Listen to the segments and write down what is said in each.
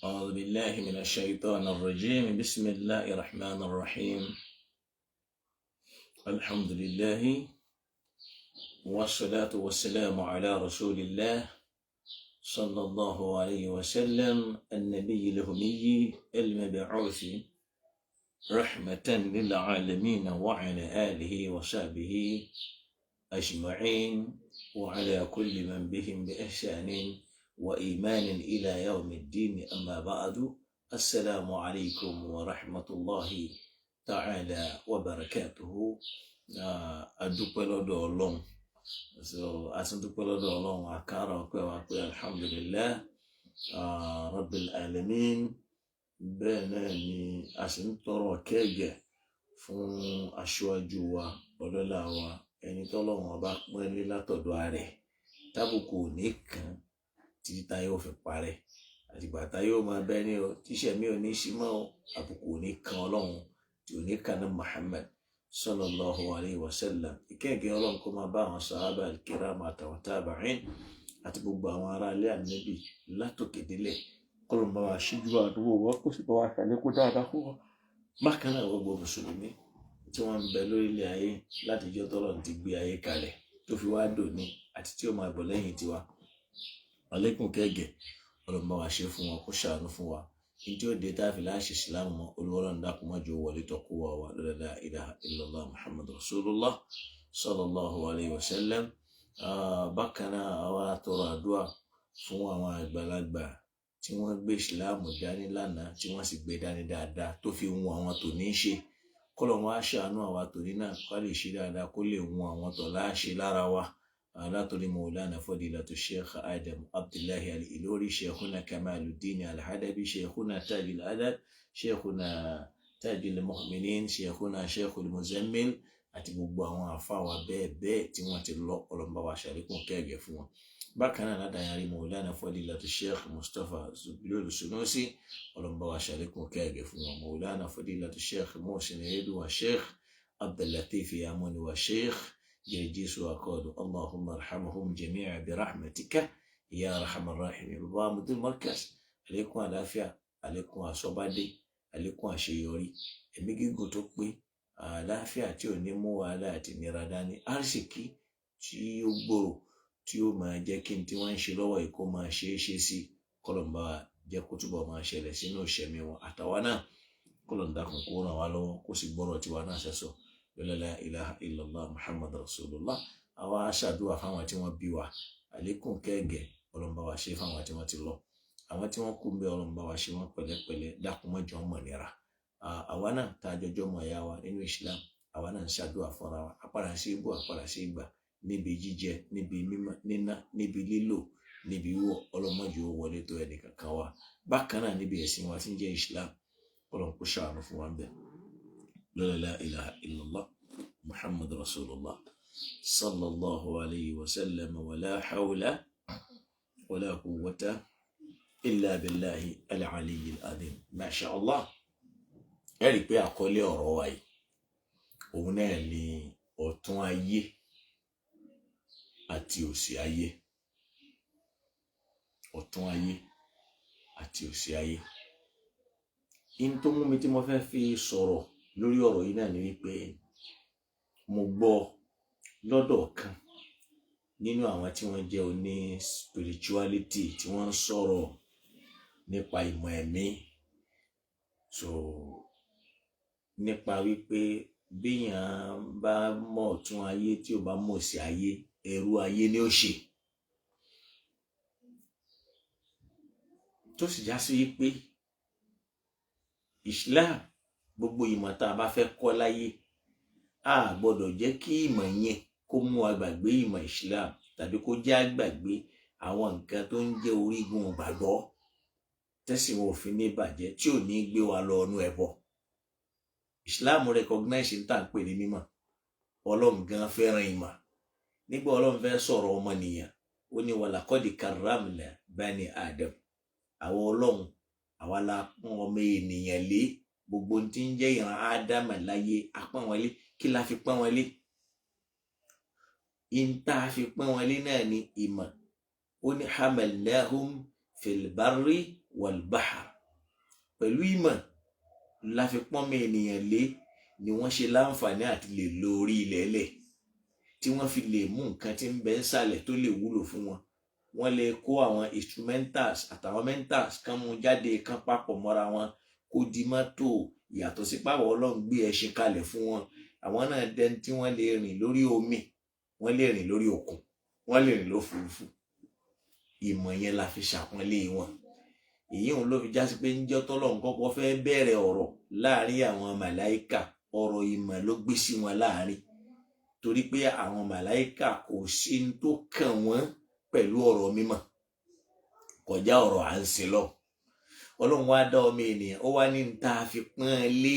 أعوذ بالله من الشيطان الرجيم. بسم الله الرحمن الرحيم. الحمد لله والصلاة والسلام على رسول الله صلى الله عليه وسلم النبي الأمي المبعوث رحمة للعالمين وعلى آله وصحبه أجمعين وعلى كل من بهم بإحسان وإيمان إلى يوم الدين. أما بعد، السلام عليكم ورحمة الله تعالى وبركاته. adúpẹ́ lọ́dọ̀ Ọlọ́run, asúndúpẹ́ lọ́dọ̀ Ọlọ́run, àkàrà ọpẹ́ wa pé alhamdulillah rabbil alamin. Bẹ́ẹ̀ náà ni a sì ń tọrọ kẹ́gẹ́ fún aṣíwájú wa, ọlọ́lá wa, ẹni tọ́lọ́run ọba pọ́nlé látọ̀dọ̀ rẹ̀, tábùkù ò ní kàn tí táyé ò fi parẹ́, àtìgbà táyé ò máa bẹ́ ní o, tíṣẹ́ mi ò ní sí mọ́ o, àbùkù ò ní kan Ọlọ́run tí ò ní kan ní Muhammad sallallahu alayhi wa sallam. Ìkẹ́gẹ́ Ọlọ́run kó máa bá àwọn sàhábà al-kiram àtàwọn tabi'in àti gbogbo àwọn ará ilé Ànábì látòkè délẹ̀. Kọ́lọ́run bá wa ṣíjú àdúgbò wọn kó sì bá wa ṣàlékún dáadáa fún wọn. Bákan náà gbogbo mùsùlùmí tí wọ́n ń bẹ lórílẹ̀ ayé láti jọ́ tọ́lọ́run ti gbé ayé kalẹ̀ tó fi wá dòní àti tí ó máa bọ̀ lẹ́yìn tiwa. Àlékún kẹ́gẹ́ Ọlọ́run bá wa ṣe fún wọn kó ṣàánú fún wa. Ìjọ òde táàfì láṣẹ ìsìlámù mọ́ Ọlọ́run dákun má jọ̀ọ́ wọlé tọ́kú wa la ilaha illallah Muhammad rasulullah sallallahu alayhi wa sallam. Bákan náà àwa tọrọ àdúrà fún àwọn àgbàlagbà tí wọ́n gbé ìsìlámù dání lánàá tí wọ́n sì gbé dání dáadáa tó fi wù àwọn tòní ṣe. Kọ́lọ́run wá ṣàánú àwa tòní náà ká lè ṣe dáadáa kó lè wù àwọn tọ̀lá ṣe lára wa. látòrí مولانا فضيلة الشيخ آدم عبد الله الإلوري، شيخنا كمال الدين الحدبي، شيخنا تاج الأدب، شيخنا تاج المؤمنين، شيخنا شيخ المزمل àti gbogbo àwọn àfáà wa bẹ́ẹ̀ tí wọ́n ti lọ Ọlọ́run bá wa ṣàlékún kẹ́gẹ́ fún wọn. Bákan náà látàrí مولانا فضيلة الشيخ مصطفى زبلول السنوسي Ọlọ́run bá wa ṣàlékún kẹ́gẹ́ fún wọn. مولانا فضيلة الشيخ محسن يدو والشيخ عبد اللطيف ياموني والشيخ جيجيس وأقول اللهم ارحمهم جميعا برحمتك يا أرحم الراحمين. بابا مدير مركز عليكم àlàáfíà, عليكم àsọ̀bádé, عليكم àṣeyọrí, ẹ̀mí gígùn tó pé, àlàáfíà tí ò ní mú wàhálà àti ìnira dání, àrísìkí tí ó gbòòrò tí ó máa jẹ́ kí n tí wọ́n ń ṣe lọ́wọ́ yìí kó máa ṣe é ṣe sí. Kọ́lọ́run bá wa jẹ́ kó túbọ̀ máa ṣẹlẹ̀ sínú ìṣẹ̀mí wọn àtàwa náà. Kọ́lọ́run dákun kó ràn wá lọ́wọ́ kó sì gbọ́rọ̀ tiwa náà sẹ́sọ. La ilaha illallah Muhammad rasulullah. Àwa aṣàdúrà fáwọn tí wọ́n bí wa, àlékún kẹ́gẹ́ Ọlọ́run bá wa ṣe fáwọn tí wọ́n ti lọ. Àwọn tí wọ́n kú ń bẹ Ọlọ́run bá wa ṣe wọ́n pẹ̀lẹ́pẹ̀lẹ́, dákun má jẹ́ wọ́n mọ̀ nira. Àwa náà tá a jọjọ́ mọ̀ ẹ̀yà wa nínú Islam, àwa náà ń ṣàdúrà fúnra wa, àpàrà sí ibú àpàrà sí ìgbà, níbi jíjẹ, níbi mímọ́, níná, níbi lílò, níbi wíwọ̀, Ọlọ́run má jẹ́ ó wọlé tó ẹnì kankan wa. Bákan náà níbi ẹ̀sìn wa tí ń jẹ́ Islam, Ọlọ́run kó ṣàánú fún wa ń bẹ. La ilaha illallah Muhammad rasulullah sallallahu alayhi wa sallam. Wa la hawla wa la quwwata illa billahi al-aliyyi al-azim. Masha Allah. Ẹ rí pé àkọlé ọ̀rọ̀ wa yìí òun náà ni ọ̀tún ayé àti òsì ayé. Ọ̀tún ayé àti òsì ayé. In tó mú mi tí mo fẹ́ fi sọ̀rọ̀ lórí ọ̀rọ̀ yìí náà ni wípé mo gbọ́ lọ́dọ̀ kan nínú àwọn tí wọ́n jẹ́ oní spirituality tí wọ́n ń sọ̀rọ̀ nípa ìmọ̀ ẹ̀mí. So nípa wípé bíyàn bá mọ̀ ọ̀tún ayé tí ò bá mọ̀ sí ayé, ẹrú ayé ni ó ṣe. Tó sì já sí wípé Islam, gbogbo ìmọ̀ tá a bá fẹ́ kọ́ láyé, a gbọ́dọ̀ jẹ́ kí ìmọ̀ yẹn kó mú wa gbàgbé ìmọ̀ Islam tàbí kó jẹ́ àgbàgbé àwọn nǹkan tó ń jẹ́ orígun ìgbàgbọ́ tẹ́sìn wọn ò fi ní bàjẹ́ tí ò ní gbé wa lọ ọ̀nà ẹbọ. Islam recognize ń tà ń pè ní mímọ̀. Ọlọ́run gan fẹ́ràn ìmọ̀. Nígbà Ọlọ́run fẹ́ sọ̀rọ̀ ọmọnìyàn, ó ní walaqad karramna bani Adam. Àwọn Ọlọ́run, àwa la pọ́n ọmọ ènìyàn lé. Gbogbo tí ń jẹ́ ìran Ádámà láyé apọ́n wọn lé. Kí la fi pọ́n wọn lé? Ìntà fi pọ́n wọn lé náà ni ìmọ̀. Ó ní hamalnahum fil barri wal bahr. Pẹ̀lú ìmọ̀ la fi pọ́n ọmọ ènìyàn lé ni wọ́n ṣe láǹfààní àti lè lo orí ilẹ̀ lẹ̀, tí wọ́n fi lè mú nǹkan tí ń bẹ nsàlẹ̀ tó lè wúlò fún wọn. Wọ́n lè kó àwọn instrumentals àtàwọn mentals kan mú jáde kan papọ̀ mọ́ra wọn kó di mọ́tò. Yàtọ̀ sí pàwọ́ Ọlọ́run gbé ẹṣin kalẹ̀ fún wọn. Àwọn náà dẹni tí wọ́n lè rìn lórí omi, wọ́n lè rìn lórí òkun, wọ́n lè rìn lófurufú. Ìmọ̀ yẹn la fi ṣàpọ́nlé wọn. Èyí òun ló fi já sí pé níjọ́ tọ́lọ́run kọ́kọ́ fẹ́ bẹ̀rẹ̀ ọ̀rọ̀ láàrin àwọn màláíkà, ọ̀rọ̀ ìmọ̀ ló gbé sí wọn láàrin. Torí pé àwọn màláíkà kò sí ní tó kàn wọ́n pẹ̀lú ọ̀rọ̀ mímọ̀ kọjá ọ̀rọ̀ à ń sin lọ. Ọlọ́run wá dá ọmọ ènìyàn, ó wá ní ní tá a fi pọ́n lé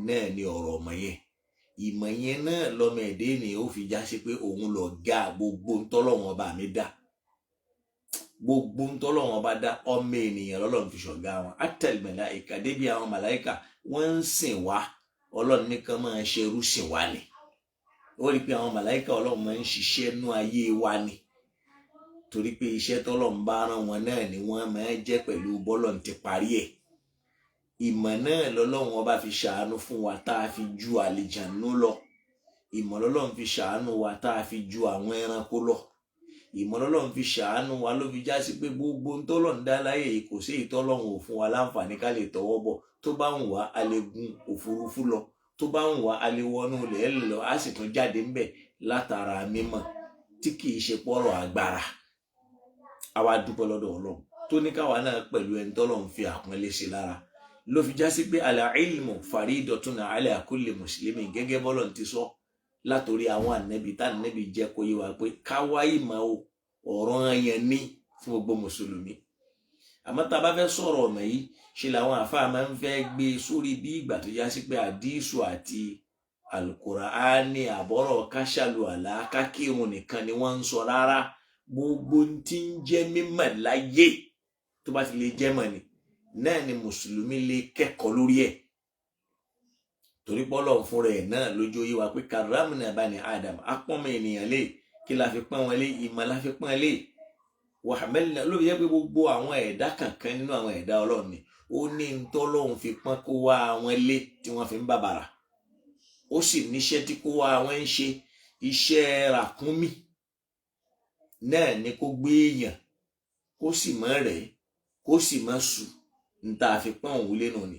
náà ní ọ̀rọ̀ ọmọ yẹn. Ìmọ̀ yẹn náà lọ́mọ ẹ̀dẹ́ ènìyàn ó fi já sí pé òun lọ ga gbogbo ntọ́lọ́run ọba mi dá. Gbogbo ntọ́lọ́run ọba dá ọmọ ènìyàn lọ́lọ́run fi ṣọ̀gá wọn. Atal màláíkà, débi àwọn màláíkà wọ́n ń sìn wá Ọlọ́run nìkan máa ṣerú sìn wá ni. Ó rí pé àwọn màláíkà Ọlọ́run máa ń ṣiṣẹ́ nú ayé wa ni, torí pé iṣẹ́ tọ́lọ́run bá rán wọn náà ni wọ́n máa jẹ́ pẹ̀lú bọ́lọ́run ti parí ẹ̀. Ìmọ̀ náà lọ́lọ́run ọba fi ṣàánú fún wa tá a fi ju àlìjànú lọ. Ìmọ̀ lọ́lọ́run fi ṣàánú wa tá a fi ju àwọn ẹranko lọ. Ìmọ̀ lọ́lọ́run fi ṣàánú wa ló fi já sí pé gbogbo ń tọ́lọ́run dá láyé yìí kò sí ìtọ́lọ́run ò fún wa láǹfààní ká lè tọwọ́ bọ̀. Tó bá wù wá a lè gun òfurufú lọ, tó bá wù wá a lè wọnú ilẹ̀ lọ, a sì tún jáde ńbẹ̀ látara mímọ̀ tí kì í ṣe pọ́rọ̀ agbára. Àwa dúpẹ́ lọ́dọ̀ Ọlọ́run tó ní káwa náà pẹ̀lú ẹni tọ́lọ́run fi àpọ́nlé sí lára. Ló fi já sí pé al-ilmu faridatun ala kulli muslimin, gẹ́gẹ́ bọ́lọ́run ti sọ látòrí àwọn ànẹ́bí tá ànẹ́bí jẹ́ kó yé wa pé káwá ìmọ̀ ọ̀ranyàn ní fún gbogbo mùsùlùmí. Àmọ́ tá a bá fẹ́ sọ̀rọ̀ ọ̀nà yìí ṣe làwọn àfáà máa ń fẹ́ gbé sórí bí ìgbà tó já sí pé àdísù àti Al-Qur'ani àbọ̀rọ̀ káṣàlù àlá kákírun nìkan ni wọ́n ń sọ rárá. Gbogbo tí ń jẹ́ mímọ̀ láyé tó bá ti lè jẹ́ mọ̀ ni náà ni mùsùlùmí lè kẹ́kọ̀ọ́ lórí ẹ̀. Torí pé Ọlọ́run fúnra ẹ̀ náà lójó yé wa pé karramna bani Adam, apọ́nmọ ènìyàn lé, kí la fi pọ́n wọn lé? Ìmọ̀ la fi pọ́n lé. Wàhámẹ́lì ló fi jẹ́ pé gbogbo àwọn ẹ̀dá kankan nínú àwọn ẹ̀dá Ọlọ́run ni ó ní ntọ́lọ́run fi pọ́n kó wá àwọn lé tí wọ́n fi ń bàbàrà. Ó sì níṣẹ́ tí kó wá àwọn ń ṣe. Iṣẹ́ ràkúnmí náà ni kó gbé èèyàn kó sì má rẹ̀ kó sì má sùn. Nta fi pọ́n òun lé nù ni.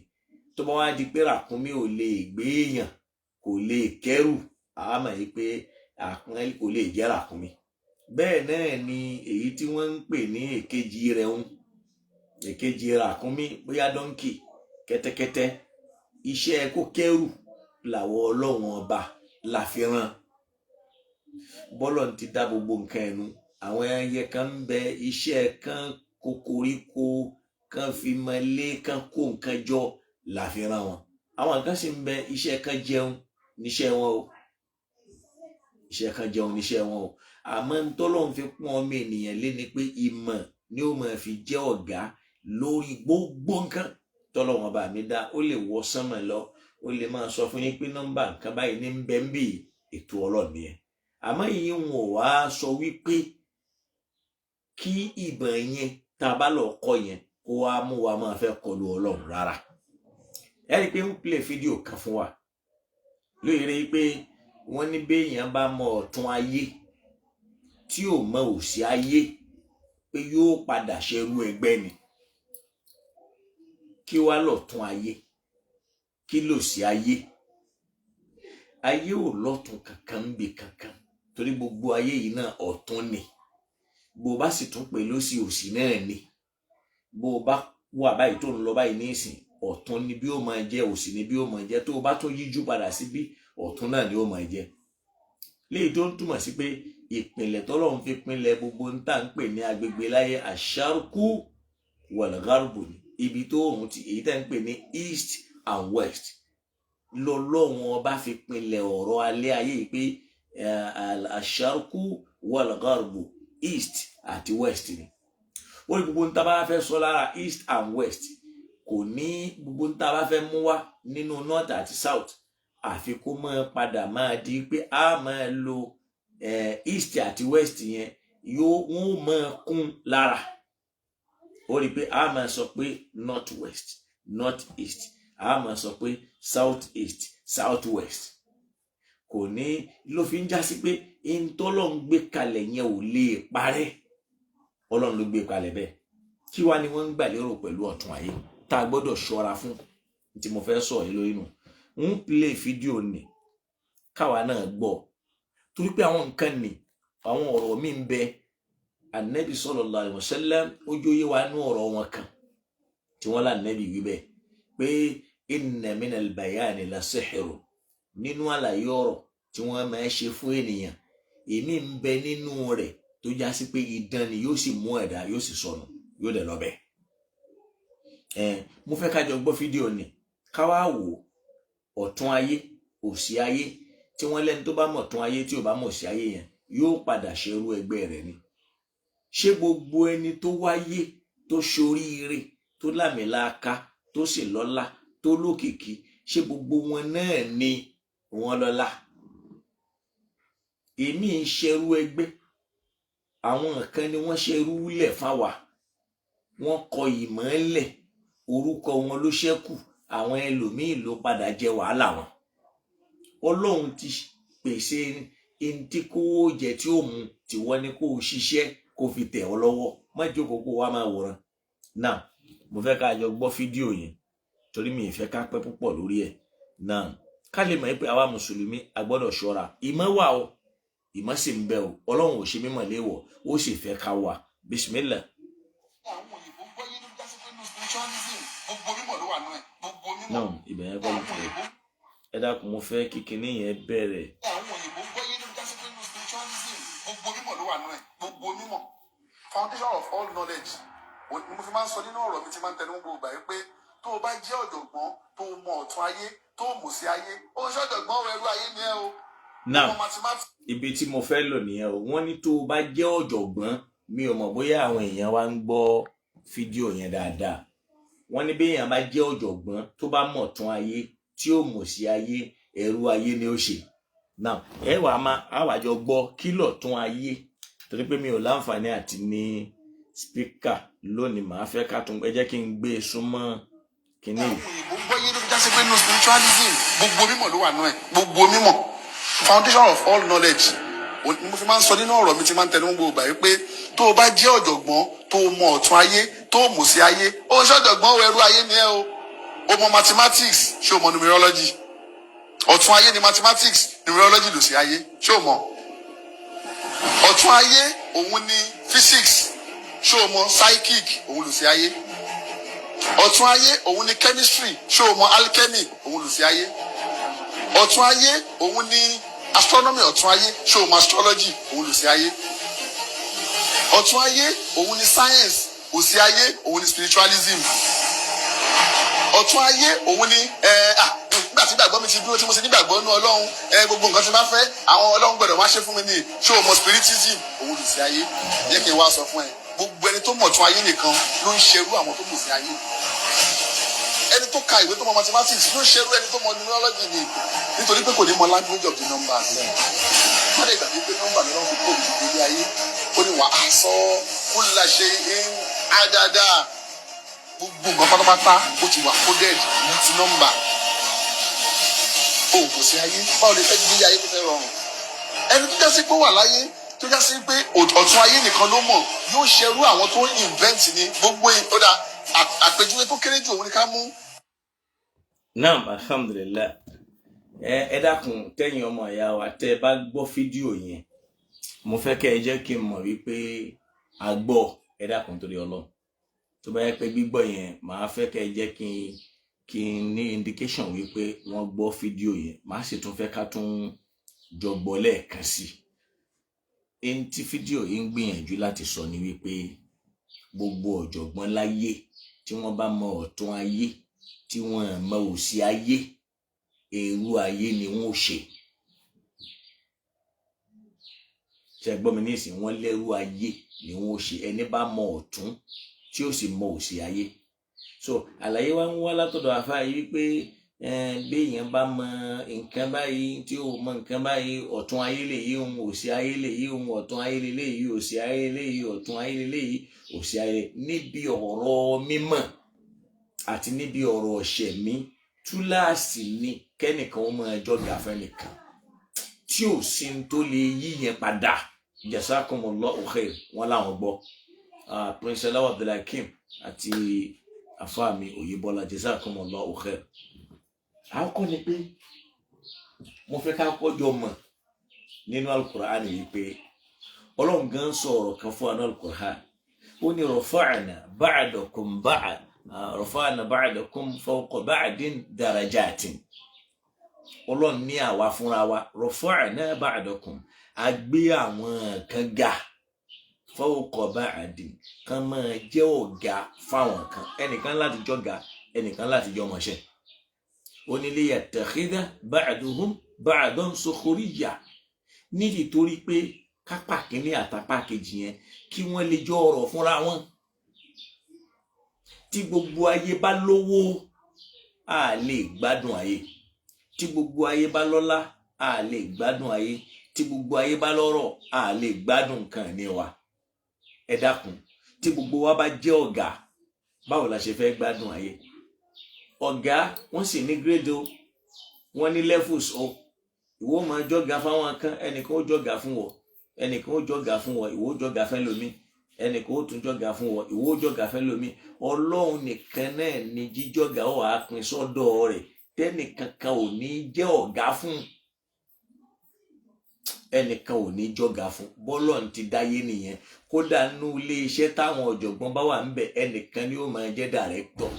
Tó bá wá di pé ràkúnmí ò lè gbé èèyàn, kò lè kẹ́rù, àwa mọ̀ yìí pé àpọ́nlé kò lè jẹ́ ràkúnmí. Bẹ́ẹ̀ náà ni èyí tí wọ́n ń pè ní èkejì rẹ̀ ń, èkejì ràkúnmí bóyá dọ́ńkì, kẹ́tẹ́kẹ́tẹ́, iṣẹ́ kó kẹ́rù làwọn Ọlọ́run ọba la fi rán. Bọ́lọ̀ ti dá gbogbo nǹkan ẹnu. Àwọn ẹyẹ kan ń bẹ, iṣẹ́ kan kó koríko, kan fi mọ́lé, kan kó nǹkan jọ la fi rán wọn. Àwọn nǹkan sì ń bẹ, iṣẹ́ kan jẹun níṣẹ́ wọn o. Iṣẹ́ kan jẹun níṣẹ́ wọn o. Àmọ́ ntọ́lọ́run fi pọ́n ọmọ ènìyàn lé ni pé ìmọ̀ ni ó máa fi jẹ́ ọ̀gá lórí gbogbo nǹkan tọ́lọ́run ọba mi dá. Ó lè wọ sánmà lọ, ó lè máa sọ fún yín pé nọ́mbà nǹkan báyìí ní ń bẹ ń bì, ètò Ọlọ́run nìyẹn. Àmọ́ ìyẹn wọn ò wá sọ wípé kí ìmọ̀ yẹn tá a bá lọ kọ́ yẹn kó wá mú wa máa fẹ́ kọlu Ọlọ́run rárá. Ẹ rí i pé ń play fídíò kan fún wa lóye rí i pé wọ́n ní béèyàn bá mọ ọ̀tún ayé tí ò mọ òsì ayé pé yóò padà ṣerú ẹgbẹ́ ni. Kí wá lọ̀tún ayé? Kí lòsì ayé? Ayé ò lọ́tún kankan ń bì kankan, torí gbogbo ayé yìí náà ọ̀tún ni. Bó bá sì tún pè lósì, òsì náà ni. Bó bá wà báyìí tó ń lọ báyìí ní ìsìn, ọ̀tún ni bí ó máa jẹ́, òsì ni bí ó máa jẹ́. Tó o bá tún yíjú padà síbí, ọ̀tún náà ni ó máa jẹ́. Léyìí tó ń túmọ̀ sí pé ìpìlẹ̀ tọ́lọ́run fi pinlẹ̀ gbogbo ń tà ń pè ní agbègbè láyé àṣàrùkù wal-gharbu ni. Ibi tó òun ti èyí tẹ́ ń pè ní east and west lọ́lọ́run ọba fi pinlẹ̀ ọ̀rọ̀ alẹ́ ayé yìí pé àṣàrùkù wal-gharbu, east àti west ni. Ó ní gbogbo ń tá bá fẹ́ sọ lára east and west, kò ní gbogbo ń tá bá fẹ́ mú wá nínú north àti south, àfi kó máa padà máa di pé a máa lo east àti west yẹn wọ́n máa kún lára. Ó rí i pé a máa sọ pé north west, north east, a máa sọ pé south east, south west. Kò ní ló fi ń já sí pé Ọlọ́run gbé kalẹ̀ yẹn ò lè parẹ́. Ọlọ́run ló gbé kalẹ̀ bẹ́ẹ̀. Kí wá ni wọ́n ń gbà lérò pẹ̀lú ọ̀tún ayé tá a gbọ́dọ̀ ṣọ́ra fún? Tí mo fẹ́ sọ yìí lórí nù ń play fídíò ni káwa náà gbọ́, torí pé àwọn nǹkan ni àwọn ọ̀rọ̀ mi ń bẹ. Ànábì sallallahu alaihi wasallam ó jóyè wá nú ọ̀rọ̀ wọn kan tí wọ́n lá ànábì wí bẹ́ẹ̀ pé inna minal bayani la sihru, nínú àlàyé ọ̀rọ̀ tí wọ́n máa ṣe fún ènìyàn, èmi ń bẹ nínú rẹ̀ tó já sí pé idán ni, yóò sì mú ẹ̀dá, yóò sì sọnù, yóò dẹ̀ lọ bẹ́ẹ̀. Mo fẹ́ ká jọ gbọ́ fídíò ni ká wá wò ọ̀tún ayé, òsì ayé, tí wọ́n lẹ́ni tó bá mọ̀ ọ̀tún ayé tí ò bá mọ̀ òsì ayé yẹn yóò padà ṣerú ẹgbẹ́ rẹ̀ ni. Ṣé gbogbo ẹni tó wáyé tó ṣoríire tó lámìláaka tó sì lọ́lá tó lókìkí, ṣé gbogbo wọn náà ni wọ́n lọ́lá? èmi ń ṣerú ẹgbẹ́, àwọn kan ni wọ́n ṣerú lẹ̀ fáwa, wọ́n kọ ìmọ̀ọ́lẹ̀, orúkọ wọn ló ṣẹ́kù, àwọn ẹlòmíín ló padà jẹ wàhálà wọn. Ọlọ́run ti pèsè ẹni tí kò jẹ tí ó mu tí wọ́n ní kó ṣiṣẹ́ kó fi tẹ̀ ọ́ lọ́wọ́, má jókòó kó wá máa wòran. Náà mo fẹ́ ká jọ gbọ́ fídíò yẹn torí mi ì fẹ́ ká pẹ́ púpọ̀ lórí ẹ̀. Náà ká lè mọ̀ pé àwa mùsùlùmí a gbọ́dọ̀ ṣọ́ra. Ìmọ̀ wà o, ìmọ̀ sì ń bẹ o, Ọlọ́run ò ṣe mímọ̀ léèwọ̀, ó sì fẹ́ ká wà. Bismillah. Náà ibẹ̀ yẹn kọ́ ló fẹ́. Ẹ dákun mo fẹ́ kí kinní yẹn bẹ̀rẹ̀. Àwọn òyìnbó gbọ́ yé níbi jásí pé nínú spiritualism gbogbo mímọ̀ ló wà nù ẹ̀, gbogbo mímọ̀, foundation of all knowledge. Mo fi máa ń sọ nínú ọ̀rọ̀ mi tí máa ń tẹnu gbogbo àyè pé tó o bá jẹ́ ọ̀jọ̀gbọ́n tó o mọ ọ̀tún ayé tó o mọ̀ sí ayé, ó ń ṣọ̀jọ̀gbọ́n ẹrú ayé ni ẹ o. Now ibi tí mo fẹ́ lò nìyẹn o, wọ́n ní tó o bá jẹ́ ọ̀jọ̀gbọ́n, mi ò mọ̀ bóyá àwọn èèyàn wa ń gbọ́ fídíò yẹn dáadáa. Wọ́n ní bí èèyàn bá jẹ́ ọ̀jọ̀gbọ́n tó bá mọ̀ ọ̀tún ayé tí ó mọ̀ sí ayé, ẹrú ayé ni ó ṣe. Now ẹ wàá máa àwàjọ gbọ́ kí lọ̀tún ayé, torí pé mi ò láǹfààní àti ní spíkà lónìí, màá fẹ́ ká tún ẹ jẹ́ kí n gbé e súnmọ́ kínní. Àwọn òyìnbó gbọ́ yé níbi jásí pé nínú spiritualism gbogbo mímọ̀ ló wà nù ẹ̀, gbogbo mímọ̀, foundation of all knowledge. Mo fi máa ń sọ nínú ọ̀rọ̀ mi tí máa ń tẹnu gbogbo àyè pé tó o bá jẹ́ ọ̀jọ̀gbọ́n tó o mọ ọ̀tún ayé tó o mọ̀ sí ayé, ó ń ṣọ̀jọ̀gbọ́n ẹrú ayé ni ẹ o. O mọ mathematics, ṣé o mọ numerology? Ọ̀tún ayé ni mathematics, numerology ló sí ayé, ṣé o mọ? Ọ̀tún ayé òun ni physics, ṣé o mọ? Psychic òun ló sí ayé. Ọ̀tún ayé òun ni chemistry, ṣé o mọ? Alchemy òun ló sí ayé. Ọ̀tún ayé òun ni astronomy, ọ̀tún ayé ṣé o mọ? Astrology òun ló sí ayé. Ọ̀tún ayé òun ni science, òsì ayé òun ni spiritualism. Ọ̀tún ayé òun ni nígbà tí ìgbàgbọ́ mi ti dúró tí mo ṣe nígbàgbọ́ nínú Ọlọ́run, gbogbo nǹkan tí bá fẹ́ àwọn Ọlọ́run gbọ́dọ̀ wá ṣe fún mi ní ṣé o mọ? Spiritism òun ló sí ayé. Yẹ kí n wá sọ fún ẹ, gbogbo ẹni tó mọ̀ ọ̀tún ayé nìkan ló ń ṣerú àwọn tó mọ̀ sí ayé. Ẹni tó ka ìwé tó mọ mathematics ló ń ṣerú ẹni tó mọ numerology ni, nítorí pé kò ní mọ language of the numbers. Má lè gbàgbé pé nọ́mbà lọ́wọ́ fi kó òbí ilé ayé, ó ní wà á sọ kulla shay'in adada, gbogbo nǹkan pátápátá ó ti wà coded ní ti nọ́mbà. O kò sí ayé, báwo lè fẹ́ gbé ayé tó fẹ́ rọrùn? Ẹni tó jásí pé ó wà láyé tó jásí pé ọ̀tún ayé nìkan ló mọ̀, yóò ṣerú àwọn tó invent ní gbogbo ìkódà àpèjúwe tó kéré jù òun ni ká mú. Naam, alhamdulillah. Ẹ dákun tẹ́yin ọmọ ìyá wa tẹ́ bá gbọ́ fídíò yẹn, mo fẹ́ kẹ́ ẹ jẹ́ kí n mọ̀ wípé a gbọ́. Ẹ dákun torí Ọlọ́run, tó bá yẹ pé gbígbọ́ yẹn màá fẹ́ kẹ́ ẹ jẹ́ kí n ní indication wípé wọ́n gbọ́ fídíò yẹn, màá sì tún fẹ́ ká tún jọ gbọ́ lẹ́ẹ̀kan sí i. Ẹni tí fídíò yìí ń gbìyànjú láti sọ ni wípé gbogbo ọ̀jọ̀gbọ́n láyé tí wọ́n bá mọ ọ̀tún ayé tí wọ́n mọ òsì ayé, ẹrú ayé ni wọ́n ò ṣe. Ṣé gbọ́ mi nísìnyí, wọ́n lẹ́rú ayé ni wọ́n ò ṣe, ẹni bá mọ ọ̀tún tí ó sì mọ òsì ayé. So àlàyé wa ń wá látọ̀dọ̀ àfáà yìí wípé bí èèyàn bá mọ nǹkan báyìí tí ó mọ nǹkan báyìí, ọ̀tún ayé lè yí òun, òsì ayé lè yí òun, ọ̀tún ayé lè yí òsì ayé lè yí, ọ̀tún ayé lè yí òsì ayé. Níbi ọ̀rọ̀ mímọ̀ àti níbi ọ̀rọ̀ ọ̀ṣẹ̀mí, túláàsì ni kẹ́nìkan ó mọ ẹjọ́ gàfẹ́ nìkan tí ò sí ní tó lè yí yẹn padà. Jazakumullahu khair, wọn làwọn gbọ́. Prince Alaw Abdulhakeem àti afáàmì Oyèbọ́lá, Jazakumullahu khair. Àkọ́kọ́ ni pé mo fẹ́ ká kọjọ mọ̀ nínú Al-Qur'an yìí pé Ọlọ́run gan sọ̀rọ̀ kan fún àná Al-Qur'an, ó ní rafa'na ba'dakum fawqa ba'din darajatin. Ọlọ́run ní àwa fúnra wa, rafa'na ba'dakum, a gbé àwọn kan ga, fawqa ba'din, kan máa jẹ́ ọ̀gá fáwọn kan, ẹnìkan láti jọ̀gá, ẹnìkan láti jọmọṣẹ́. Ó ní liyattakhidha ba'duhum ba'dan sukhuriyya, nítorí pé kápá kínní àtàpá kejì yẹn kí wọ́n lè jọ ọ̀rọ̀ fúnra wọn. Tí gbogbo ayé bá lówó, a lè gbádùn ayé. Tí gbogbo ayé bá lọ́lá a lè gbádùn ayé. Tí gbogbo ayé bá lọ́rọ̀ a lè gbádùn nǹkan ní wa. Ẹ dákun, tí gbogbo wa bá jẹ́ ọ̀gá, báwo la ṣe fẹ́ gbádùn ayé? Ọ̀gá wọ́n sì ní grade o, wọ́n ní levels o. Ìwọ máa jọ́gà fáwọn kan, ẹnìkan ó jọ́gà fún wọ, ẹnìkan ó jọ́gà fún wọ, ìwọ ó jọ́gà fẹ́ lómi, ẹnìkan ó tún jọ́gà fún wọ, ìwọ ó jọ́gà fẹ́ lómi. Ọlọ́run nìkan náà ni jíjọ́gà ó wàá pín sọ́dọ̀ rẹ̀, tẹ́nìkankan ò ní jẹ́ ọ̀gá fún, ẹnìkan ò ní jọ́gà fún. Bọ́lọ́run ti dáyé nìyẹn. Kódà nínú ilé iṣẹ́ táwọn ọ̀jọ̀gbọ́n bá wà ńbẹ̀, ẹnìkan ni ó máa jẹ́ director,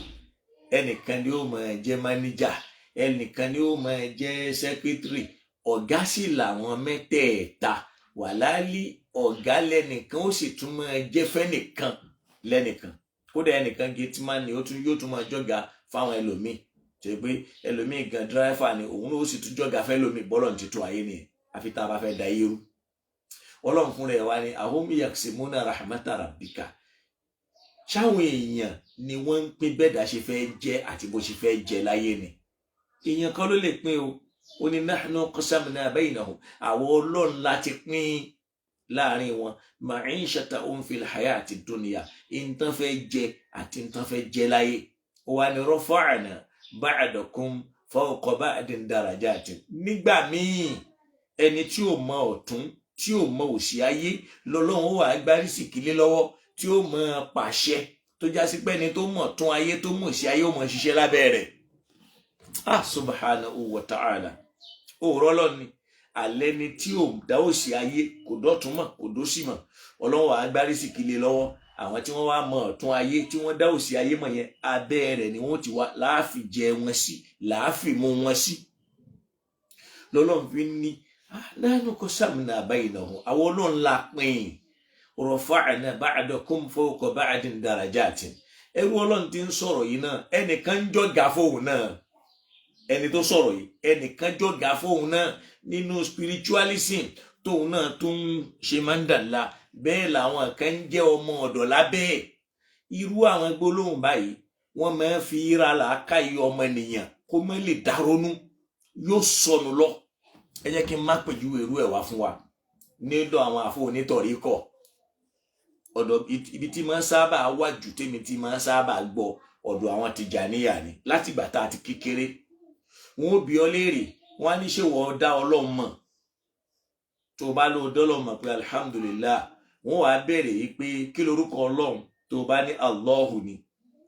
ẹnìkan ni ó máa jẹ́ manager, ẹnìkan ni ó máa jẹ́ secretary. Ọ̀gá sì làwọn mẹ́tẹ̀ẹ̀ta. Wàláálí ọ̀gá lẹ́nìkan ó sì tún máa jẹ́ fẹ́nìkan lẹ́nìkan. Kódà ẹnìkan gateman ni yóò tún máa jọ́gà fáwọn ẹlòmíì. Ṣé pé ẹlòmíì gan driver ni òun ó sì tún jọ́gà fẹ́ lòmíì. Bọ́lọ́run ti tó ayé nìyẹn. Àfi tá a bá fẹ́ da ayé rú. Ọlọ́run fún rẹ̀ wá ní ahum yaksimuna rahmata rabbika. Ṣáwọn èèyàn ni wọ́n ń pín bẹ́ẹ̀dá ṣe fẹ́ jẹ́ àti bó ṣe fẹ́ jẹ láyé ni. Èèyàn kan ló lè pín o. Ó ní nahnu qasamna baynahum. Àwọn Ọlọ́run láti pín láàrin wọn ma'ishatahum fil hayati dunya. Ìntàn fẹ́ jẹ àti ìntàn fẹ́ jẹ láyé. Ó wá ní rafa'na ba'dakum fawqa ba'din darajatin. Nígbà míì ẹni tí ò mọ ọ̀tún tí ò mọ òsì ayé lọ́lọ́run ó wà gbárí sì kílé lọ́wọ́ tí ó mọ pàṣẹ tó já sí pé ẹni tó mọ̀ tún ayé tó mọ̀ sí ayé ó mọ̀ ṣiṣẹ́ lábẹ́ rẹ̀. Subhanahu wa ta'ala. Òòrọ̀ lọ́ni alẹ́ ni tí ò dá òsì ayé kò dọ́tún mọ̀ kò dósì mọ̀ Ọlọ́run wà gbárí sì kílé lọ́wọ́. Àwọn tí wọ́n wá mọ̀ ọ̀tún ayé tí wọ́n dá òsì ayé mọ̀ yẹn abẹ́ rẹ̀ ni wọ́n ti wá láàfi jẹ wọn sí láàfi mú wọn sí. Lọ́lọ́run fi ní nahnu qasamna baynahum. Àwọn Ọlọ́run la pín. Rafa'na ba'dakum fawqa ba'din darajatin. Ẹrú Ọlọ́run tí ń sọ̀rọ̀ yìí náà ẹnìkan ń jọ́gà fóun náà. Ẹni tó sọ̀rọ̀ yìí ẹnìkan jọ́gà fóun náà nínú spiritualism tóun náà tún ṣe mandala. Bẹ́ẹ̀ làwọn kan ń jẹ́ ọmọ ọ̀dọ̀ lábẹ́. Irú àwọn gbólóhùn báyìí wọ́n máa ń fi ra làákàyè ọmọ ènìyàn kó má lè dáronú yóò sọnù lọ. Ẹ jẹ́ kí n má pèjúwe irú ẹ̀ wá fún wa nídọ̀ àwọn àfọ onítọ̀ríkọ̀. Ọ̀dọ̀ ibi tí máa ń sábà wà jù tèmi tí máa ń sábà gbọ́ ọ̀dọ̀ àwọn Tìjàníyà ni láti ìgbà tá a ti kékeré. Wọ́n ó bi ọ́ léèrè, wọ́n á ní ṣé wọ́n dá Ọlọ́run mọ̀. Tó bá lọ dọ́lọ́run mọ̀ pé alhamdulillah, wọ́n wá béèrè yìí pé kí lorúkọ Ọlọ́run. Tó bá ní Allahu ni,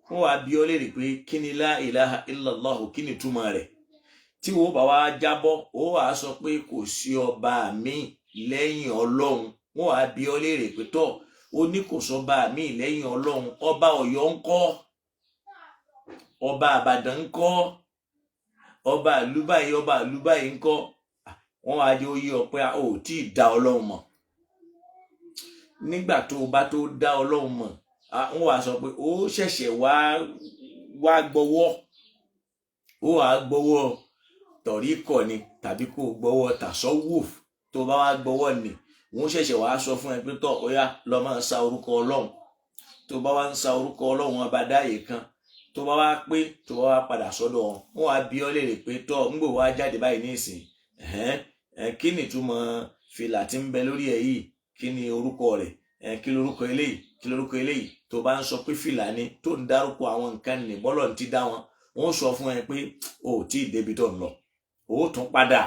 wọ́n wá bi ọ́ léèrè pé kí ni la ilaha illallah, kí ni túmọ̀ rẹ̀. Tí wọ́n bá wá jábọ́ ó wá sọ pé kò sí ọba mi lẹ́yìn Ọlọ́run. Wọ́n wá bi ọ́ léèrè pé tọ́ ó ní kò sọ́ba mi lẹ́yìn Ọlọ́run. Ọba Ọ̀yọ́ ńkọ́? Ọba Ìbàdàn ńkọ́? Ọba àlùbáyé ńkọ́? Wọ́n wá jẹ́ ó yé ọ pé ó tí ì dá Ọlọ́run mọ̀. Nígbà tó bá tó dá Ọlọ́run mọ̀, wọ́n wá sọ pé ó ṣẹ̀ṣẹ̀ wá gbọ́wọ́. Ó wá gbọ́wọ́ tọ̀ríkọ̀ ni tàbí kó gbọ́wọ́ tasawuf. Tó bá wá gbọ́wọ́ ni wọ́n ṣẹ̀ṣẹ̀ wá sọ fún ẹ pé tọ́ ó yá lọ máa sa orúkọ Ọlọ́run. Tó bá wá ń sa orúkọ Ọlọ́run ọba dáyé kan, tó bá wá pé tó bá wá padà sọ́dọ̀ wọn, wọ́n wá bi ọ́ léèrè pé tọ́ ń gbò wá jáde báyìí nísìn. Kí ni túmọ̀ fìlà tí ń bẹ lórí ẹ yìí? Kí ni orúkọ rẹ̀? Kí lorúkọ eléyìí? Kí lorúkọ eléyìí? Tó bá ń sọ pé fìlà ni tó ń dárúkọ àwọn nǹkan ní bọ́lọ̀ ti dá wọn, wọ́n sọ fún ẹ pé o ò tí ì débi tó ń lọ. O tún padà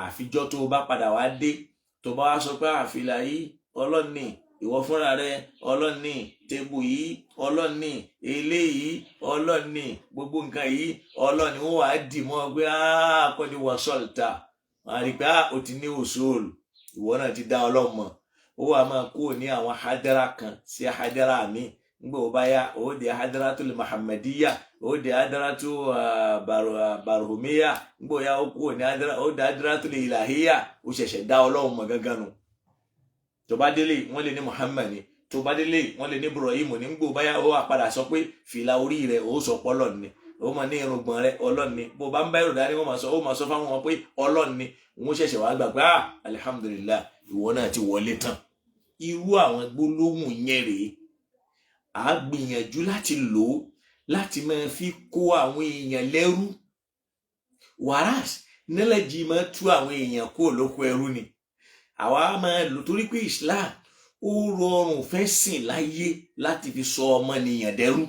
àfijọ́ tó bá padà wá dé tó bá wá sọ pé àfìlà yìí Ọlọ́run ni, ìwọ fúnra rẹ Ọlọ́run ni, tébù yìí Ọlọ́run ni, eléyìí Ọlọ́run ni, gbogbo nǹkan yìí Ọlọ́run ni. Wọ́n wá dì mọ́ pé kọ́ni wọ́n sọ̀lta. Wọ́n á rí pé o ti ní òṣòlù, ìwọ náà ti dá Ọlọ́run mọ̀. Ó wà máa kúrò ní àwọn hadara kan sí hadara mi. Ngbò bá yá ó di hadaratul Muhammadiyya, ó di hadaratul Barhumiyya. Ngbò yá ó kúrò ní hadaratul Ilahiyya. Ó ṣẹ̀ṣẹ̀ dá Ọlọ́run mọ̀ gangan nù. Tó bá délé wọ́n lè ní Muhammad ni, tó bá délé wọ́n lè ní Ibrahim ní. Ngbò bá yá ó wà padà sọ pé fìlà orí rẹ̀ ó sọ pé Ọlọ́run ni, ó máa ní irùngbọ̀n rẹ̀ Ọlọ́run ni. Bó bá ń bá ìrọ̀dá ni ó máa sọ fáwọn wọn pé Ọlọ́run ni. Wọ́n ṣẹ̀ṣẹ̀ wá gbà pé alhamdulillah ìwọ náà ti wọlé tán. Irú àwọn gbólóhùn yẹn rèé. A gbìyànjú láti lò ó láti máa fi kó àwọn èèyàn lẹ́rú whereas knowledge máa tú àwọn èèyàn kúrò lóko ẹrú ni. Àwa máa lò torí pé Islam ó rọrùn fẹ́ sìn láyé láti fi sọ ọmọnìyàn dẹrú.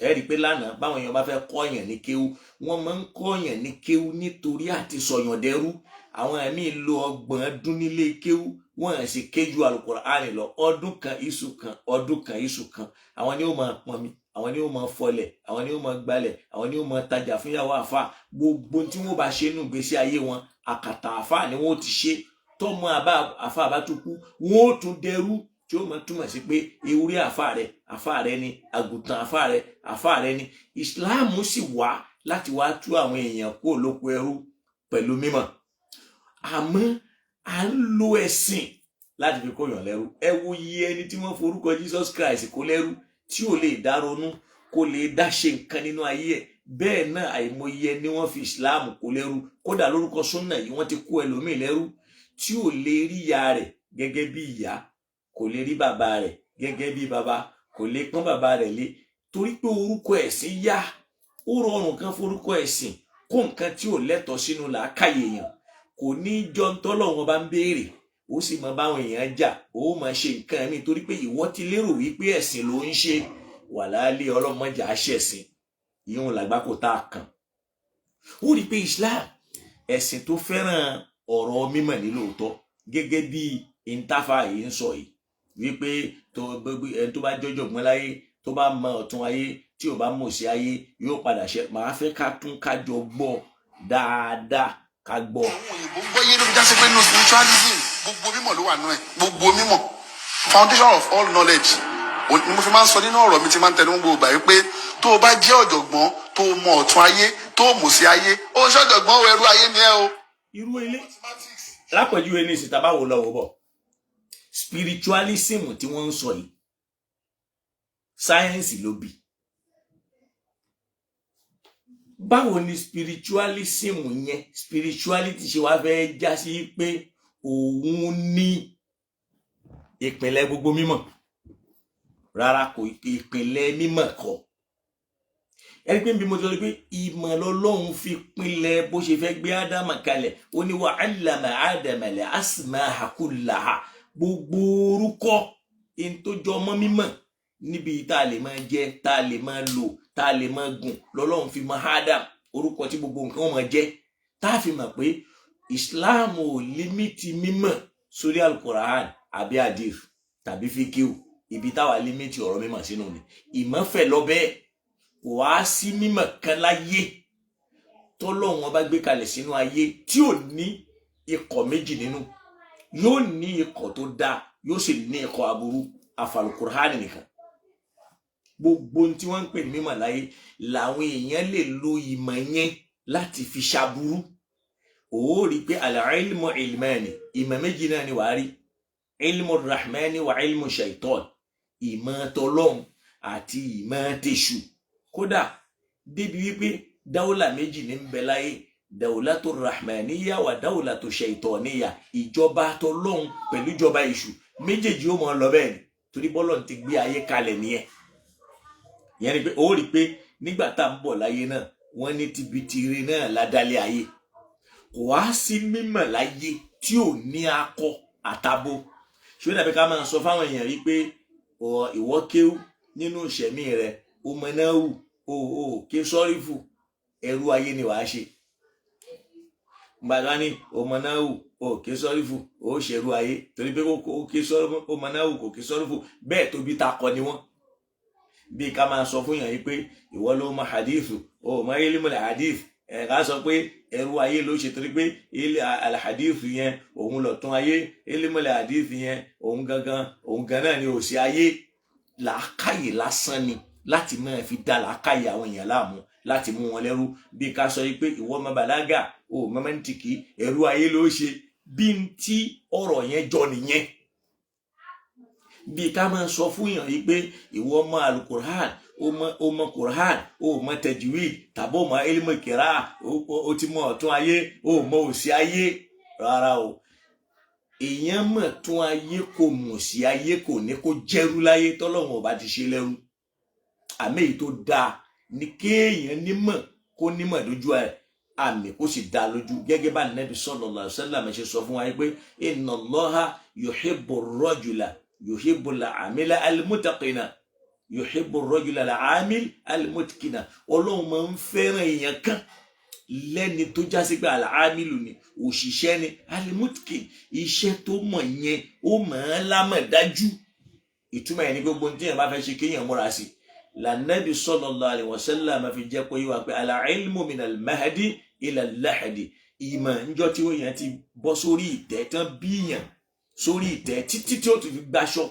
Ẹ rí i pé lánàá báwọn èèyàn bá fẹ́ kọ́yàn ní kéwú wọ́n máa ń kọ́yàn ní kéwú nítorí àti sọ̀yàn dẹrú. Àwọn ẹ̀mí lo 30 ọdún nílé kéwú wọ́n sì kéjú Al-Qur'ani lọ ọdún kan iṣu kan ọdún kan iṣu kan. Àwọn ni ó máa pọnmi, àwọn ni ó máa fọlẹ̀, àwọn ni ó máa gbálẹ̀, àwọn ni ó máa tajà fún ìyàwó àfà. Gbogbo tí wọ́n bá ṣe nínú ìgbésí ayé wọn àkàtà àfà ni wọ́n ti ṣe. Tọ́mọ àfà bá tún kú wọ́n ó tún dẹrú tí ó máa túmọ̀ sí pé ewúrẹ́ àfà rẹ ni, àgùntàn àfà rẹ ni. Islam sì wá láti wá tú àwọn èèyàn kúrò lóko ẹrú pẹ̀lú mímọ̀. Àmọ́ à ń lo ẹ̀sìn láti fi kóyàn lẹ́rú. Ẹ wo iye ẹni tí wọ́n forúkọ Jesus Christ kó lẹ́rú tí ò lè dá ronú kó lè dá ṣe nǹkan nínú ayé ẹ̀. Bẹ́ẹ̀ náà àìmọye ẹni wọ́n fi Islam kó lẹ́rú. Kódà lórúkọ súnà yìí wọ́n ti kó ẹlòmíì lẹ́rú tí ò lè rí ìyá rẹ̀ gẹ́gẹ́ bí ìyá, kò lè rí bàbá rẹ̀ gẹ́gẹ́ bí bàbá, kò lè pọ́n bàbá rẹ̀ lé torí pé orúkọ ẹ̀sìn yá. Ó rọrùn kan forúkọ ẹ̀sìn kó nǹkan tí ò lẹ́tọ̀ọ́ sínú làákàyè èèyàn. Kò ní jọ ntọ́lọ́run bá ń béèrè ó sì máa báwọn èèyàn jà ó máa ṣe nǹkan mi torí pé ìwọ ti lérò wípé ẹ̀sìn ló ń ṣe wàláálé ọlọ́mọjà aṣẹ̀sìn ìyún làgbákò tá a kàn. Ó rí i pé Islam ẹ̀sìn tó fẹ́ràn ọ̀rọ̀ mímọ̀ ní lóòótọ́ gẹ́gẹ́ bí ìntàfà yìí ń sọ yìí wípé ẹni tó bá jọjọgbọ́n láyé tó bá mọ ọ̀tún ayé tí ò bá mọ̀ sí ayé yóò padà ṣe. Màá fẹ́ ká tún kájọ gbọ́ dáadáa ká gbọ́. Àwọn òyìnbó gbọ́ yé ló fi já sí pé no spiritualism gbogbo mímọ̀ ló wà nù ẹ̀ gbogbo mímọ̀ foundation of all knowledge ni mo fi máa ń sọ nínú ọ̀rọ̀ mi tí máa ń tẹnu gbogbo ìgbà yìí pé tó o bá jẹ́ ọ̀jọ̀gbọ́n tó o mọ ọ̀tún ayé tó o mọ̀ sí ayé ó ń ṣọ̀jọ̀gbọ́n ẹrú ayé ni ẹ o. Irú ilé lápẹ̀júwe ní ìsìn tàbá wò lọ́wọ́ bọ̀ spiritualism tí wọ́n ń sọ yìí sáyẹ́ǹsì ló bí. Báwo ni spiritualism yẹn spirituality ṣe wá fẹ́ já sí pé òun ní ìpìlẹ̀ gbogbo mímọ̀? Rárá, kò ìpìlẹ̀ mímọ̀ kọ́. Ẹni pé bí mo sọ pé ìmọ̀ lọ́lọ́run fi pinlẹ̀ bó ṣe fẹ́ gbé Ádámà kalẹ̀. Ó ní wa 'allama Adama al-asma'a kullaha. Gbogbo orúkọ in tó jọ mọ́ mímọ̀ níbi tá a lè máa jẹ, tá a lè máa lò, tá a lè máa gùn lọ́lọ́run fi mọ̀ Adam orúkọ tí gbogbo nǹkan wọn máa jẹ́. Tá a fi mọ̀ pé Islam ò límítì mímọ̀ sórí Al-Qur'an àbí hadith tàbí fíkíù. Ibi táwa límítì ọ̀rọ̀ mímọ̀ sínú ni. Ìmọ̀ fẹ̀ lọ bẹ́ẹ̀. Kò wá sí mímọ̀ kan láyé tọ́lọ́run bá gbé kalẹ̀ sínú ayé tí ò ní ikọ̀ méjì nínú. Yóò ní ikọ̀ tó dáa yóò sì ní ikọ̀ aburú àfàlùkùránì nìkan. Gbogbo tí wọ́n ń pè ní mímọ̀ láyé làwọn èèyàn lè lo ìmọ̀ yẹn láti fi ṣaburú. Ó rí pé al-ilmu ilmani ìmọ̀ méjì náà ni wàá rí. Ilmu rahmani wa ilmu shaitan. Ìmọ̀ tọlọ́run àti ìmọ̀ tèṣù. Kódà débi wípé dáwọ́là méjì ní ń bẹ láyé. Dawlatu rahmaniya wa dawlatu shaitaniya. Ìjọba tọlọ́run pẹ̀lú ìjọba èṣù. Méjèèjì ó mọ̀ lọ bẹ́ẹ̀ ni torí bọ́lọ́run ti gbé ayé kalẹ̀ nìyẹn. Ìyẹn ni pé ó rí pé nígbà tá à ń bọ̀ láyé náà wọ́n ní tibitire náà ládàlẹ́ ayé. Kò wá sí mímọ̀ láyé tí ò ní akọ àtabo. Ṣé ó dàbí ká máa sọ fáwọn èèyàn rí pé ìwọ kéwú nínú ìṣẹ̀mí rẹ̀ ó mọ náà wù ó ké sọ́rífù ẹrú ayé ni wàá ṣe. Gbàgbá ní ó mọ náà wù ó ké sọ́rífù ó ṣerú ayé torí pé ó ké sọ́rífù ó mọ náà wù kò ké sọ́rífù bẹ́ẹ̀ tóbi ta kọ ni wọ́n. Bí ká máa sọ fún yàn yìí pé ìwọ ló mọ hadithu ó mọ ilmul hadith ká sọ pé ẹrú ayé ló ṣe torí pé al-hadith yẹn òun lọ tún ayé ilmul hadith yẹn òun gan náà ni ò sí ayé. Làákàyè lásán ni láti máa fi dá làákàyè àwọn èèyàn láàmú láti mú wọn lẹ́rú. Bí ká sọ yìí pé ìwọ mọ bàlágà ó mọ mẹ́ntìkì ẹrú ayé ló ṣe bí n tí ọ̀rọ̀ yẹn jọ nìyẹn. Bí ká máa sọ fún yàn yìí pé ìwọ mọ alukur'an ó mọ kur'an ó mọ tajwid tàbí ó mọ ilmu kira ó ti mọ ọ̀tún ayé ó mọ òsì ayé. Rárá o, èèyàn mọ̀ tún ayé kò mọ̀ sí ayé kò ní kó jẹ́rú láyé tọ́lọ́run ọba ti ṣe lẹ́rú. àmì èyí tó dáa ní kéèyàn nímọ̀ kó nímọ̀ lójú àmì kó sì dá lójú, gẹ́gẹ́ bá Nabi sallallahu alaihi wasallam ṣe sọ fún wa pé inna Allaha yuhibbu ar-rajula yuhibbu al-amila al-muttaqina yuhibbu ar-rajula al-amil al-mutqina. Ọlọ́run máa ń fẹ́ràn èèyàn kan lẹ́ni tó jásí pé al-amilu ni òṣìṣẹ́ ni al-mutqin iṣẹ́ tó mọ̀ yẹn ó mọ̀ ọ́n lámọ̀ dájú. Ìtumọ̀ ẹ̀ ní gbogbo tí èèyàn bá fẹ́ ṣe kéèyàn múra sí lànàbí sallallahu alaihi wasallam fi jẹ́ pé yíwa pé al-ilmu min al-mahdi ila al-lahdi. ìmọ̀ níjọ́ tí ó yẹn ti bọ́ sórí ìtẹ́ tán bíyàn sórí ìtẹ́ títí tí ó ti fi gbaṣọ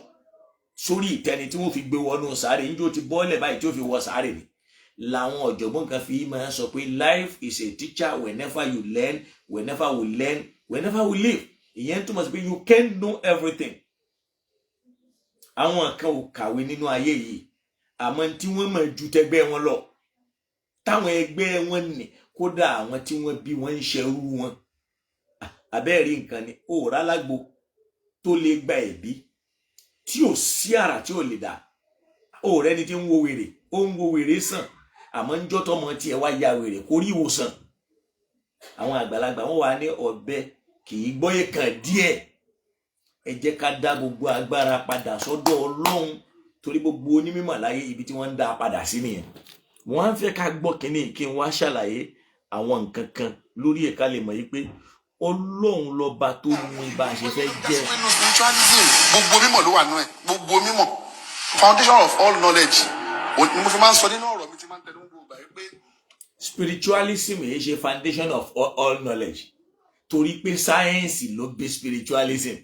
sórí ìtẹ́ ni tí wọ́n fi gbé wọnú sáré níjọ́ ti bọ́ọ̀lẹ̀ báyìí tí ó fi wọ sáré ni. Làwọn ọ̀jọ̀gbọ́n kan fi máa sọ pé life is a teacher whenever you learn, whenever we learn, whenever we live. Ìyẹn túmọ̀ sí pé you can't know everything. Àwọn kan ò kàwé nínú ayé yìí àmọ́ tí wọ́n mọ̀ ju tẹgbẹ́ wọn lọ. Táwọn ẹgbẹ́ wọn nì kódà àwọn tí wọ́n bí wọ́n ń ṣerú wọn. Àbẹ́ẹ̀rí nǹkan ni òòrá lágbo tó lè gba ẹ̀bí tí ò sí àrà tí ò lè dà. Òòrẹ́ ni tí ń wo wèrè ó ń wo wèrè sàn àmọ́ ń jọ́ tọmọ tiẹ̀ wá ya wèrè kó rí ìwòsàn. Àwọn àgbàlagbà wọn wà ní ọ̀bẹ kì í gbọ́yé kan díẹ̀. Ẹ jẹ́ ká dá gbogbo agbára padà sọ́dọ̀ Ọlọ́run torí gbogbo onímọ̀ láyé ibi tí wọ́n ń dá padà sí nìyẹn. Wọ́n á fẹ́ ká gbọ́ kínní kí n wá ṣàlàyé àwọn nǹkan kan lórí ẹ̀ka lè mọ̀ yìí pé Ọlọ́run lọ́ba tó mú ibà ṣe fẹ́ jẹ́. nínú spiritualism gbogbo mímọ̀ ló wà nínú ẹ̀, gbogbo mímọ̀ foundation of all knowledge ni mo fi máa ń sọ nínú ọ̀rọ̀ mi tí máa ń tẹnu gbogbo àyè pé. Spiritualism yìí ṣe foundation of all knowledge torí pé sáyẹ́ǹsì ló bí spiritualism.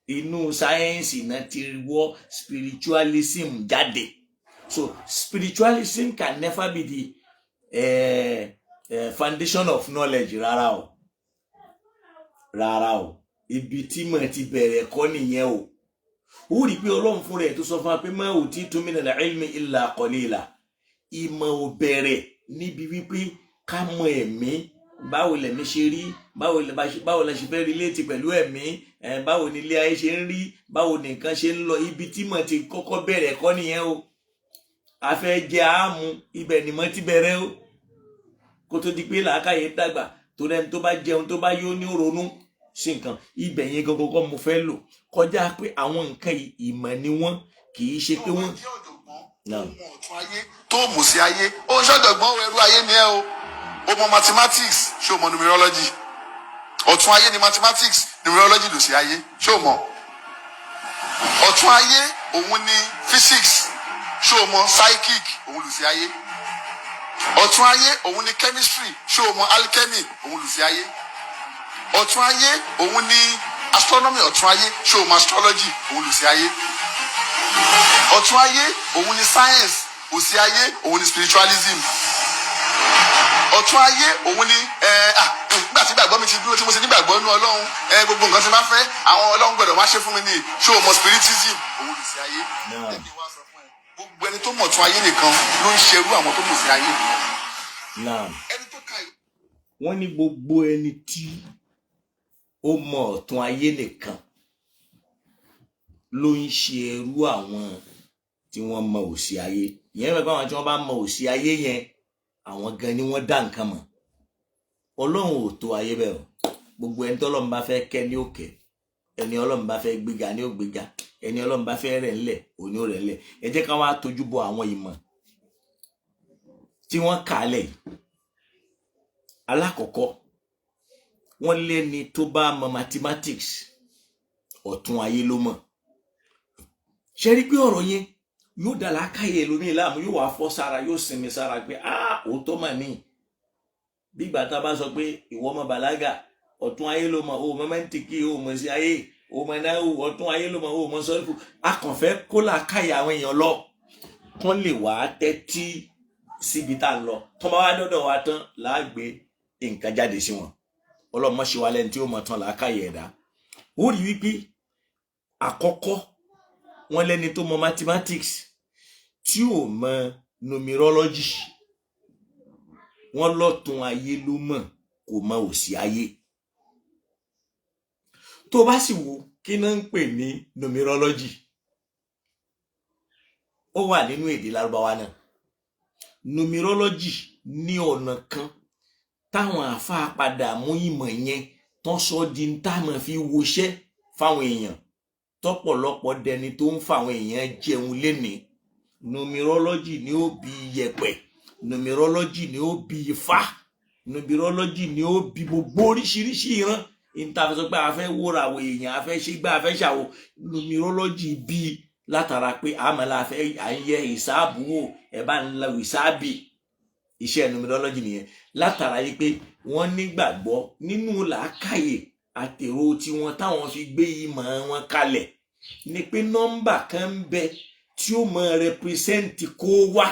Inú sáyẹ́ǹsì náà ti wọ́ spiritualism jáde. So spiritualism can never be the foundation of knowledge rárá o. Rárá o. Ibi tí mo ti bẹ̀rẹ̀ kọ́ nìyẹn o. Ó rí pé Ọlọ́run fún rẹ̀ tó sọ fún wa pé ma utitu minal ilmi illa qalila. Ìmọ̀ ò bẹ̀rẹ̀ níbi wípé ká mọ ẹ̀mí báwo lẹ̀mí ṣe rí, báwo la ṣe fẹ́ relate pẹ̀lú ẹ̀mí, báwo ni ilé ayé ṣe ń rí, báwo ni nǹkan ṣe ń lọ. Ibi tí mo ti kọ́kọ́ bẹ̀rẹ̀ kọ́ nìyẹn o. A fẹ́ jẹ àmú ibẹ̀ ni mo ti bẹ̀rẹ̀ o. Kó tó di pé làákàyè dàgbà tó rẹni tó bá jẹun tó bá yó ní ronú sí nǹkan ibẹ̀ yẹn gangan kọ́ mo fẹ́ lò kọjá pé àwọn nǹkan ìmọ̀ ni wọ́n kì í ṣe pé wọ́n. tó mú sí ayé ó ń ṣọ̀jọ̀gbọ́n ẹrú ayé ni ẹ o. O mọ mathematics ṣé o mọ numerology? Ọ̀tún ayé ni mathematics, numerology ló sí ayé ṣé o mọ? Ọ̀tún ayé òun ni physics ṣé o mọ? Psychic òun ló sí ayé. Ọ̀tún ayé òun ni chemistry ṣé o mọ? Alchemy òun ló sí ayé. Ọ̀tún ayé òun ni astronomy, ọ̀tún ayé ṣé o mọ? Astrology òun ló sí ayé. Ọ̀tún ayé òun ni science, òsì ayé òun ni spiritualism. Ọ̀tún ayé òun ni nígbà tí gbàgbọ́ mi ti dúró tí mo ṣe nígbàgbọ́ nínú Ọlọ́run gbogbo nǹkan tí máa fẹ́ àwọn Ọlọ́run gbọ́dọ̀ wá ṣe fún mi ní ṣé o mọ spiritism òun lù sí ayé. Ẹni wá sọ fún ẹ gbogbo ẹni tó mọ̀ tún ayé nìkan ló ń ṣerú àwọn tó mọ̀ sí ayé. Ẹni tó ka wọ́n ní gbogbo ẹni tí ó mọ ọ̀tún ayé nìkan ló ń ṣe irú àwọn tí wọ́n mọ òsì ayé. Ìyẹn bẹ́ẹ̀ pé àwọn tí wọ́n bá mọ òsì ayé yẹn àwọn gan ni wọ́n dá nǹkan mọ̀. Ọlọ́run ò tó ayé bẹ́ẹ̀ o. Gbogbo ẹni tí Ọlọ́run bá fẹ́ kẹ́ ní òkè, ẹni Ọlọ́run bá fẹ́ gbéga ní ògbéga, ẹni Ọlọ́run bá fẹ́ rẹ̀ ńlẹ̀ òní ò rẹ̀ ńlẹ̀. Ẹ jẹ́ ká wá tójú bọ àwọn ìmọ̀ tí wọ́n kà á lẹ̀ yìí. Alákọ̀ọ́kọ́ wọ́n lẹ́ni tó bá mọ mathematics ọ̀tún ayé ló mọ̀. Ṣé rí pé ọ̀rọ̀ yẹn yóò dà lákàyè lómi láàmú, yóò wá fọ́ sára, yóò sinmi sára pé òótọ́ mà ní. Bí ìgbà tá a bá sọ pé ìwọ ọmọ bàlágà ọ̀tún ayé ló mọ̀, o mọ mẹ́ntìkì, o mọ̀ sí ayé, o mọ náà ọ̀tún ayé ló mọ̀, o mọ sọ́rífù. A kàn fẹ́ kó làkàyè àwọn èèyàn lọ kán lè wá tẹ́tí síbi tá a lọ. Tọ́ bá wá dọ́dọ̀ wa tán láàgbé nǹkan jáde sí wọn. Ọlọ́mọ ṣe wá lẹ́ni tí ó mọ̀ tán làkàyè ẹ̀dá. Ó rí wípé àkọ́kọ́ wọ́n lẹ́ni tó mọ mathematics tí ò mọ numerology, wọ́n lọ́tún ayé ló mọ̀ kò mọ òsì ayé. Tó bá sì wo kí náà ń pè ní numerology, ó wà nínú èdè Lárúbáwá náà. numerology ní ọ̀nà kan táwọn àfáà padà mú ìmọ̀ yẹn tán sọ di ń táwọn fi woṣẹ́ fáwọn èèyàn tọ́pọ̀lọpọ̀ dẹni tó ń fáwọn èèyàn jẹun lénìí. Numerology ni ó bí yẹ̀pẹ̀, numerology ni ó bí ifá, numerology ni ó bí gbogbo oríṣiríṣi ìran ìntàfẹ́ sọ pé a fẹ́ wóra àwọn èèyàn, a fẹ́ ṣe gbá, a fẹ́ ṣàwò. Numerology bí látara pé àmàlà fẹ́ àyẹ ìsáàbù wò ẹ̀ bá ń lọ ìsáàbì. Iṣẹ́ numerology nìyẹn. Látara yìí pé wọ́n nígbàgbọ́ nínú làákàyè àtèrò tiwọn táwọn fi gbé ìmọ̀ wọn kalẹ̀ ni pé nọ́mbà kan ń bẹ tí ó mọ represent kó wá.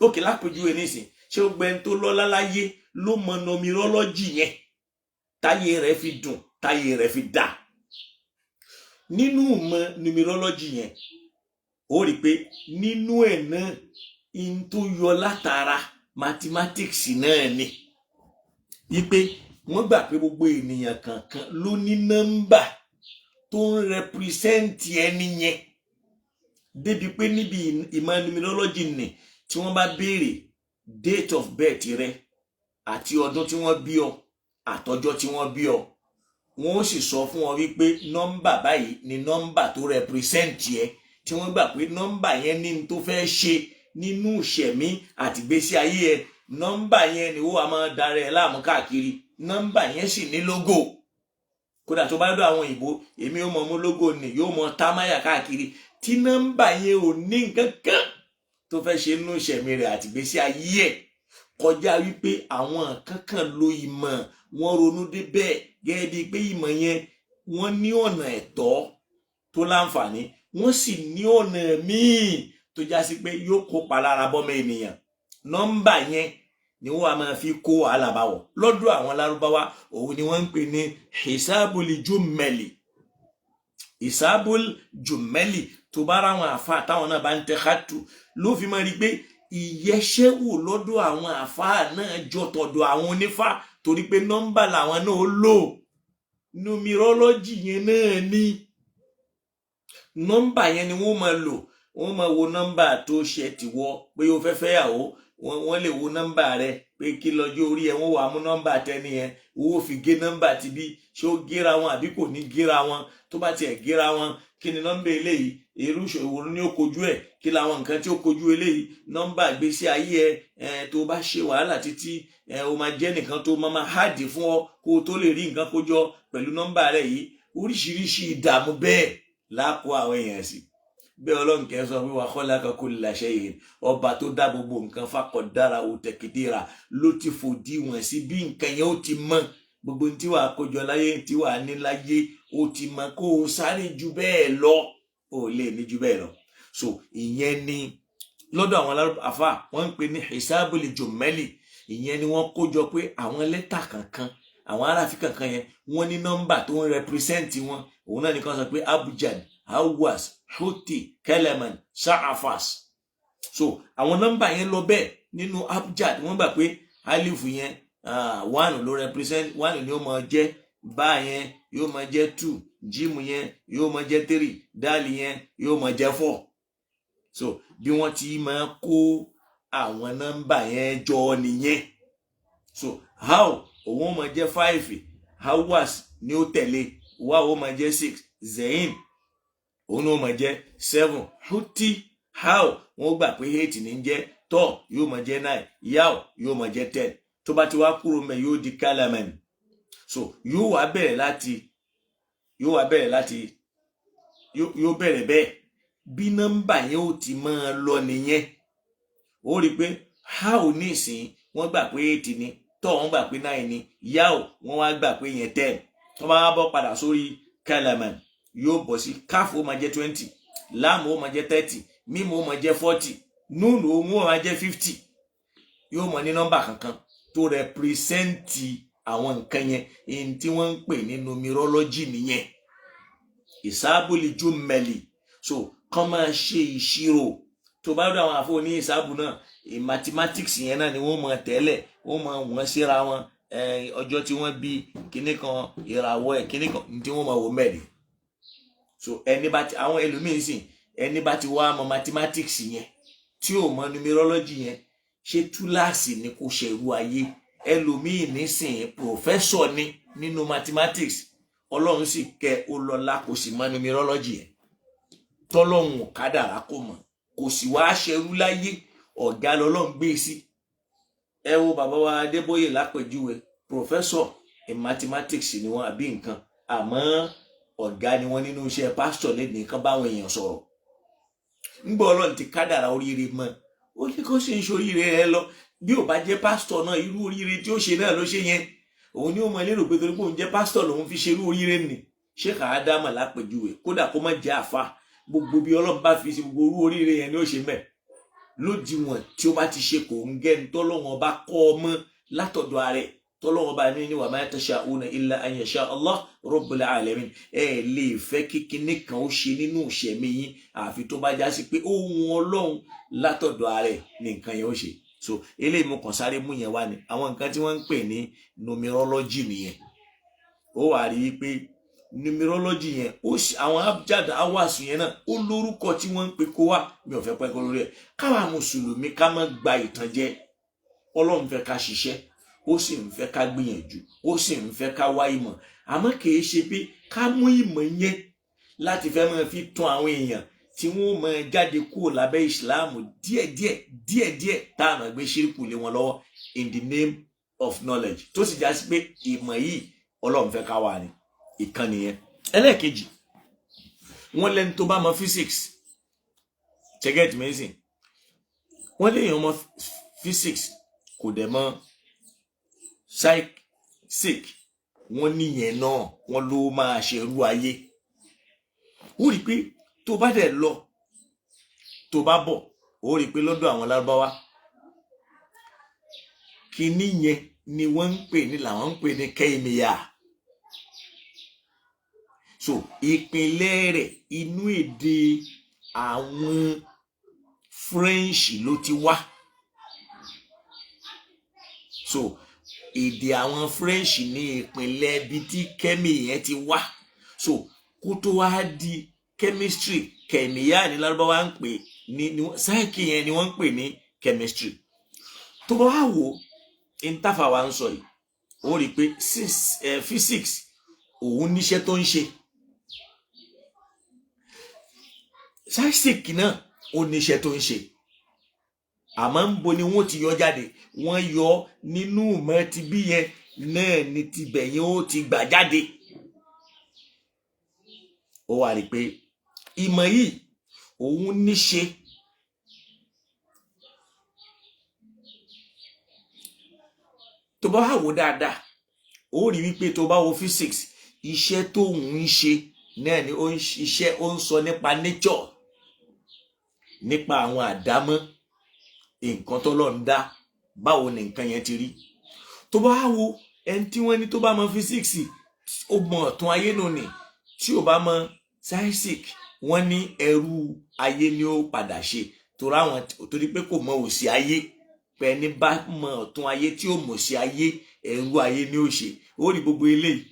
Òkè lápèjúwe nísìn ṣé ó gbẹ́ni tó lọ́lá láyé ló mọ numerology yẹn táyé rẹ̀ fi dùn, táyé rẹ̀ fi dà. Nínú mọ numerology yẹn ó rí pé nínú ẹ̀ náà in tó yọ látara mathematics náà ni wípé wọ́n gbà pé gbogbo ènìyàn kankan ló ní nọ́mbà tó ń represent ẹni yẹn, débi pé níbi ìmọ̀ numerology ni tí wọ́n bá béèrè date of birth rẹ àti ọdún tí wọ́n bí ọ àtọjọ́ tí wọ́n bí ọ, wọ́n ó sì sọ fún ọ wípé nọ́mbà báyìí ni nọ́mbà tó represent ẹ, tí wọ́n gbà pé nọ́mbà yẹn ní tó fẹ́ ṣe nínú ìṣẹ̀mí àtìgbésí ayé ẹ. Nọ́mbà yẹn ni ó wà máa darí ẹ láàmú káàkiri. Nọ́mbà yẹn sì ní logo. Kódà tó bá dọ̀ àwọn òyìnbó, èmi ó mọ mú logo ni yóò mọ támáyà káàkiri. Tí nọ́mbà yẹn ò ní nǹkan kan tó fẹ́ ṣe nínú ìṣẹ̀mí rẹ̀ àtìgbésí ayé ẹ, kọjá wípé àwọn kankan lo ìmọ̀ wọn ronú dé bẹ́ẹ̀ gẹ́gẹ́ bíi pé ìmọ̀ yẹn wọ́n ní ọ̀nà ẹ̀tọ́ tó láǹfààní, wọ́n sì ní ọ̀nà míì tó já sí pé yóò kópa lára bọ́mọ ènìyàn. Nọ́mbà yẹn ni wọ́n a máa fi kó alábàwọ̀. Lọ́dọ̀ àwọn Lárúbáwá òun ni wọ́n ń pè ní hisabul jumeli. Hisabul jumeli tó bá ra àwọn àfáà táwọn náà bá ń tẹ hátù ló fi máa rí pé ìyẹsẹ́wò lọ́dọ̀ àwọn àfáà náà jọ tọ̀dọ̀ àwọn onífá, torí pé nọ́mbà làwọn náà lò. Numerology yẹn náà ní nọ́mbà yẹn ni wọ́n máa lò. Wọ́n máa wo nọ́mbà tó ṣe tìwọ́ pé o fẹ́ fẹ́yàwó, wọ́n lè wo nọ́mbà rẹ pé kí lọ́jọ́ orí ẹ, wọ́n wà mú nọ́mbà tẹ́ni yẹn, owó fi gé nọ́mbà ti bí ṣé ó géra wọn àbí kò ní géra wọn. Tó bá tiẹ̀ géra wọn, kí ni nọ́mbà eléyìí, irú ìṣòro ni ó kojú ẹ̀, kí làwọn nǹkan tí ó kojú eléyìí. Nọ́mbà ìgbésí ayé ẹ tó bá ṣe wàhálà títí o máa jẹ́ nìkan tó máa háàdì fún ọ kó o tó lè rí nǹkan kójọ pẹ̀lú nọ́mbà rẹ yìí. Oríṣiríṣi ìdààmú bẹ́ẹ̀ lákò àwọn èèyàn sí. Bẹ́ẹ̀ Ọlọ́run kẹ́ sọ pé wa khalaqa kulla shay'in, ọba tó dá gbogbo nǹkan faqaddarahu taqdira, ló ti fòdí wọn sí bí nǹkan yẹn ó ti mọ. Gbogbo tí wàá kójọ láyé, tí wàá ní láyé, ó ti mọ kó o sáré ju bẹ́ẹ̀ lọ, ó lè ní ju bẹ́ẹ̀ lọ. So ìyẹn ni lọ́dọ̀ àwọn àfáà wọ́n ń pè ní hisabul jumeli. Ìyẹn ni wọ́n kójọ pé àwọn lẹ́tà kankan, àwọn aráàfin kankan yẹn wọ́n ní nọ́mbà tó ń represent wọn. Òun náà nìkan sọ pé abjad, hawas, huti, keleman, sa'afas. So àwọn nọ́mbà yẹn lọ bẹ́ẹ̀. Nínú abjad wọ́n gbà pé alifu yẹn 1 ló represent, 1 ni ó máa jẹ́, bá yẹn yóò máa jẹ́ 2, jímù yẹn yóò máa jẹ́ 3, dáàlì yẹn yóò máa jẹ́ 4. So bí wọ́n ti máa kó àwọn nọ́mbà yẹn jọ nìyẹn. So how òun máa jẹ́ 5, hawas ni ó tẹ̀lé, wá ó máa jẹ́ 6, zain òun ó máa jẹ́ 7, huti how wọ́n gbà pé 8 ní jẹ́, tọ́ yóò máa jẹ́ 9, yao yóò máa jẹ́ 10. Tó bá ti wá kúrò mẹ́ yóò di kalaman. So yóò bẹ̀rẹ̀ bẹ́ẹ̀. Bí nọ́mbà yẹn ó ti máa lọ nìyẹn. Ó rí pé how ní ìsìn wọ́n gbà pé 8 ni, tọ́ wọ́n gbà pé 9 ni, yao wọ́n wá gbà pé yẹn 10. Tó bá bọ́ padà sórí kalaman yóò bọ̀ sí káf ó máa jẹ́ 20, láàmù ó máa jẹ́ 30, mímù ó máa jẹ́ 40, núùnù ó máa jẹ́ 50. Yóò mọ̀ ní nọ́mbà kankan tó rẹpírẹsẹ́ǹtì àwọn nǹkan yẹn. Èyí tí wọ́n ń pè ní numerology nìyẹn, ìsábùlì jùmẹ̀lì. So kán máa ṣe ìṣirò. Tó bá dọ̀ àwọn àfọ̀ ní ìsábù náà, mathematics yẹn náà ni wọ́n mọ̀ tẹ́lẹ̀, wọ́n mọ̀ wọ́n síra wọn. Ọjọ́ tí wọ́n bí kíní kan, ìràwọ̀ ẹ̀ kíní kan tí wọ́n mọ̀ wò mẹ́rin. So ẹni bá ti àwọn ẹlòmíín sìn, ẹni bá ti wá mọ̀ mathematics yẹn tí ò mọ numerology yẹn ṣe túláàsì ni kò ṣerú ayé. Ẹlòmíì nísìnyí professor ni nínú mathematics, Ọlọ́run sì kẹ́ ó lọ́lá kò sì mọ numerology yẹn, tọ́lọ́run kádàrá kò mọ̀, kò sì wá ṣerú láyé, ọ̀gá lọ́lọ́run gbé sí. Ẹ wo bàbá wa Adébóyè lápèjúwe, professor in mathematics ni wọ́n àbí nǹkan, àmọ́ ọ̀gá ni wọ́n nínú iṣẹ́ pastor lẹ́nu nǹkan báwọn èèyàn sọ̀rọ̀. Ńgbọ́ Ọlọ́run ti kádàrá oríire mọ́, ó ní kó ṣe ń ṣoríire rẹ lọ. Bí ò bá jẹ́ pastor náà, irú oríire tí ó ṣe náà ló ṣe yẹn. Òun ni ó mọ lérò pé torí pé òun jẹ́ pastor lòun fi ṣe irú oríire nì. Sheikh Adama lápèjúwe, kódà kó má jẹ́ àfà, gbogbo bí Ọlọ́run bá fi ṣe gbogbo irú oríire yẹn ni ó ṣe mẹ́. Lódiwọ̀n tí ó bá ti ṣe kò ń gẹ́ ní tọ́lọ́wọ́n bá kọ́ ọmọ látọ̀dọ̀ ààrẹ, tọ́lọ́wọ́n bá ní wa ma tasha'una illa an yasha Allah rabbul alamin. Ẹ lè fẹ́ kíkiní kan ó ṣe nínú ìṣẹ̀mí yín àfi tó bá já sí pé ohun Ọlọ́run látọ̀dọ̀ ààrẹ ní nǹkan yẹn ó ṣe. So eléyìí mo kàn sáré mú yẹn wá ní àwọn nǹkan tí wọ́n ń pè ní numerology nìyẹn. Ó wà rí i pé numerology yẹn àwọn abjad awas yẹn náà ó lórúkọ tí wọ́n ń pè kó wá. Mi ò fẹ́ pẹ́ kó lórí ẹ̀. Káwa mùsùlùmí ká má gba ìtànjẹ. Ọlọ́run fẹ́ ká ṣiṣẹ́, ó sì ń fẹ́ ká gbìyànjú, ó sì ń fẹ́ ká wá ìmọ̀. Àmọ́ kìí ṣe pé ká mú ìmọ̀ yẹn láti fẹ́ máa fi tàn àwọn èèyàn tí wọ́n máa jáde kúrò lábẹ́ ìsìláàmù díẹ̀díẹ̀ táwọn àgbẹ̀ ṣírìkù lé wọn lọ́wọ́ in the name of knowledge, tó sì já sí pé ìmọ̀ yìí Ọlọ́run fẹ́ ká wà ní ìkànnì yẹn. Ẹlẹ́ẹ̀kejì, wọ́n lẹ́ni tó bá mọ physics, cheget medicine, wọ́n léèyàn mọ physics kò dẹ̀ mọ psych, wọ́n níyẹn náà wọ́n ló máa ṣerú ayé. Ó rí pé tó bá dẹ̀ lọ tó bá bọ̀, ó rí pé lọ́dọ̀ àwọn Lárúbáwá kíní yẹn ni wọ́n ń pè ní làwọn ń pè ní kéèmíà. So ìpínlẹ̀ rẹ̀ inú èdè àwọn French ló ti wá. So èdè àwọn French ní ìpínlẹ̀ ibi tí kẹ́mì yẹn ti wá. So kó tó wá di chemistry, kẹ̀míyà ní Lárúbáwá ń pè ní sáìkì yẹn ni wọ́n ń pè ní chemistry. Tó bá wá wò ìntàfà wa ń sọ yìí, ó rí pé physics òun níṣẹ́ tó ń ṣe, sáìsìkì náà ó níṣẹ́ tó ń ṣe. Àmọ́ ń bo ni wọ́n ti yọ jáde, wọ́n yọ nínú ìmọ̀ ti bí yẹn náà ni tibẹ̀ yẹn ó ti gbà jáde. Ó wá rí pé ìmọ̀ yìí òun níṣe tó bá wò dáadáa, ó rí wípé tó bá wo physics, iṣẹ́ tó ń ṣe náà ni iṣẹ́ ó ń sọ nípa nature, nípa àwọn àdámọ́ nǹkan tó lọ́n dá, báwo ni nǹkan yẹn ti rí. Tó bá wo ẹni tí wọ́n ní tó bá mọ physics ó mọ ọ̀tún ayé nù ni, tí ò bá mọ psychic wọ́n ní ẹrú ayé ni ó padà ṣe, torí pé kò mọ òsì ayé. Pé ní bá mọ ọ̀tún ayé tí ó mọ̀ sí ayé, ẹrú ayé ni ó ṣe. Ó rí gbogbo eléyìí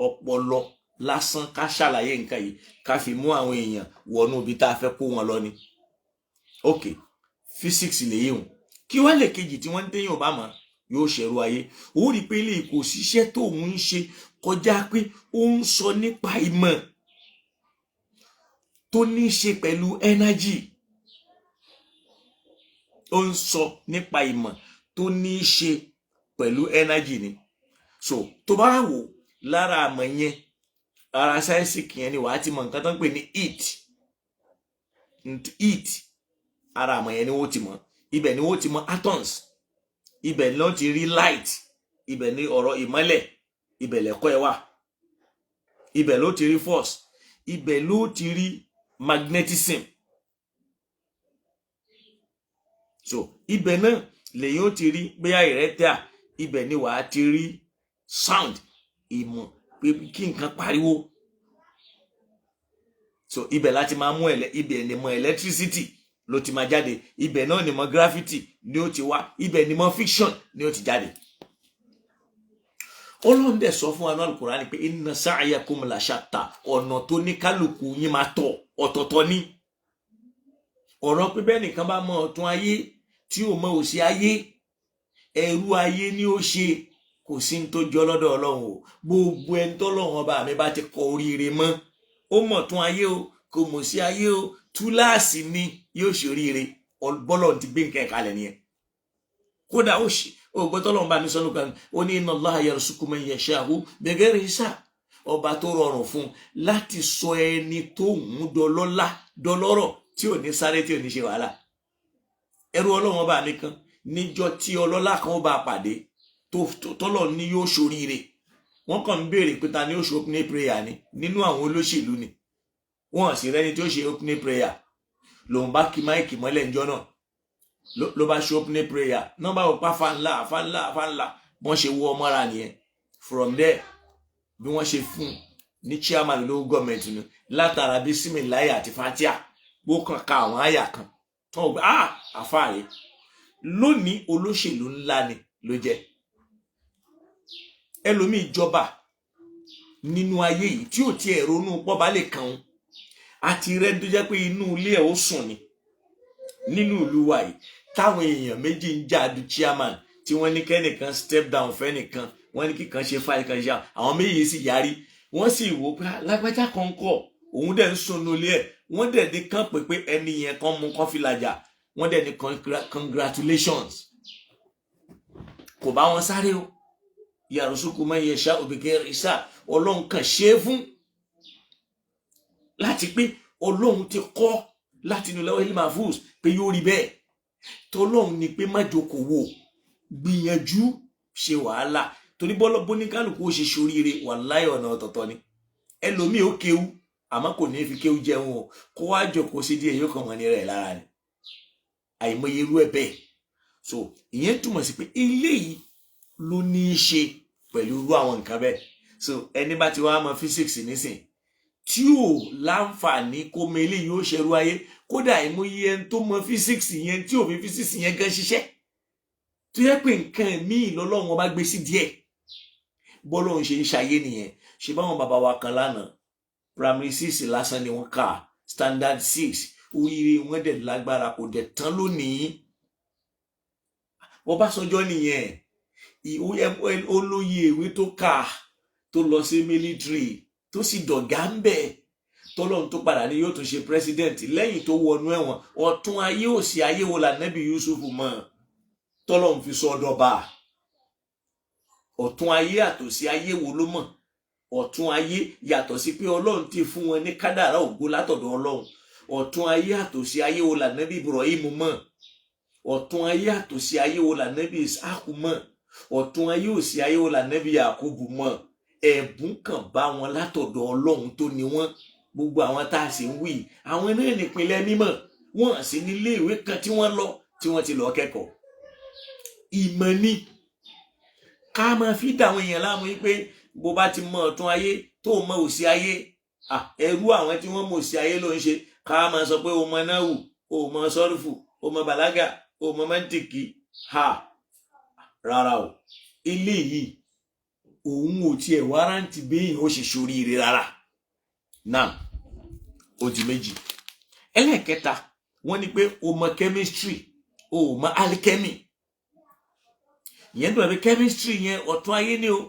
ọpọlọ lásán ká ṣàlàyé nǹkan yìí ká fi mú àwọn èèyàn wọnú ibi tá a fẹ́ kó wọn lọ ni. Ok, physics lèyí hùn. Kí wá lè kejì tí wọ́n ń téyàn bá mọ̀ yóò ṣẹrú ayé. Ó rí pé eléyìí kò síṣẹ́ tó ń ṣe kọjá pé ó ń sọ nípa ìmọ̀ tó ní í ṣe pẹ̀lú energy. Ó ń sọ nípa ìmọ̀ tó ní í ṣe pẹ̀lú energy ni. So tó bá wò lára àmọ̀ yẹn, ara sáyẹ́nsì yẹn ni wàá ti mọ nǹkan tó ń pè ní heat. Ara àmọ̀ yẹn ni wọ́n ti mọ̀. Ibẹ̀ ni wọ́n ti mọ̀ atoms. Ibẹ̀ ni wọ́n ti rí light. Ibẹ̀ ni ọ̀rọ̀ ìmọ́lẹ̀. Ibẹ̀ lẹ̀kọ́ ẹ wà. Ibẹ̀ ló ti rí force. Ibẹ̀ ló ti rí magnetism. So ibẹ̀ náà lèyìn ó ti rí bóyá ìrẹ́tà. Ibẹ̀ ni wàá ti rí sound, ìmọ̀ pé kí nǹkan pariwo. So ibẹ̀ láti máa mú ibẹ̀ ni mọ̀ electricity ló ti máa jáde. Ibẹ̀ náà ni mọ̀ gravity ni ó ti wá. Ibẹ̀ ni mọ̀ fiction ni ó ti jáde. Ọlọ́run dẹ̀ sọ fún wa náà Al-Qur'an pé inna sa'yakum la shatta, ọ̀nà tó ní kálukú yín máa tọ̀ ọ̀tọ̀ọ̀tọ̀ ni. ọ̀rọ̀ pé bẹ́ẹ̀ nìkan bá mọ ọ̀tún ayé tí ò mọ òsì ayé, ẹrú ayé ni ó ṣe, kò sí ní tó jọ lọ́dọ̀ Ọlọ́run o. Gbogbo ẹni tọ́lọ́run ọba mi bá ti kọ oríire mọ́, ó mọ̀ tún ayé o kò mọ̀ sí ayé o, túláàsì ni yóò ṣe oríire. Bọ́lọ̀ ti gbé nǹkan kalẹ̀ nìyẹn. Kódà ó ṣe ògbọ́n tọ́lọ́run bá mi sọ́nù kan, ó ní inna Allaha yarzuqu man yasha'u bighayri hisab. Ọba tó rọrùn fún láti sọ ẹni tó ń dọlọ́lá dọlọ́rọ̀ tí ò ní sáré tí ò ní ṣe wàhálà. Ẹrú Ọlọ́run ọba mi kan níjọ́ tí ọlọ́lá kan bá pàdé tọ́lọ̀ ní yóò ṣoríire, wọ́n kàn ń béèrè pé ta ni ó ṣe opening prayer ni nínú àwọn olóṣèlú ni, wọ́n sì rẹ́ni tí ó ṣe opening prayer. Lòun bá kí máìkì mọ́lẹ̀ ńjọ́ náà ló bá ṣe opening prayer, nọ́mbà òpá fanla wọ́n ṣe wọ́ ọmọra nìyẹn. From there bí wọ́n ṣe fún ní chairman ló gọ́ọ̀mẹ̀ntì ni látara bísímìláì àti fatia bó kàn ka àwọn àyà kan tó ń gbé àfáàrí. Lónìí olóṣèlú ńlá ni ló jẹ́. Ẹlòmíì jọba nínú ayé yìí tí ò tiẹ̀ ronú pọ́ bá lè kàn án, àti rẹ́ tó jẹ́ pé inú ilé ẹ̀ ó sùn ni. Nínú ìlú wa yìí táwọn èèyàn méjì ń jáde chairman tí wọ́n ní kẹ́nìkan step down fẹ́nìkan, wọ́n ní kíkan ṣe fáìlì kan ṣe, àwọn méjì sì yarí. Wọ́n sì wò pé lágbájá kan kọ̀ òun dẹ̀ ń sùn nílé ẹ̀, wọ́n dẹ̀ ní kán pé ẹni yẹn kan mú kán fi làjà, wọ́n dẹ̀ ní congratulations. Kò bá wọn sáré o. Yarzuqu man yasha'u bighayri hisab. Ọlọ́run kan ṣe é fún láti pé Ọlọ́run ti kọ́ láti inú lawhil mahfuz pé yóò rí bẹ́ẹ̀. Tọ́lọ́run ni pé má jókòó, gbìyànjú ṣe wàhálà, torí bọ́ ní kálukú ó ṣe ṣoríire wàláhì ọ̀nà ọ̀tọ̀ọ̀tọ̀ ni. Ẹlòmíì ó kéwú àmọ́ kò ní fi kéwú jẹun o, kó wá jókòó sí díẹ̀ yóò kàn wọ́n ní rẹ̀ lára ni. Àìmọye irú ẹ̀ bẹ́ẹ̀. So ìyẹn túmọ̀ sí pé eléyìí ló ní í ṣe pẹ̀lú irú àwọn nǹkan bẹ́ẹ̀. So ẹni bá ti wá mọ physics nísìn tí ò láǹfààní kó mọ eléyìí ó ṣerú ayé, kódà àìmọye ẹni tó mọ physics yẹn tí ò fi physics yẹn gan ṣiṣẹ́, tó yẹ pé nǹkan míì lọ́lọ́run ọba gbé sí díẹ̀. Bọ́lọ́run ṣe ń ṣayé nìyẹn. Ṣé báwọn bàbá wa kan lánàá primary 6 lásán ni wọ́n kà, standard 6 oríire wọn dẹ̀ lágbára kò dẹ̀ tán lónìí. Ọbásanjọ́ nìyẹn, olóyè ìwé tó kà tó lọ sí military tó sì dọ̀gá ń bẹ̀, tọ́lọ́run tó padà ní yóò tún ṣe president lẹ́yìn tó wọnú ẹ̀wọ̀n. Ọ̀tún ayé òsì ayé wo l'Ànábì Yusuf mọ̀ tọ́lọ́run fi sọ ọdọba? Ọ̀tún ayé àtòsí ayé wo ló mọ̀? Ọ̀tún ayé yàtọ̀ sí pé Ọlọ́run ti fún wọn ní kádàrá ògo látọ̀dọ̀ Ọlọ́run. Ọ̀tún ayé àtòsí ayé wo l'Ànábì Ibrahim mọ̀? Ọ̀tún ayé àtòsí ayé wo l'Ànábì Ishaq mọ̀? Ọ̀tún ayé òsì ayé wo l'Ànábì Yakubu mọ̀? Ẹ̀bùn kan bá wọn látọ̀dọ̀ Ọlọ́run tó ní wọn. Gbogbo àwọn tá a sì ń wí àwọn náà nípìnlẹ̀ mímọ̀, wọ́n sì ní ilé ìwé kan tí wọ́n lọ tí wọ́n ti lọ kẹ́kọ̀ọ́. Ìmọ̀ ni ká máa fi dàwọn èèyàn láàmú wípé bó bá ti mọ ọ̀tún ayé tó mọ òsì ayé, ẹrú àwọn tí wọ́n mọ òsì ayé ló ń ṣe. Ká máa sọ pé o mọ náwù, o mọ sọ́rùfù, o mọ bàlágà, o mọ mẹ́ntìkì, rárá o. Eléyìí òun ò tiẹ̀ wárántì béèyàn ó ṣe ṣoríire rárá. Náà ó di méjì. Ẹlẹ́ẹ̀kẹta wọ́n ní pé o mọ chemistry, o mọ alchemy. Ìyẹn tó wà pé chemistry yẹn ọ̀tún ayé ni o,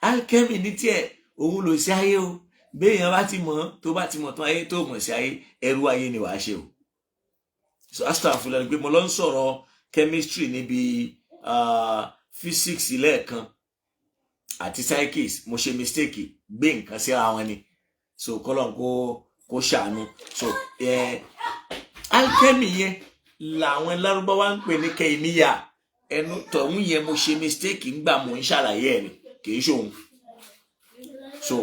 alchemy ní tiẹ̀ òun lò sí ayé o. Béèyàn bá ti mọ̀ tó bá ti mọ̀ tán ayé tó mọ̀ sí ayé, ẹrú ayé ni wàá ṣe o. So astaghfirullah ni pé mo lọ ń sọ̀rọ̀ chemistry níbi physics lẹ́ẹ̀kan àti psychics, mo ṣe mistake gbé nǹkan síra wọn ni. So kọ́lọ́n kó ṣàánú. So alchemy yẹn làwọn Lárúbáwá ń pè ní kẹ́míyà. Ẹnu tọ̀hún yẹn mo ṣe mistake ńgbà mo ń ṣàlàyé ẹ̀ ni, kì í ṣòun. So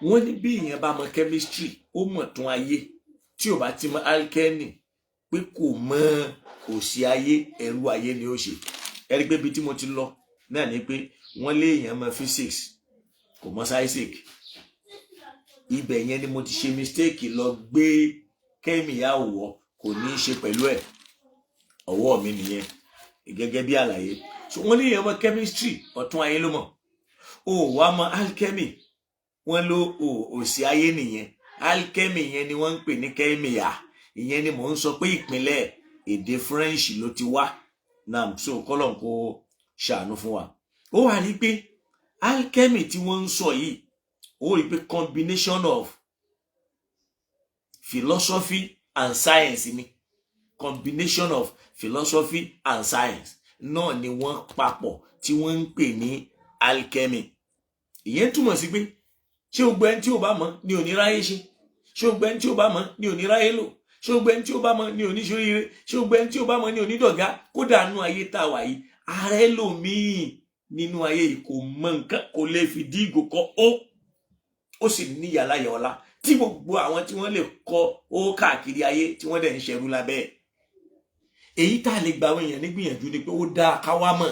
wọ́n ní bí ìyẹn bá mọ chemistry ó mọ̀ tún ayé, tí ò bá ti mọ alchemy pé kò mọ òsì ayé, ẹrú ayé ni ó ṣe. Ẹ rí pé ibi tí mo ti lọ náà ni pé wọ́n lé èèyàn mọ physics kò mọ Isaac. Ibẹ̀ yẹn ni mo ti ṣe mistake lọ gbé kẹ́míyà wọ̀, kò ní í ṣe pẹ̀lú ẹ̀. Ọwọ́ mi nìyẹn gẹ́gẹ́ bí àlàyé. So wọ́n lé èèyàn mọ chemistry ọ̀tún ayé ló mọ̀, o wá mọ alchemy wọ́n ló òsì ayé nìyẹn. Alchemy yẹn ni wọ́n ń pè ní kẹ́míyà. ìyẹn ni mò ń sọ pé ìpínlẹ̀ èdè French ló ti wá náà, so kọ́lọ̀ kó ṣàánú fún wa. Ó wà ní pé alchemy tí wọ́n ń sọ yìí, ó rí pé combination of philosophy and science ni, combination of philosophy and science náà ni wọ́n papọ̀ tí wọ́n ń pè ní alchemy. Ìyẹn túmọ̀ sí pé ṣé o gbẹ́ tí o bá mọ̀ ní oníráyé ṣe, ṣé o gbẹ́ tí o bá mọ̀ ní oníráyé lò, ṣé o gbẹ́ tí o bá mọ̀ ní oníṣoríire, ṣé o gbẹ́ tí o bá mọ̀ ní onídọ̀gá. Kódà nínú ayé tá a wà yìí, ààrẹ lòmíì nínú ayé yìí kò mọ̀ nǹkan, kò lè fi dí ìgò kọ ó sì ní yàláyà ọlá tí gbogbo àwọn tí wọ́n lè kọ ó káàkiri ayé tí wọ́n dẹ̀ ń ṣẹrú lábẹ́ ẹ̀. Èyí tá a lè gba àwọn èèyàn nígbìyànjú ni pé ó dáa ká wá mọ̀,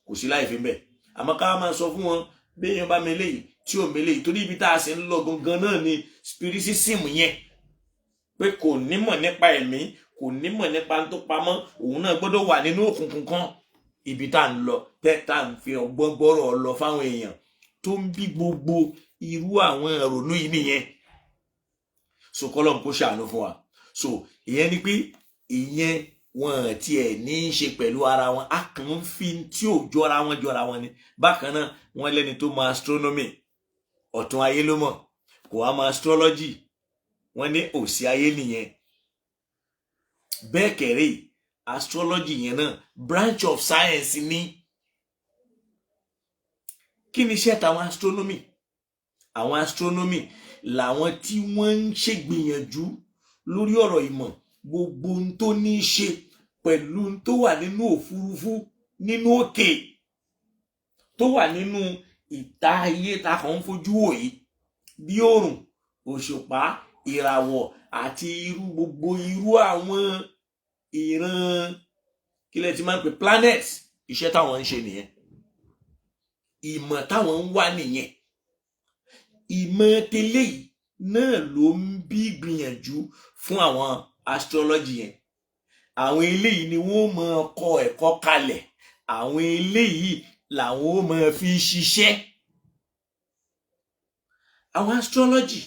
kò sí láì fi ń bẹ̀, àmọ́ ká máa sọ fún wọn bí èèyàn bá mẹ́lẹ̀ yìí tí ò mẹ́lẹ̀ yìí, torí ibi tá a sì ń lọ gangan náà ni spiritism yẹn, pé kò nímọ̀ nípa ẹ̀mí, kò nímọ̀ nípa tó pamọ́, òun náà gbọ́dọ̀ wà nínú òkùnkùn kan. Ibi tá a ń lọ tá a ń fi ọgbọ́n gbọ́rọ̀ lọ fáwọn èèyàn tó ń bí gbogbo irú àwọn ìrònú yìí nìyẹn. So kọ́lọ́n kó ṣàánú fún wa. So ìyẹn ni pé ìyẹn wọn tiẹ̀ ní í ṣe pẹ̀lú ara wọn, a kàn ń fi tí ò jọra wọn ni. Bákan náà wọ́n lẹ́ni tó mọ astronomy, ọ̀tún ayé ló mọ̀, kò wá mọ astrology, wọ́n ní òsì ayé nìyẹn. Bẹ́ẹ̀ kẹ̀rẹ́ astrology yẹn náà branch of science ni. Kí ni iṣẹ́ tàwọn astronomy? Àwọn astronomy làwọn tí wọ́n ń ṣègbìyànjú lórí ọ̀rọ̀ ìmọ̀ gbogbo ohun tó ní í ṣe pẹ̀lú ohun tó wà nínú òfurufú, nínú òkè, tó wà nínú ìta ayé tá a kàn ń fojú wò yìí, bí òrùn, òṣùpá, ìràwọ̀ àti gbogbo irú àwọn ìran kílẹ̀ tí máa ń pè planets. Iṣẹ́ táwọn ń ṣe nìyẹn, ìmọ̀ táwọn ń wá nìyẹn. Ìmọ̀ tẹ́lẹ̀ yìí náà ló ń bí gbìyànjú fún àwọn astrology yẹn. Àwọn eléyìí ni wọ́n máa kọ ẹ̀kọ́ kalẹ̀, àwọn eléyìí làwọn ó máa fi ṣiṣẹ́. Àwọn astrology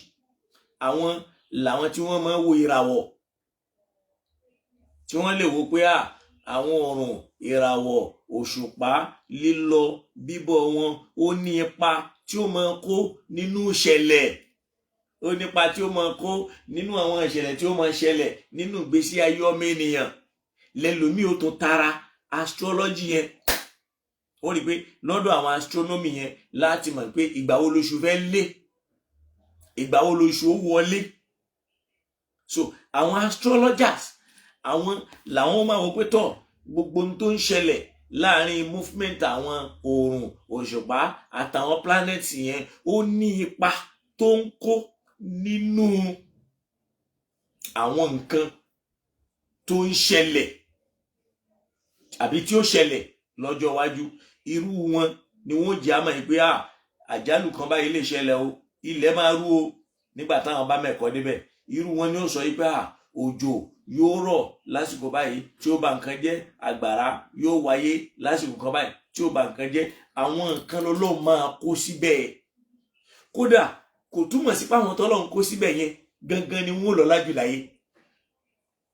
àwọn làwọn tí wọ́n máa wo ìràwọ̀, tí wọ́n lè wo pé àwọn ọ̀run, ìràwọ̀, òṣùpá, lílọ bíbọ̀ wọn ó ní ipa tí ó máa kó nínú ìṣẹ̀lẹ̀, ó nípa tí ó máa kó nínú àwọn ìṣẹ̀lẹ̀ tí ó máa ṣẹlẹ̀ nínú ìgbésí ayé ọmọ ènìyàn. Lẹ́lòmíì ó tún tara astrology yẹn, ó rí pé lọ́dọ̀ àwọn astronomy yẹn láti mọ̀ pé ìgbà wo lóṣù fẹ́ lé, ìgbà wo lóṣù ó wọlé. So àwọn astrologers àwọn làwọn máa wò pé tọ̀ gbogbo ohun tó ń ṣẹlẹ̀ láàrin movement àwọn oòrùn, òṣùpá àtàwọn planets yẹn ó ní ipa tó ń kó nínú àwọn nǹkan tó ń ṣẹlẹ̀ àbí tí ó ṣẹlẹ̀ lọ́jọ́ iwájú. Irú wọn ni wọ́n jẹ́ àmọ́ pé àjálù kan báyìí lè ṣẹlẹ̀ o, ilẹ̀ máa rú o nígbà táwọn bá mẹ́kọ̀ọ́ débẹ̀. Irú wọn ni ó sọ pé òjò yóò rọ̀ lásìkò báyìí tí ó bà nǹkan jẹ́, àgbàrá yóò wáyé lásìkò kan báyìí tí ó bà nǹkan jẹ́. Àwọn nǹkan lọ́lọ́run máa kó síbẹ̀. Kódà kò túmọ̀ sí pé àwọn tọ́lọ́run kó síbẹ̀ yẹn gangan ni wọ́n lọ lájú láyé.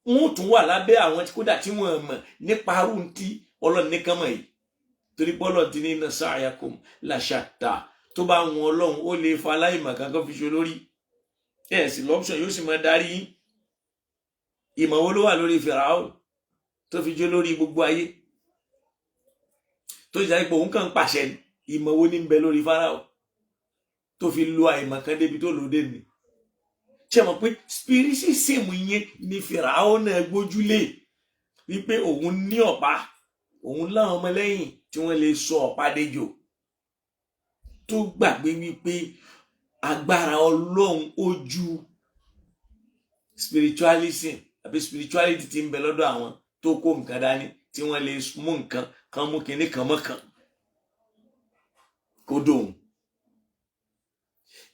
Wọ́n tún wà lábẹ́ àwọn kódà tí wọ́n mọ̀ nípa arún tí Ọlọ́run nìkan mọ̀ yìí, torí bọ́lọ̀ ti ní inna sa'yakum la shatta. Tó bá wọn Ọlọ́run ó lè fa aláìmọ̀ kankan fi ṣe lórí sì lọ́pṣọ̀n yóò sì máa darí yín. Ìmọ̀ wo ló wà lórí Fáráò tó fi jẹ́ lórí gbogbo ayé, tó jẹ́ pé òun kàn ń pàṣẹ ni? Ìmọ̀ wo ní ń bẹ lórí Fáráò tó fi lo àìmọ̀ kan débi tó lòdì ni? Ṣé mọ̀ pé spiritism yẹn ni Fáráò náà gbójúlé, wípé òun ní ọ̀pá, òun láwọn ọmọlẹ́yìn tí wọ́n lè sọ ọ̀pá dejò, tó gbàgbé wípé agbára Ọlọ́run ó ju spiritualism àbí spirituality tí ń bẹ lọ́dọ̀ àwọn tó kó nǹkan dání, tí wọ́n lè mú nǹkan kan mú kinní kan mọ́kàn kó dòun.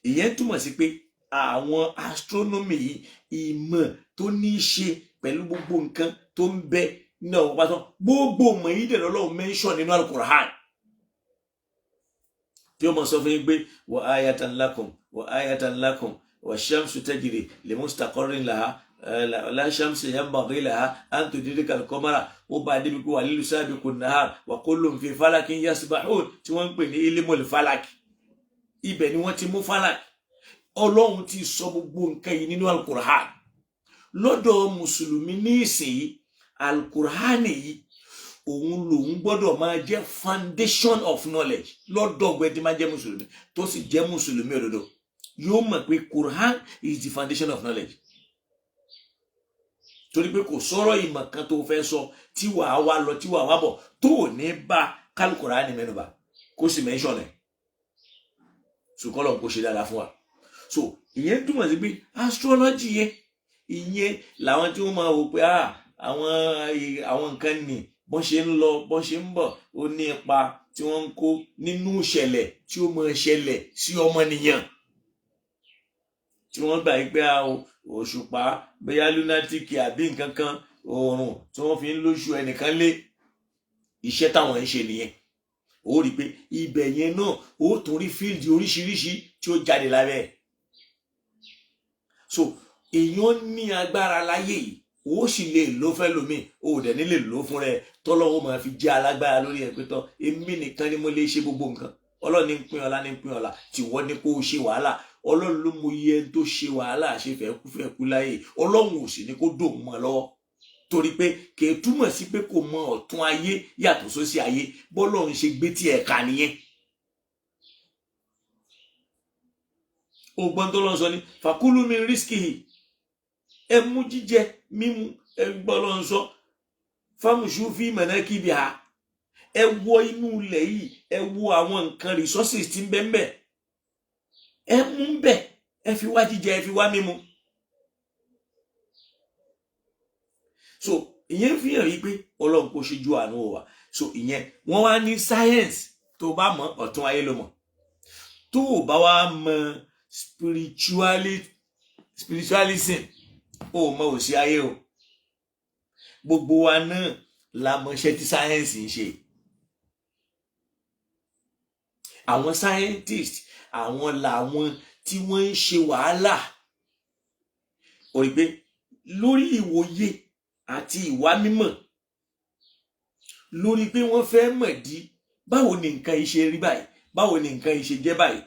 Ìyẹn túmọ̀ sí pé àwọn astronomy yìí, ìmọ̀ tó ní í ṣe pẹ̀lú gbogbo nǹkan tó ń bẹ ní ọ̀pọ̀ pátá, gbogbo ọmọ yìí dẹ̀ lọ́lọ́run mention nínú Al-Qur'an, tí ó mọ̀ sọ fún yín pé wa ayatan lakum wa ayatan lakum wa shamsu tajri li mustaqarrin laha la shamsi yanbaghi laha an tudrika al-qamara ó bá débi pé wal-laylu sabiqu an-nahar wa kullun fi falakin yasbahun tí wọ́n ń pè ní ilmul falak. Ibẹ̀ ni wọ́n ti mú falak. Ọlọ́run ti sọ gbogbo nǹkan yìí nínú al-Qur'an. Lọ́dọ̀ mùsùlùmí ní ìsìn al-Qur'an yìí òun lòun gbọ́dọ̀ máa jẹ́ foundation of knowledge lọ́dọ̀ ọgbẹ́ tí máa jẹ́ mùsùlùmí tó sì jẹ́ mùsùlùmí òdodo yóò mọ̀ pé Qur'an is the foundation of knowledge. Torí pé kò sọ̀rọ̀ ìmọ̀ kan tó fẹ́ sọ tí wàá wá lọ tí wàá wá bọ̀ tó ní bá kálukùrá ní mẹ́nubà kó sì mention ẹ̀ ṣùkọ́lọ̀ kó ṣe dáadáa fún wa. So ìyẹn túmọ̀ sí pé astrology yẹn ìyẹn làwọn tí wọ́n máa wò pé àwọn nǹkan nì bọ́n ṣe ń lọ bọ́n ṣe ń bọ̀ ó ní ipa tí wọ́n ń kó nínú ìṣẹ̀lẹ̀ tí ó máa ṣẹlẹ̀ sí ọmọnìyàn tí wọ́n gbà pé òṣùpá bóyá lunatic àbí nǹkan kan oòrùn tí wọ́n fi ń lóṣù ẹnìkan lé iṣẹ́ táwọn ń ṣe nìyẹn. Ó rí pé ibẹ̀ yẹn náà ó tún rí fíìlì oríṣiríṣi tí ó jáde lábẹ́ ẹ̀. So èèyàn ní agbára láyé yìí ó sì lè lò fẹ́ lómi ó dẹ̀ ní lè lò fún rẹ̀ tọ́lọ́wọ́ máa fi jẹ́ alágbára lórí ẹ̀ pé tán èmi nìkan ni mo lè ṣe gbogbo nǹkan. Ọlọ́run ní pín ọlá ní pín ọlá tí wọ́n ní kó o ṣe wàhálà. Ọlọ́run ló mọ iye tó ṣe wàhálà ṣe fẹ́ kú láyé. Ọlọ́run ò sì ní kó dòun mọ́ lọ́wọ́ torí pé kì í túmọ̀ sí pé kò mọ ọ̀tún ayé yàtọ̀ sósì ayé bọ́lọ́run ṣe gbé tí ẹ̀ka nìyẹn. Ògbọ́n tó lọ́n sọ ní fàkúlù min rizqihi ẹ mú jíjẹ mímu ẹ gbọ́ lọ́n sọ famshu fi manakibiha ẹ wọ inú ilẹ̀ yìí ẹ wo àwọn nǹkan resources tí ń bẹ ńbẹ̀ ẹ mú bẹ̀ ẹ fi wá jíjẹ ẹ fi wá mímu. So ìyẹn fi hàn yí pé Ọlọ́run kò ṣe ju àánú wa. So ìyẹn wọ́n wá ní science tó bá mọ̀ ọ̀tún ayé ló mọ̀ tó o bá wá mọ̀ spiritualism ó mọ̀ òsì ayé o. Gbogbo wa náà la mọ̀ iṣẹ́ tí science ń ṣe. Àwọn scientist àwọn làwọn tí wọ́n ń ṣe wàhálà ó rí pé lórí ìwòye àti ìwà mímọ̀ lórí pé wọ́n fẹ́ mọ̀ dí báwo ni nǹkan yìí ṣe rí báyìí báwo ni nǹkan yìí ṣe jẹ́ báyìí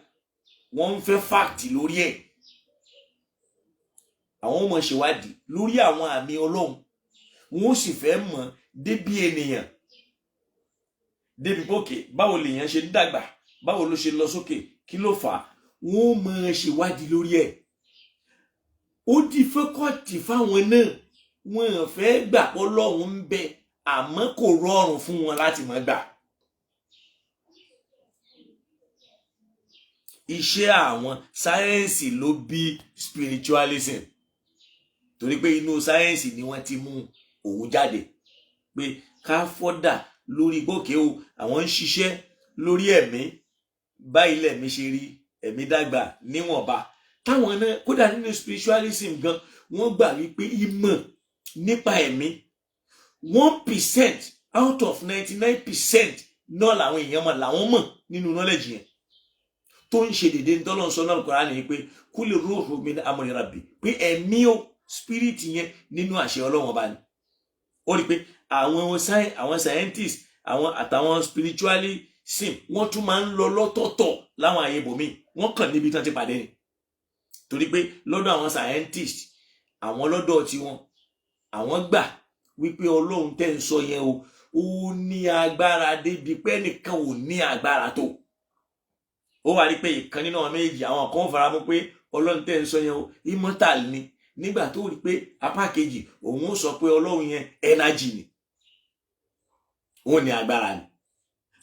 wọ́n ń fẹ́ fact lórí ẹ̀. Àwọn ọmọ ṣèwádìí lórí àwọn àmì Ọlọ́run wọ́n sì fẹ́ mọ̀ débi ènìyàn débi pókè báwo lèèyàn ṣe ń dàgbà báwo ló ṣe lọ sókè kí ló fà á wọ́n mọ̀ ṣèwádìí lórí ẹ̀. Ó di fẹ́kọ̀tì fáwọn náà wọ́n fẹ́ gbà Ọlọ́run ń bẹ àmọ́ kò rọrùn fún wọn láti má gbà. Iṣẹ́ àwọn sáyẹ́ǹsì ló bí spiritualism torí pé inú sáyẹ́ǹsì ni wọ́n ti mú òun jáde pé ká fọ́dà lórí gbòkè o àwọn ń ṣiṣẹ́ lórí ẹ̀mí báyìí lẹ̀mí ṣe rí ẹ̀mí dàgbà níwọ̀nba táwọn náà kódà nínú spiritualism gan wọ́n gbà wípé ìmọ̀ nípa ẹ̀mí 1% out of 99% náà làwọn èèyàn mọ̀ làwọn mọ̀ nínú knowledge yẹn tó ń ṣe dédé ntọ́lọ́n sọ náà Kùránì ni pé kúlè ruhu min amri rabbi pé ẹ̀mí o spirit yẹn nínú àṣẹ Ọlọ́run ọba ni. Ó rí pé àwọn scientists àtàwọn spiritualism wọ́n tún máa ń lọ lọ́tọ̀ọ̀tọ̀ láwọn àyè bòmíì wọ́n kàn níbi tán ti pàdé ni torí pé lọ́dọ̀ àwọn scientists àwọn lọ́dọ̀ tiwọn àwọn gbà wípé Ọlọ́run tẹ́ ń sọ yẹn o ó ní agbára débi pé ẹnìkan ò ní agbára tó. Ó wá rí pé ìkan nínú àwọn méjì àwọn kan fara mọ́ pé Ọlọ́run tẹ́ ń sọ yẹn o immortal ni nígbà tó rí pé apá kejì òun ó sọ pé Ọlọ́run yẹn energy ni òun ní agbára ni.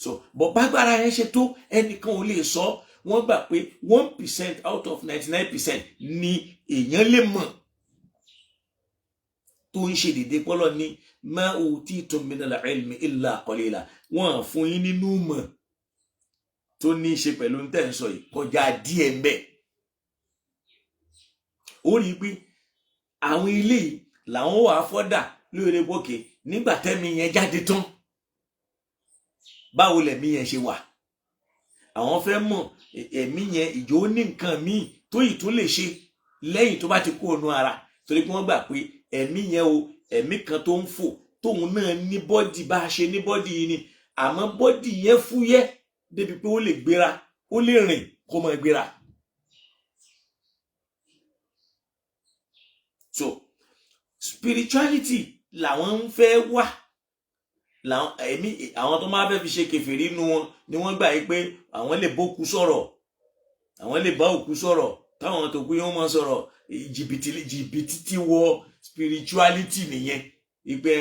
So bọ̀ bágbára yẹn ṣe tó ẹnìkan ò lè sọ wọ́n gbà pé 1% out of 99% ni èèyàn lè mọ̀ tó ń ṣe dédé pọ́lọ́ ní ma utitum minal ilmi illa qalila wọ́n fún yín nínú mọ̀ tó ní í ṣe pẹ̀lú ń tẹ̀ ń sọ yìí kọjá díẹ̀ ń bẹ̀. Ó rí i pé àwọn ilé yìí làwọn wà fọ́dà lóore bókè nígbà tẹ́mi yẹn jáde tán báwo lẹ̀mí yẹn ṣe wà. Àwọn fẹ́ mọ̀ ẹ̀mí yẹn ìjọ ní nǹkan míì tó yìí tó lè ṣe lẹ́yìn tó bá ti kó ònú ara torí pé wọ́n gbà pé ẹ̀mí yẹn o ẹ̀mí kan tó ń fò tóun náà ní bọ́dì bá a ṣe ní bọ́dì yìí ni àmọ́ bọ́dì yẹn fúyẹ́ débi pé ó lè gbéra ó lè rìn kó máa gbéra. So spirituality làwọn ń fẹ́ wà làwọn ẹ̀mí àwọn tó máa fẹ́ fi ṣe kèfèrí nínú wọn ni wọ́n gbà yìí pé àwọn lè bókú sọ̀rọ̀ àwọn lè bá òkú sọ̀rọ̀ táwọn tó kú yóò máa sọ̀rọ̀ jìbìtì tí wọ spirituality nìyẹn ìpè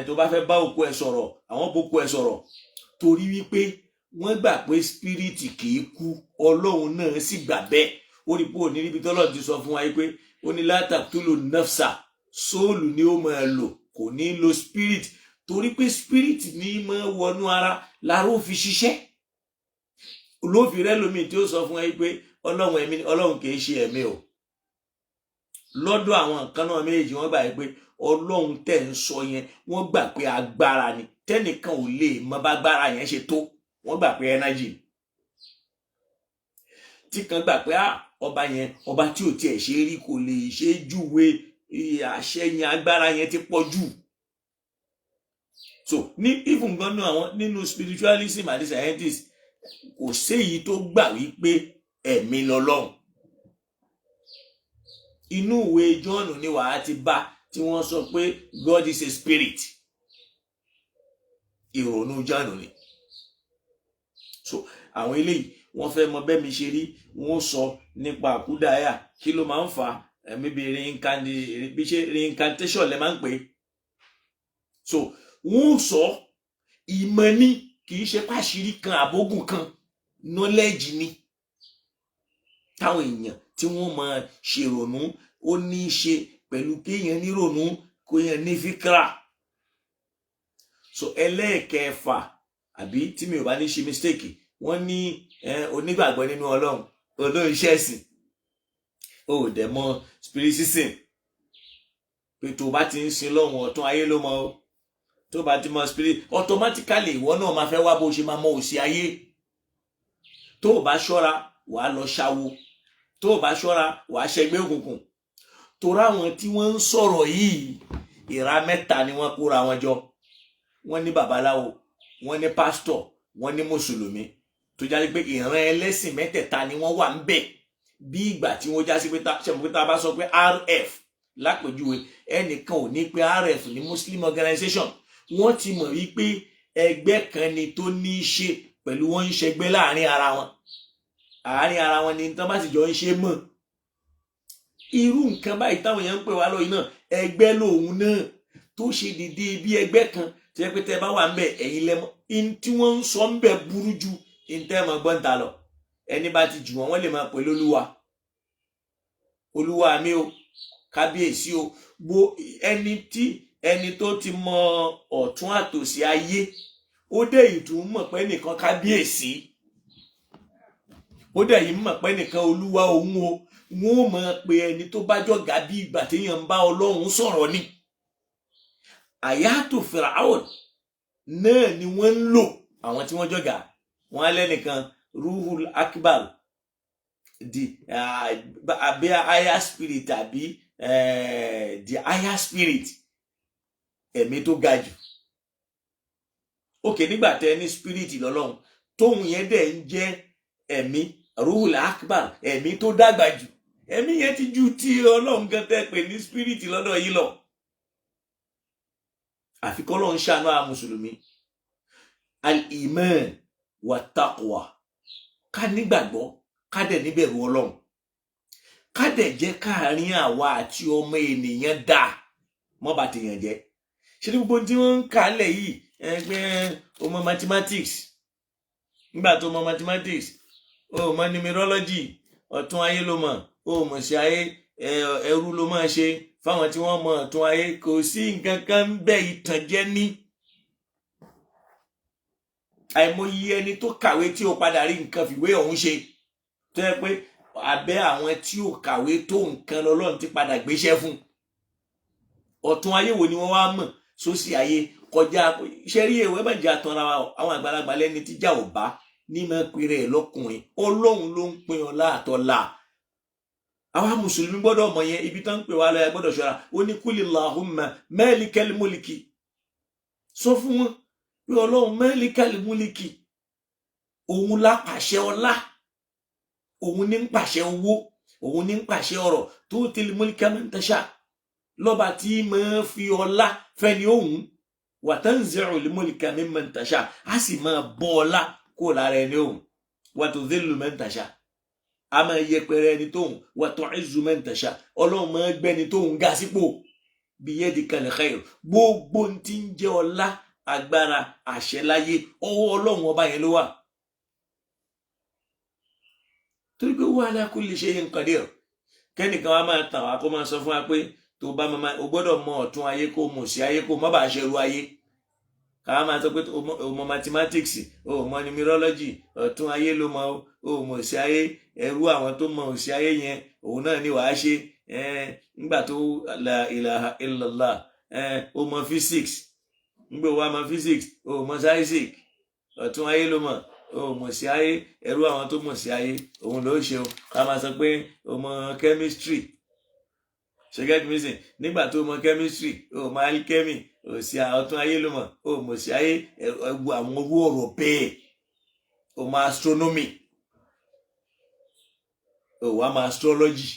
tó bá fẹ́ bá òkú ẹ̀ sọ̀rọ̀ àwọn bókú ẹ̀ sọ̀rọ̀ torí wípé wọ́n gbà pé spirit kìí kú ọlọ́run náà sì gbà bẹ́ẹ̀ ó rí pé òní níbi tọ́lọ́ ti sọ fún wa pé ó ní látàtúlò nafsa sóòlù ni ó máa lò kò ní lo spirit torí pé spirit ní máa wọnú ara lára ó fi ṣiṣẹ́ olófin rẹ lómi tí ó sọ fún ẹ pé ọlọ́run ẹ̀mí ọlọ́run kìí ṣe ẹ̀mí o lọ́dọ̀ àwọn nǹkan náà méjèèjì wọ́n gbà pé ọlọ́run tẹ̀ ń sọ yẹn wọ́n gbà pé agbára ni tẹ́nìkan ò lè mọ bá agbára yẹn ṣe tó wọ́n gbà pé energy tí kan gbà pé ọba yẹn ọba tí ò tiẹ̀ ṣe rí kò lè ṣe júwe àṣẹ yẹn agbára yẹn ti pọ̀ jù. So ní even gan náà àwọn nínú spiritualism àti scientists kò séyìí tó gbà wípé ẹ̀mí lọ́lọ́run. Inú ìwé John ni wàá ti bá tí wọ́n sọ pé God is a spirit. Ìrònú John ni. So àwọn eléyìí wọ́n fẹ́ mọ bẹ́ẹ̀ mi ṣe rí wọ́n sọ nípa àkúdàáyà kí ló máa ń fa maybe reincarnation lẹ máa ń pè. So wọ́n sọ ìmọ̀ ni kì í ṣe pàṣírí kan àbógùn kan knowledge ni táwọn èèyàn tí wọ́n máa ṣèrònú ó ní í ṣe pẹ̀lú kéèyàn nírònú kéèyàn ní fíkra. So ẹlẹ́ẹ̀kẹfà àbí tí mi ò bá ní ṣe mistake wọ́n ní onígbàgbọ́ nínú ọlọ́run olóhùn iṣẹ́ ẹ̀sìn ó dẹ̀ mọ spiritism pé tó bá ti ń sin lọ́hùn ọ̀tún ayé ló mọ tó bá ti mọ spirit automatically ìwọ náà máa fẹ́ wá bó ṣe máa mọ òsì ayé tó o bá ṣọ́ra wàá lọ ṣáwo tó o bá ṣọ́ra wàá ṣẹgbẹ́ òkùnkùn torí àwọn tí wọ́n ń sọ̀rọ̀ yìí ìra mẹ́ta ni wọ́n kóra wọn jọ wọ́n ní babaláwo wọ́n ní pásítọ̀ wọ́n ní mùsùlùmí tó jáde pé ìran ẹlẹ́sìn mẹ́tẹ̀ẹ̀ta ni wọ́n wà ń bẹ̀ bí ìgbà tí wọ́n já sí pé tá bá sọ pé RF lápèjúwe ẹnìkan ò ní pé RF ní Muslim organization wọ́n ti mọ̀ wípé ẹgbẹ́ kan ni tó ní í ṣe pẹ̀lú wọ́n ń ṣẹgbẹ́ láàrin ara wọn ni tán bá sì jọ ń ṣe mọ̀ irú nǹkan báyìí táwọn èèyàn ń pè wá lọ́yìn náà ẹgbẹ́ lòun náà tó ṣe dédé bí ẹgbẹ́ kan tí wọ́n pé tẹ́ bá wà ń bẹ̀ ẹ̀yin lẹ́mọ́ in tí wọ́n ń sọ ń bẹ̀ burú ju in tẹ́ mọ̀ gbọ́n ta lọ ẹni bá ti jù wọ́n lè máa pè lólúwa olúwa mi o kábíyèsí o ẹni tó ti mọ ọ̀tún àtòsí ayé ó dẹ̀ ìtún mọ̀ pé nìkan kábíyèsí ó dẹ̀ yìí mọ̀ pé nìkan olúwa òun o wọn ò mọ̀ pé ẹni tó bá jọ̀gá bí ìgbà téèyàn ń bá ọlọ́run sọ̀rọ̀ ni àyàtò Firaun náà ni wọ́n ń lò àwọn tí wọ́n jọ̀gá wọn á lẹ́nìkan Ruhul Akbar the higher spirit àbí the higher spirit ẹ̀mí tó ga jù òkè nígbà tẹ ní spirit lọ́lọ́run tóun yẹn dẹ̀ ń jẹ́ ẹ̀mí Ruhul Akbar ẹ̀mí tó dàgbà jù ẹ̀mí yẹn ti ju ti ọlọ́run gan tẹ́ pè ní spirit lọ́dọ̀ yìí lọ àfi k'Ọlọ́run ṣàánú àwọn mùsùlùmí al-iman wa taqwa ká nígbàgbọ́ ká dẹ̀ níbẹ̀rù ọlọ́run ká dẹ̀ jẹ́ káàrin àwa àti ọmọ ènìyàn dà mọ́ bá ti yàn jẹ́ ṣe ní gbogbo tí wọ́n ń kálẹ̀ yìí ẹgbẹ́ ọmọ mathematics nígbà tó mọ mathematics ó mọ numerology ọ̀tún ayé ló mọ̀ ó mọ̀ sí ayé ẹrú ló máa ṣe fáwọn tí wọ́n mọ̀ ọ̀tún ayé kò sí nǹkan kan bẹ́ẹ̀ ìtànjẹ ní àìmọye ẹni tó kàwé tí ó padà rí nǹkan fìwé ọ̀hún ṣe tó yẹ pé abẹ́ àwọn tí ó kàwé tó nǹkan lọ́lọ́run ti padà gbéṣẹ́ fún ọ̀tún ayé wo ni wọ́n wá mọ̀ sósì ayé kọjá iṣẹ́ rí èwe má jẹ́ àtọ́ra àwọn àgbàlagbà lẹ́ni tí jà ò bá ní máa pèrè ẹ̀ lọ́kùnrin ọlọ́run ló ń pin ọlá àtọ́lá àwa mùsùlùmí gbọ́dọ̀ mọ̀ yẹn, ibi tán ń pè wá lọ ẹ gbọ́dọ̀ ṣọ́ra. Ó ní kúlì Allahumma malikal mulki, sọ fún wọn pé Ọlọ́run malikal mulki, òun la pàṣẹ ọlá, òun ní ń pàṣẹ owó, òun ní ń pàṣẹ ọrọ̀, tu'til mulka man tasha, lọ́ba tí máa fi ọlá fẹ́ni òun, wa tanzi'ul mulka mimman tasha, á sì máa bọ́ ọlá kó lára ẹni òun, wa tudhillu man tasha, a máa yẹpẹrẹ ẹni tóun, wa tu'izzu man tasha, Ọlọ́run máa gbẹ́ni tóun ga sípò, biyadikal khair, gbogbo tí ń jẹ́ ọlá, agbára, àṣẹ láyé ọwọ́ Ọlọ́run ọba yẹn ló wà. Torí pé wa ala kulli shay'in qadir. Kẹ́nìkan wa máa tàn wá kó máa sọ fún wa pé tó bá máa o gbọ́dọ̀ mọ ọ̀tún ayé kó mọ̀ sí ayé kó má bàa ṣerú ayé. Ká máa sọ pé o mọ mathematics, o mọ numerology, ọ̀tún ayé ló mọ, o mọ̀ sí ayé, ẹrú àwọn tó mọ̀ sí ayé yẹn òun náà ni wàá ṣe. Nígbà tó la ilaha illallah, o mọ physics, nígbà wo wá mọ physics, o mọ science, ọ̀tún ayé ló mọ̀, o mọ̀ sí ayé, ẹrú àwọn tó mọ̀ sí ayé òun ló ṣe o. Ká máa sọ pé o mọ chemistry, ṣe get me sin, nígbà tó mọ chemistry, o mọ alchemy, o sí ọ̀tún ayé ló mọ̀, o mọ̀ sí ayé, ẹgbù àwọn owó ọ̀rọ̀ bẹ́ẹ̀. O mọ astronomy, o wá mọ astrology,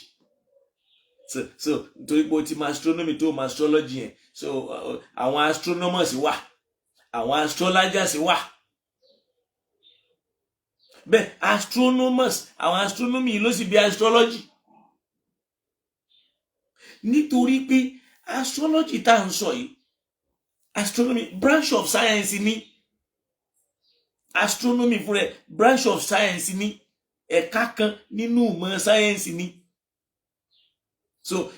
so nítorí pé o ti mọ astronomy tó mọ astrology yẹn, so àwọn astronomers wà, àwọn astrologers wà. Bẹ́ẹ̀ astronomers, àwọn astronomy ló sì bí astrology. Nítorí pé astrology tá à ń sọ yìí, astronomy branch of science ni, astronomy fún rẹ̀ branch of science ni, ẹ̀ka kan nínú ìmọ̀ science ni. So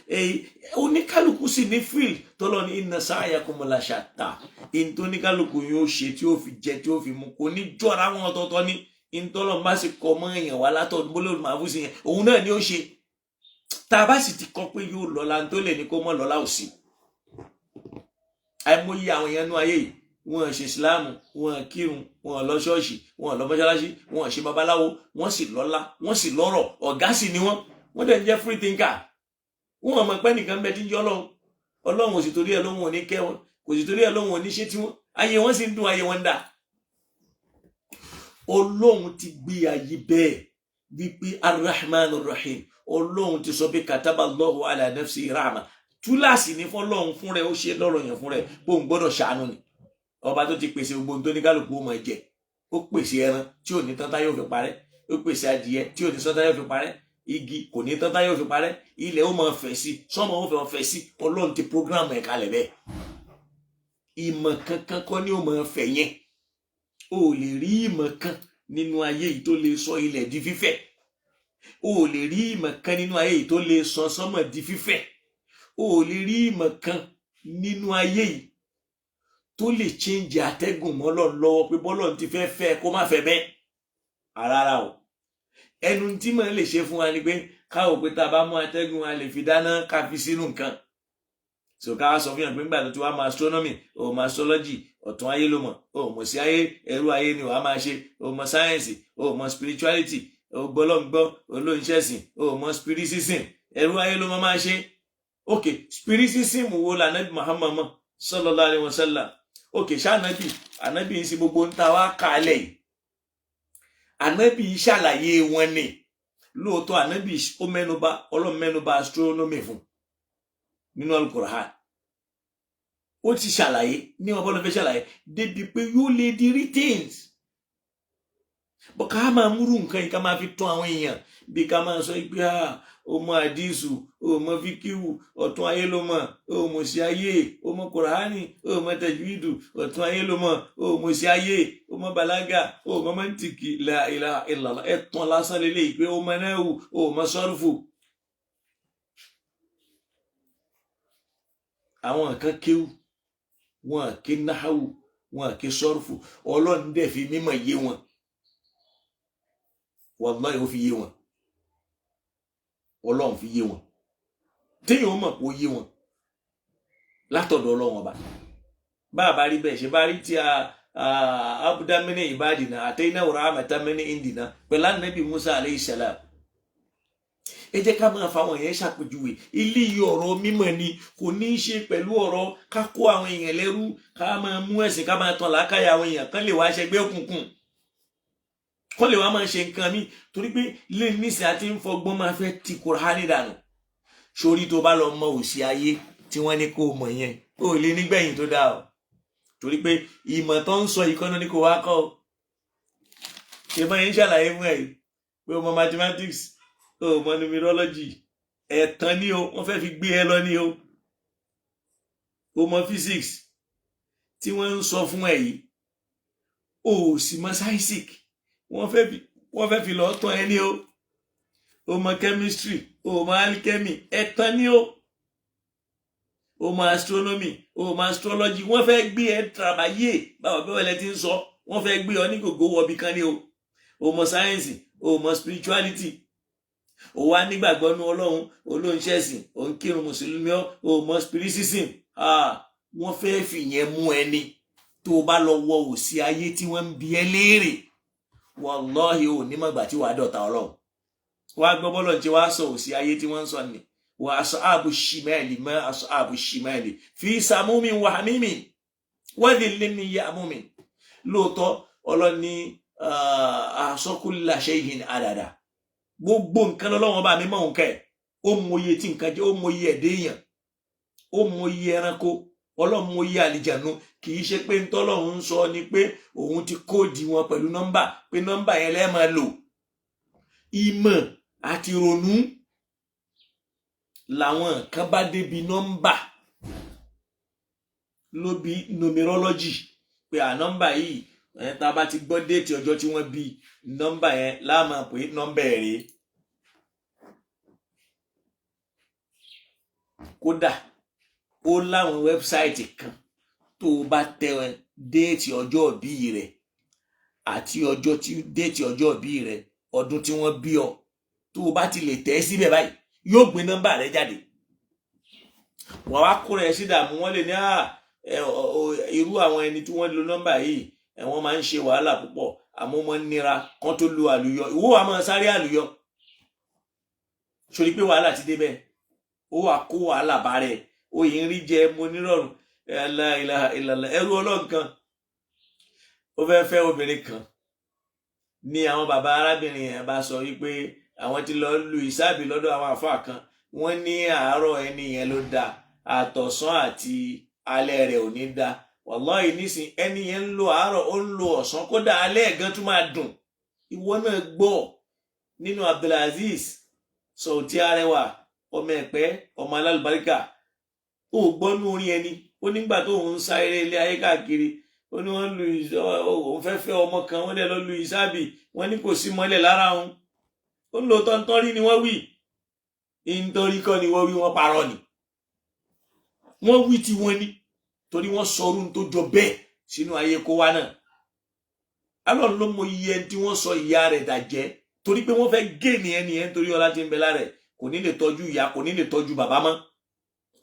oníkálukú sì ní field tọ́lọ́ ní inna sa'yakum la shatta, in tó oníkálukú yóò ṣe tí ó fi jẹ tí ó fi mú, kò ní jọra wọn ọ̀tọ̀ọ̀tọ̀ ní. In tọ́lọ́ bá sì kọ mọ́ èèyàn wá látọ̀ bólú máa fún sí yẹn, òun náà ni ó ṣe. Tá a bá sì ti kọ pé yóò lọ́la tó lè ní kó mọ́ lọ́la ò sí. Àìmọye àwọn èèyàn nú ayé yìí, wọn ṣe ìsìláàmù, wọn kírun, wọn lọ ṣọ́ọ̀ṣì, wọn lọ mọ́ṣáláṣí, wọn ṣe babaláwo, wọn sì lọ́lá, wọn sì lọ́rọ̀, ọ̀gá sì ni wọ́n dẹ̀ ń jẹ́ free thinker. Wọn mọ̀ pé nìkan bẹ tí ń jẹ́ Ọlọ́run ò sì torí ẹ̀ lóhun ò ní kẹ́ wọn, kò sì torí ẹ̀ lóhun ò ní ṣe tí wọn, ayé wọn sì ń dùn, ayé wọn ń dà. Ọlọ́run ti gbé ayé bẹ́ẹ̀ wípé Ar-Rahmanur Rahim, Ọlọ́run ti sọ pé kataballahu ala nafsi rahma, túláàsì ní fọ́lọ́run fún rẹ̀, ó ṣe lọ́rọ̀ yẹn fún rẹ̀ bó ń gbọ́dọ̀ ṣàánú ni. Ọba tó ti pèsè gbogbo ohun tó ní kálukú ó máa jẹ, ó pèsè ẹran tí ò ní tán tá yóò fi parẹ́, ó pèsè adìyẹ tí ò ní tán tá yóò fi parẹ́, igi kò ní tán tá yóò fi parẹ́, ilẹ̀ ó máa fẹ̀ sí, sọ́mọ ó fẹ́ fẹ̀ sí. Ọlọ́run ti program ẹ̀ kalẹ̀ bẹ́ẹ̀. Ìmọ̀ kankan kọ́ ni ó máa fẹ̀ yẹn. O lè rí ìmọ̀ kan nínú ayé yìí tó lè sọ ilẹ̀ di fífẹ̀. O lè rí ìmọ̀ kan nínú ayé yìí tó lè sọ sánmọ̀ di fífẹ̀. O lè rí ìmọ̀ kan nínú ayé yìí tó lè change atẹ́gùn mọ́ Ọlọ́run lọ́wọ́ pé bọ́lọ́run ti fẹ́ fẹ́ kó má fẹ́ bẹ́ẹ̀. Rárá o. Ẹnu tí mọ̀ lè ṣe fún wa ni pé káwò pé tá a bá mú atẹ́gùn a lè fi dáná ká fi sínú nǹkan. So ká wá sọ fún yàn pé nígbà tó ti wá mọ astronomy, o mọ astrology, ọ̀tún ayé ló mọ̀, o mọ̀ sí ayé, ẹrú ayé ni wàá máa ṣe, o mọ science, o mọ spirituality, o gbọ́lọ́ngbọ́, olóńṣẹ́sìn, o mọ spiritism, ẹrú ayé ló máa ṣe. Ok, spiritism wo la Nabi Muhammad mọ̀ sallallahu alaihi wasallam? Ok, ṣáànábì, ànábì ń ṣe gbogbo ń ta wá kálẹ̀ yìí. Ànábì ṣàlàyé wọn ni. Lóòótọ́ ànábì ó mẹ́nuba, Ọlọ́run mẹ́nuba astronomy fún nínú Al-Qur'an. Ó ti ṣàlàyé ní ọbọ̀ ló fẹ́ ṣàlàyé débi pé yóò lè di writings. Bọ́ ká máa múrù nǹkan yìí ká máa fi tún àwọn èèyàn bí ká máa sọ pé o mọ àdísù, o mọ fíkíwù, ọ̀tún ayé ló mọ̀, o mọ̀ sí ayé, o mọ Kùránì, o mọ tajwídù, ọ̀tún ayé ló mọ̀, o mọ̀ sí ayé, o mọ bàlágà, o mọ mọ́ntìkì, la ilaha illallah, ẹ̀tàn lásán lélẹ́yìí pé o mọ náhù, o mọ sọ́rùfù. Àwọn kan kéwù, wọn ké náhù, wọn ké sọ́rùfù, Ọlọ́run dẹ̀ fi mímọ̀ yé wọn. Wallahi ó fi yé wọn. Ọlọ́run fi yé wọn. Téèyàn mọ̀ pé ó yé wọn látọ̀dọ̀ Ọlọ́run ọba. Bá a bá rí bẹ́ẹ̀ ṣe bá rí tí abudamini ibadina àtẹ́yìnà rahmatan min indina pẹ̀lú Ànábì Musa alayhi salam. ẹ jẹ́ ká máa fáwọn yẹn ṣàpèjúwe. Ilé ọ̀rọ̀ mímọ̀ ni, kò ní í ṣe pẹ̀lú ọ̀rọ̀ ká kó àwọn èèyàn lẹ́rú, ká máa mú ẹ̀sìn ká máa tàn lákàyà àwọn èèyàn kán lè wá ṣẹgbẹ́ òkùnkùn, kán lè wá máa ṣe nǹkan mi. Torí pé lè nísìn àti ń fọgbọ́n máa fẹ́ ti Kùránì dànù. Sórí tó bá lọ mọ òsì ayé tí wọ́n ní kó mọ̀ yẹn, ó lè nígbẹ̀yìn tó dáa o. Torí pé ìmọ̀ tó ń sọ ìkọ́nà ní kò wá kọ́ o. Ìmọ̀ yẹn ṣàlàyé fún ẹ̀ pé o mọ mathematics, o mọ numerology, ẹ̀tàn ni o, wọ́n fẹ́ fi gbé ẹ lọ ni o. O mọ physics tí wọ́n ń sọ fún ẹ yìí, o sì mọ physics, wọ́n fẹ́ fi lọ tán ẹ ní o. O mọ chemistry, o mọ alchemy, ẹ̀tàn ni o. O mọ astronomy, o mọ astrology, wọ́n fẹ́ gbé ẹ travayé báwo bẹ́ẹ̀ lẹ ti ń sọ, wọ́n fẹ́ gbé ọ ní gògó wọbi kan ní o. O mọ sáyẹ́nsì, o mọ spirituality, o wá nígbàgbọ́ nú Ọlọ́run, olóńṣẹ́sìn, o ń kírun mùsùlùmí, o mọ spiritism. Wọ́n fẹ́ fìyẹn mú ẹni tó bá lọ wọ òsì ayé tí wọ́n ń bi ẹ́ léèrè. Wallahi ò ní mọ̀gbà tí wàá dọ̀tá Ọlọ́run. Wàá gbọ́ bọ́lọ̀ tí wàá sọ òsì ayé tí wọ́n ń sọ ni. Wa ashabu shimali ma ashabu shimali fi samumin wa hamimin wa dhillin min ya'mumin. Lóòótọ́ Ọlọ́run ní àsọkúlà shay'in adada. Gbogbo nǹkan lọ́wọ́ bá mi mọ̀ nǹkan ẹ̀. Ó mọye tí nǹkan jẹ́, ó mọye ẹ̀dẹ́ èèyàn, ó mọye ẹranko, Ọlọ́run mọye àlìjànú. Kì í ṣe pé ntọ́lọ́run ń sọ ni pé òun ti kóòdì wọn pẹ̀lú nọ́mbà, pé nọ́mbà yẹn lẹ́ẹ̀ máa lò. Ìmọ̀ àti ronú làwọn kan bá débi nọ́mbà ló bí numerology, pé nọ́mbà yìí tá a bá ti gbọ́ déètì ọjọ́ tí wọ́n bí nọ́mbà yẹn láàmà pé nọ́mbà rèé. Kódà ó láwọn wẹ́bsáìtì kan tó bá tẹ déètì ọjọ́ ìbí rẹ̀ àti ọjọ́ tí déètì ọjọ́ ìbí rẹ̀, ọdún tí wọ́n bí ọ, tó bá ti lè tẹ̀ síbẹ̀ báyìí yóò gbé nọ́mbà rẹ̀ jáde. Wọ́n wá kó rẹ̀ sí dààmú, wọ́n lè ní irú àwọn ẹni tí wọ́n lo nọ́mbà yìí wọ́n máa ń ṣe wàhálà púpọ̀, àmọ́ wọ́n nira kan tó lo àlùyọ. Ìwọ wa máa sáré àlùyọ, sórí pé wàhálà ti débẹ̀, ó wà kó wàhálà bá rẹ̀, ó yìí ń rí jẹ mo nírọ̀rùn. La ilaha illallah. Ẹrú Ọlọ́run kan ó fẹ́ obìnrin kan, ní àwọn bàbá arábìnrin yẹn bá sọ wípé àwọn ti lọ lu ìsáàbì lọ́dọ̀ àwọn àfáà kan, wọ́n ní àárọ̀ ẹni yẹn ló dáa, àtọ̀sán àti alẹ́ rẹ̀ ò ní dáa. Wallahi nísìn ẹni yẹn ń lo àárọ̀, ó ń lo ọ̀sán, kódà alẹ́ ẹ̀gán tún máa dùn. Ìwọ náà gbọ́ nínú Abdulaziz Sauty Arẹwà, ọmọ Ẹ̀pẹ́, ọmọ alálùbáríkà, ó gbọ́nú orin ẹni, ó nígbà tó ń sá eré ilé ayé káàkiri, ó ní wọ́n lu òun fẹ́ ọmọ kan, wọ́n dẹ̀ lọ lu ìsáàbì, wọ́n ní kò sí mọ́lẹ̀ lára òun. Ó ń lo tọ́ntọ́rí ni wọ́n wí, nítorí kọ́ ni wọ́n wí, wọ́n parọ́ ni. Wọ́n wí tí wọ́n ní, torí wọ́n sọ orun tó jọ bẹ́ẹ̀ sínú ayé kó wá náà. Ọlọ́run ló mọ iye tí wọ́n sọ ìyá rẹ̀ dàjẹ́, torí pé wọ́n fẹ́ gé ní ẹni yẹn torí ọlá tí ń bẹ lára rẹ̀, kò ní lè tọ́jú ìyá, kò ní lè tọ́jú bàbá mọ́.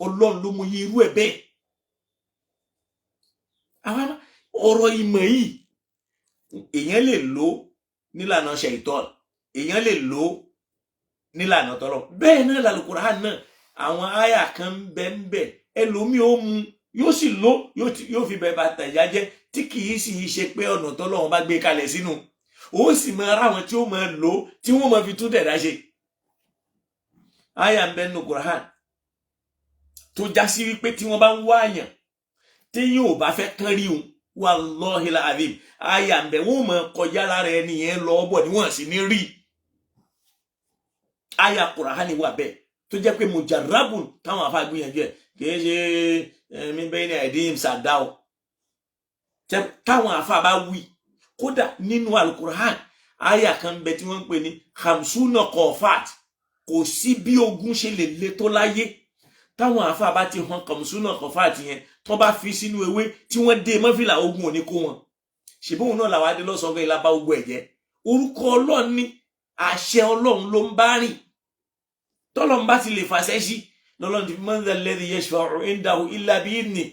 Ọlọ́run ló mọ iye irú ẹ̀ bẹ́ẹ̀. Àwọn ọ̀rọ̀ ìmọ̀ yìí èèyàn lè lò nílànà ṣàìtọ́n, èèyàn lè lò nílànà tọ́lọ̀. Bẹ́ẹ̀ náà l'Al-Qur'an náà, àwọn àyà kan ń bẹ ẹlòmíì ó mu yóò sì lò, yóò fi bẹ bàtà ìyá jẹ́, tí kì í sì ṣe pé ọ̀nà tọ́lọ́run bá gbé kalẹ̀ sínú. Ó sì máa ra àwọn tí ó máa lò, tí wọ́n máa fi tún dẹ̀dá ṣe. Àyà ń bẹ nínú Qur'an tó já sí wípé tí wọ́n bá ń wá àyàn tí yóò bá fẹ́ kán rí òun, wallahi al-azim, àyà ń bẹ wọ́n máa kọjá lára ẹni yẹn lọ bọ̀ ni wọ́n sì ní rí. Àyà Qur'an wà bẹ́ẹ̀ tó jẹ́ pé mujarrabun táwọn afá gbìyànjú ẹ̀, kìí ṣe min bayni aydihim sàdá o. Táwọn afá bá wí, kódà nínú Al-Qur'an àyà kan bẹ tí wọ́n ń pè ní khamsuna qafat, kò sí bí ogun ṣe lè le tó láyé. Táwọn afá bá ti hàn khamsuna qafat yẹn, tó bá fi sínú ewé tí wọ́n dé mọ́fìlà ogun òní kó wọn. Ṣèbóhun náà làwọn adé lọ́sọ̀gbọ́n ìlà bá ogun ẹ̀jẹ̀. Orúkọ Ọlọ́run ní, àṣẹ Ọlọ́run ló ń bá rìn. Tọ́lọ́run bá ti lè fàṣẹ sí, lọ́lọ́run ti fi man dhal ladhi yashfa'u indahu illa bi'idhnihi.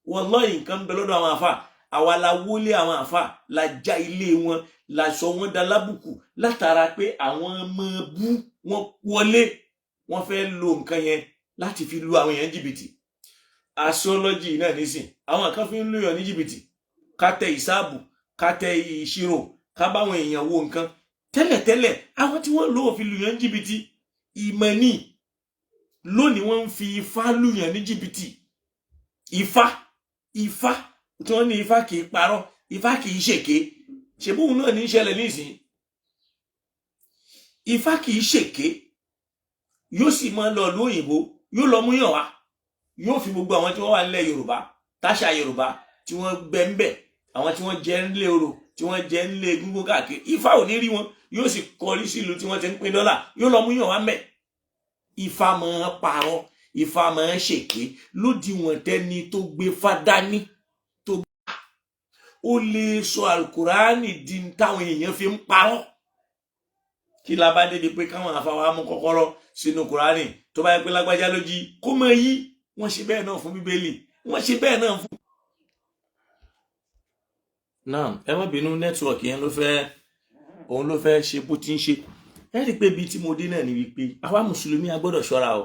Wallahi nǹkan bẹ lọ́dọ̀ àwọn àfà, àwa la wọlé àwọn àfà, la já ilé wọn, làṣọ wọn da lábùkù látara pé àwọn ọmọ bú wọn wọlé wọn fẹ́ lo nǹkan yẹn láti fi lu àwọn èèyàn jìbìtì. astrology náà nísìn àwọn kan fi ń lu èèyàn ní jìbìtì, ká tẹ ìsáàbù, ká tẹ ìṣirò, ká báwọn èèyàn wo nǹkan. tẹ́lẹ̀tẹ́lẹ̀ àwọn tí wọ́n lò ó fi lu èèyàn ní jìbìtì ìmọ̀ ni. lónìí wọ́n ń fi ifá lu èèyàn ní jìbìtì. ifá tí wọ́n ní ifá kì í parọ́, ifá kì í ṣèké, ṣebóhun náà ní í ṣẹlẹ̀ nísìn. ifá kì í ṣèké, yóò sì máa lọ lóyìnbó, yóò lọ mú yàn wá, yóò fi gbogbo àwọn tí wọ́n wà nílẹ̀ yorùbá, táṣà yorùbá tí wọ́n gbẹ ń bẹ̀, àwọn tí wọ́n jẹ́ nílé orò, tí wọ́n jẹ́ nílé gúngún káàkiri, ifá ò ní rí wọn, yóò sì kọrí sílùú tí wọ́n ti ń pín dọ́là, yóò lọ mú yàn wá mẹ́. ifá máa parọ́, ifá máa ṣèké lódiwọ̀n tẹ́ni tó gbé fádání tó gbà. ó lè sọ alukurani di táwọn èèyàn fi ń parọ́. kí la bá débi pé káwọn afáwa mú kọ́kọ́rọ́ sínú kurani tó bá yẹ pé lágbájá ló jí kó mọ yí. wọ́n ṣe bẹ́ẹ̀ náà fún bíbélì, wọ́n ṣe bẹ́ẹ̀ náà fún. náà ẹ má bínú, nẹ́tíwọ̀kì yẹn òun ló fẹ́ ṣe bó ti ń ṣe. ẹ rí i pé ibi tí mo dé náà ni wípé àwa mùsùlùmí a gbọ́dọ̀ ṣọ́ra o.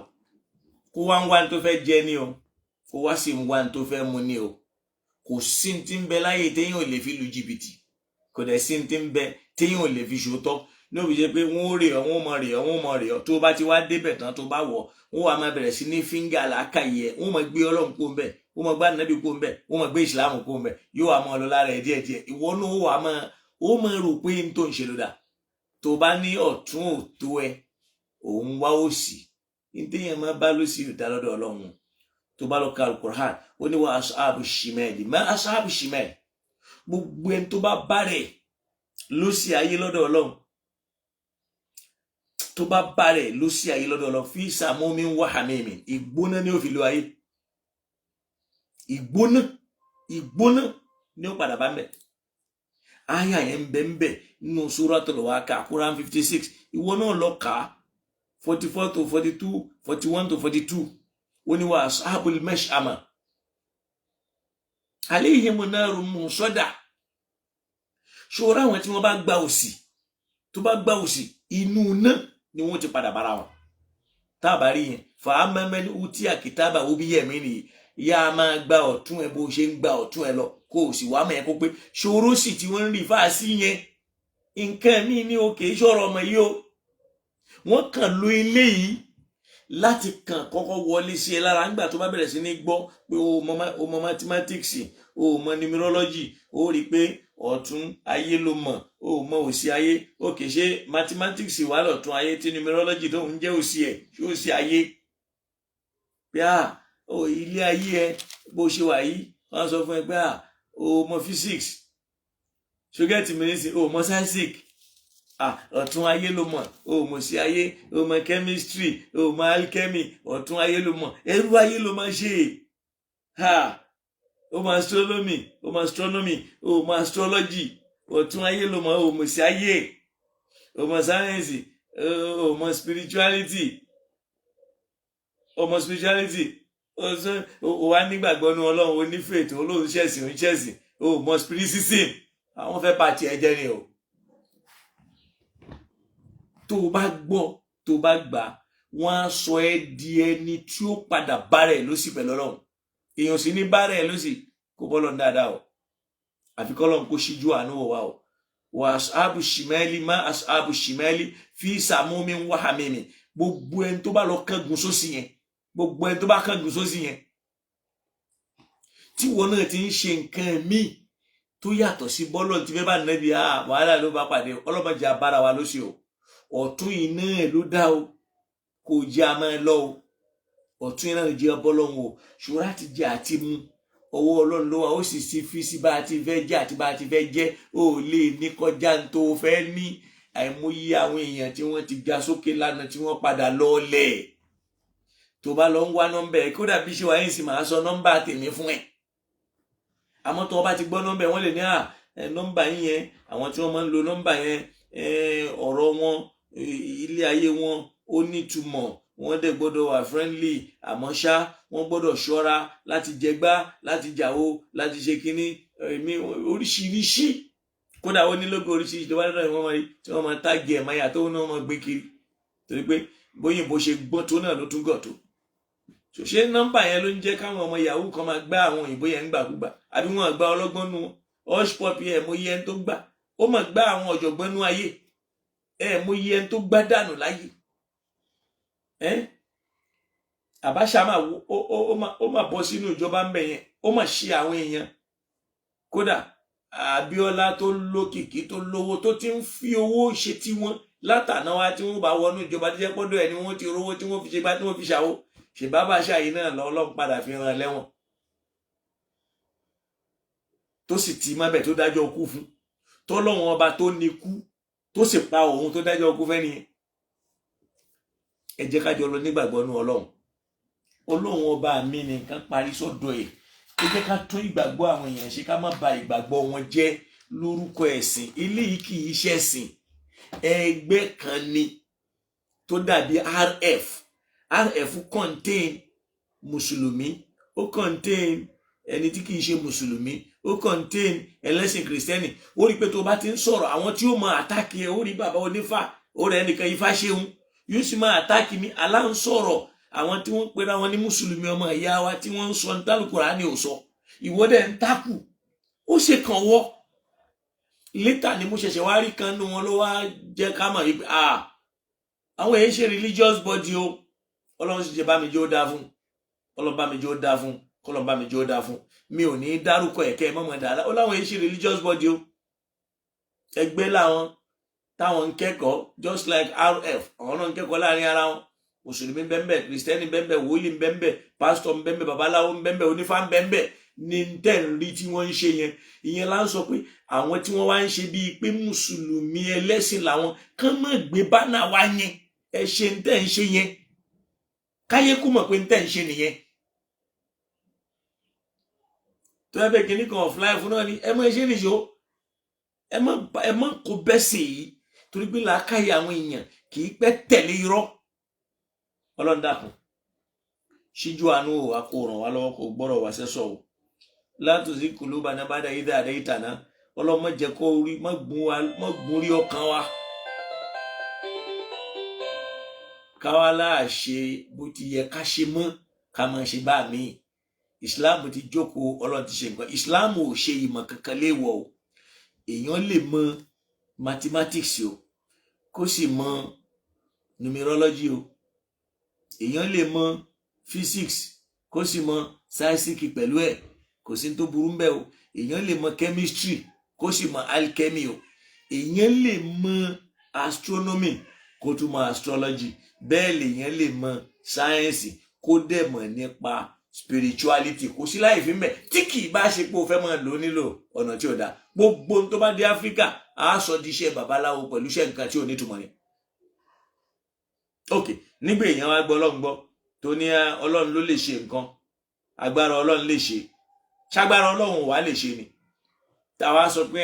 kó wá ń wá ní tó fẹ́ jẹ ní o, kó wá sì ń wá ní tó fẹ́ mu ní o. kò sí ní tí ń bẹ láyé téyàn ò lè fi lu jìbìtì, kò dẹ̀ sí ní tí ń bẹ téyàn ò lè fi ṣòótọ́. ní òbí jẹ́ pé wọ́n rè ọ́, wọ́n mọ̀ rè ọ́, tó bá ti wá débẹ̀ tán tó bá wọ̀, wọ́n wá máa bẹ̀rẹ̀ sí ní fíńgà làákàyè ẹ̀, wọ́n máa gbé ọlọ́run kó ń bẹ̀, wọ́n máa gbá nàbí kó ń bẹ̀, wọ́n máa gbé ìsìlámù kó ń bẹ̀, yóò wá máa lọ lára ẹ̀ díẹ̀díẹ̀. ìwọ náà ó máa rò pé n tó ń ṣe ló dà. tó bá ní ọ̀tún òtó ẹ, òun wá òsì, ní téèyàn máa bá lósì ìdá lọ́dọ̀ ọlọ́run. tó bá lọ ka alukur'an ó ní wa aṣáàbù ṣìmẹ́ẹ̀lì má aṣáàbù ṣìmẹ́ẹ̀lì, gbogbo ẹni tó bá bá rẹ̀ lósì ayé lọ́dọ̀ ọlọ́run, tó bá bá rẹ̀ lósì ayé lọ́dọ̀ ọlọ́run, fi sàmúmi wà hàmìmì, ìgbóná ni ó fi lo ayé. ìgbóná ni ó padà bá ń bẹ̀. àyà yẹn ń bẹ nínú Suratul Waqi'a Quran 56. ìwọ náà lọ kà á 44 to 42, 41 to 42. ó ní wa ashabul mash'ama alayhimu narun musada. ṣòro àwọn tí wọ́n bá gba òsì, tó bá gba òsì, inú iná ni wọ́n ti padà bára wọn. tábàárí yẹn fa amẹ́mẹ́ni uti àkìtábà ó bí yẹ̀mí nìyí, ìyá máa gba ọ̀tún ẹ bó ṣe ń gba ọ̀tún ẹ lọ, kó o sì wá mọ̀ ẹ́ kó pé ṣòro sì tí wọ́n ń rí fáàsì yẹn nǹkan míì ní òkè ìṣòro ọmọ yìí o. wọ́n kàn lo ilé yìí láti kàn kọ́kọ́ wọlé sí ẹ lára nígbà tó bá bẹ̀rẹ̀ sí ní gbọ́ pé o mọ mathematics, o mọ numerology, ó rí i pé ọ̀tún ayé ló mọ̀, o mọ òsì ayé. òkè ṣé mathematics wà lọ́tún ayé tí numerology tó ń jẹ́ òsì ẹ̀ ṣé òsì ayé. pé ilé ayé ẹ bó ṣe wà yìí, wọ́n sọ fún ẹ pé o mọ physics, ṣùgẹ́tì mìíràn o mọ science, ọ̀tún ayé ló mọ̀, o mọ̀ sí ayé, o mọ chemistry, o mọ alchemy, ọ̀tún ayé ló mọ̀, ẹrú ayé ló máa ṣe. o mọ astronomy, o mọ astrology, ọ̀tún ayé ló mọ̀, o mọ̀ sí ayé, o mọ science, o mọ spirituality, o wá nígbàgbọ́ ní ọlọ́run, o ní faith, olóhùn ṣẹ̀sìn, o mọ spiritism. àwọn fẹ́ bá tiẹ̀ jẹ́ ni o. tó o bá gbọ́, tó o bá gbà, wọ́n á sọ ẹ́ di ẹni tí ó padà bá rẹ̀ lọ́sì pẹ̀lú ọlọ́run. èèyàn sì ní bá rẹ̀ lọ́sì kó bọ́lọ̀ dáadáa o, àfi kọ́lọ́run kó ṣíjú àánú wò wá o. wa ashabu shimali má ashabu shimali fi sàmúmi wà hàmìmì. gbogbo ẹni tó bá lọ kángun sósì yẹn, gbogbo ẹni tó bá kángun sósì yẹn, tí wọn náà ti ń ṣe nǹkan míì tó yàtọ̀ sí bọ́lọ̀ tí fẹ́ bá nẹ́bi wàhálà ló bá pàdé. ọlọ́mọdé abára wa lọ́sì o. ọ̀tún iná ẹ̀ ló dá o, kò jẹ́ a máa lọ o. ọ̀tún iná ló jẹ́ ọbọ̀lọ́hún o. ṣùgbọ́n láti jẹ àti mu ọwọ́ ọlọ́run ló wà, ó sì ti fi sí bá a ti fẹ́ jẹ́ àti bá a ti fẹ́ jẹ́. ó lè ní kọjá tó fẹ́ ní. àìmọye àwọn èèyàn tí wọ́n ti ga sókè lánàá tí wọ́n padà lọ́ọ̀lẹ̀. tó bá lọ ń wá nọ́mbà ẹ̀, kódà bí ṣe wáyé sì máa sọ nọ́mbà tèmi fún ẹ̀. àmọ́ tó o bá ti gbọ́ nọ́mbà ẹ̀, wọ́n lè ní nọ́mbà yín yẹn, àwọn tí wọ́n máa ń lo nọ́mbà yẹn, ọ̀rọ̀ wọn, ilé ayé wọn ó nítumọ̀, wọ́n dẹ̀ gbọ́dọ̀ wà friendly, àmọ́ ṣá wọ́n gbọ́dọ̀ ṣọ́ra láti jẹgbá, láti jàwó, láti ṣe kínní, oríṣiríṣi kódà ó ní lógo oríṣiríṣi tó bá dọ̀dọ̀ wọn rí tí wọ́n máa táàgì ẹ̀ máyà tó náà máa gbé kiri torí pé bóyìnbó ṣe gbọ́n tó náà ló tún gọ̀ tó. ṣòṣe nọ́mbà yẹn ló ń jẹ́ káwọn ọmọ yahoo kan máa gbá àwọn òyìnbó yẹn ńgbàkúgbà àbí wọn gbá ọlọ́gbọ́n nu hush pop yẹn mo yẹ ẹni tó gbà ó máa gbá àwọn ọ̀jọ̀gbọ́n nú ayé mo yẹ ẹni tó gbá dànù láyé. Abacha ó máa bọ́ sínú ìjọba ń bẹ̀ yẹn ó máa ṣe àwọn èèyàn kódà Abíọ́lá tó lókìkí tó lówó tó ti ń fi owó ṣe tiwọn látàná wá tí wọ́n bá wọnú ìjọba tó jẹ́ pọ́dọ̀ ẹ̀ ni wọ́n ti rówó tí wọ́n fi ṣe bá tí wọ́n fi ṣàwó ṣèbá Abacha yìí náà lọ́lọ́run padà fi ràn lẹ́wọ̀n tó sì ti mábẹ̀ tó dájọ́ ikú fún tó lọ́wọ́n ọba tó níkú tó sì pa òun tó dájọ́ ikú fẹ́ nìyẹn. Ẹ jẹ́ ká jọ lọ nígbàgbọ́ nú Ọlọ́run ọba mi nìkan parí sọ́dọ̀ ẹ̀ ẹ jẹ́ ká tún ìgbàgbọ́ àwọn èèyàn ṣe ká má ba ìgbàgbọ́ wọn jẹ́ lórúkọ ẹ̀sìn eléyìí kì í ṣẹ̀sìn ẹgbẹ́ kan ni tó dàbí RF contain mùsùlùmí ó contain ẹni tí kì í ṣe mùsùlùmí ó contain ẹlẹ́sìn kìrìsìtẹ́nì ó rí pé tó bá ti ń sọ̀rọ̀ àwọn tí ó máa àtàkì ẹ̀ ó rí bàbá onífà ó rẹ̀ ẹnìkan ifá ṣeun yóò sì máa àtàkì ní aláǹsọ̀rọ̀ àwọn tí wọ́n pera wọn ní mùsùlùmí ọmọ ìyá wa tí wọ́n ń sọ ní tálùkùránì ò sọ ìwọ́dẹ̀ ń takù ó ṣe kàn wọ́ létà ni mo ṣẹ̀ṣẹ̀ wá rí kan nínú wọn ló wá jẹ́ ká mọ̀ wípé àwọn èyí ṣe religious body o Ọlọ́run sì jẹ́ bá mi jẹ́ ó dáa fún Ọlọ́run bá mi jẹ́ ó dáa fún kọ́lọ́n bá mi jẹ́ ó dáa fún mi ò ní dárúkọ ẹ̀kẹ́ mọ́mọ́ dáadáa ó láwọn èyí ṣe religious body o ẹgbẹ́ làwọn táwọn ń kẹ́kọ̀ọ́ just like RF àwọn náà ń kẹ́kọ̀ọ́ láàrin ara wọn mùsùlùmí bẹ́ẹ̀ kìrìsìtẹ́nì bẹ́ẹ̀ wòlíì bẹ́ẹ̀ pásítọ̀ bẹ́ẹ̀ babaláwo bẹ́ẹ̀ onífá bẹ́ẹ̀ ní tẹ̀rí tí wọ́n ń ṣe yẹn ìyẹn là ń sọ pé àwọn tí wọ́n wá ń ṣe bíi pé mùsùlùmí ẹlẹ́sìn làwọn kán mọ̀ gbé bánà wá yẹn ẹ ṣe ń tẹ̀ ń ṣe yẹn káyé kú mọ̀ pé ń tẹ̀ ń ṣe nìyẹn tó yẹ bẹ́ẹ̀ kìíní kan of life náà ni ẹ mọ̀ ẹ ṣe nìṣó ẹ mọ̀ kó bẹ́sẹ̀ yìí torí pé làákàyè àwọn èèyàn kì í pẹ́ tẹ̀lé irọ́ Ọlọ́run dákun ṣíjú àánú o a kò ràn wá lọ́wọ́ kó gbọ́rọ̀ wá sẹ́sọ̀ o látòsí kùlùbà náà bá dá yídà àdé ìtàná Ọlọ́run má jẹ́ kó rí má gún rí ọkàn wa káwá láàṣe bó ti yẹ ká ṣe mọ́ ká máa ṣe bá mi Islam ti jókòó Ọlọ́run ti ṣe nǹkan Islam ò ṣe ìmọ̀ kankan léèwọ̀ o èèyàn lè mọ mathematics o kó sì mọ numerology o èèyàn lè mọ physics kó sì mọ sáísìkì pẹ̀lú ẹ̀ kò sí tó burú mbẹ́ o èèyàn lè mọ chemistry kó sì mọ alchemy o èèyàn lè mọ astronomy kó tún mọ astrology bẹ́ẹ̀ lèèyàn lè mọ sáyẹ́nsì kó dẹ̀ mọ̀ nípa spirituality kò sí láì fi mbẹ̀ tí kì í bá ṣe pé o fẹ́ mọ̀ lò nílò ọ̀nà tí ò dáa gbogbo tó bá dé Áfíríkà á sọ di iṣẹ́ babaláwo pẹ̀lú iṣẹ́ nǹkan tí ò ní túmọ̀ ni. ok nígbà èèyàn wá gbọ́ Ọlọ́run gbọ́ tó ní Ọlọ́run ló lè ṣe nǹkan agbára Ọlọ́run lè ṣe ṣágbára Ọlọ́run wà lè ṣe ni táwa sọ pé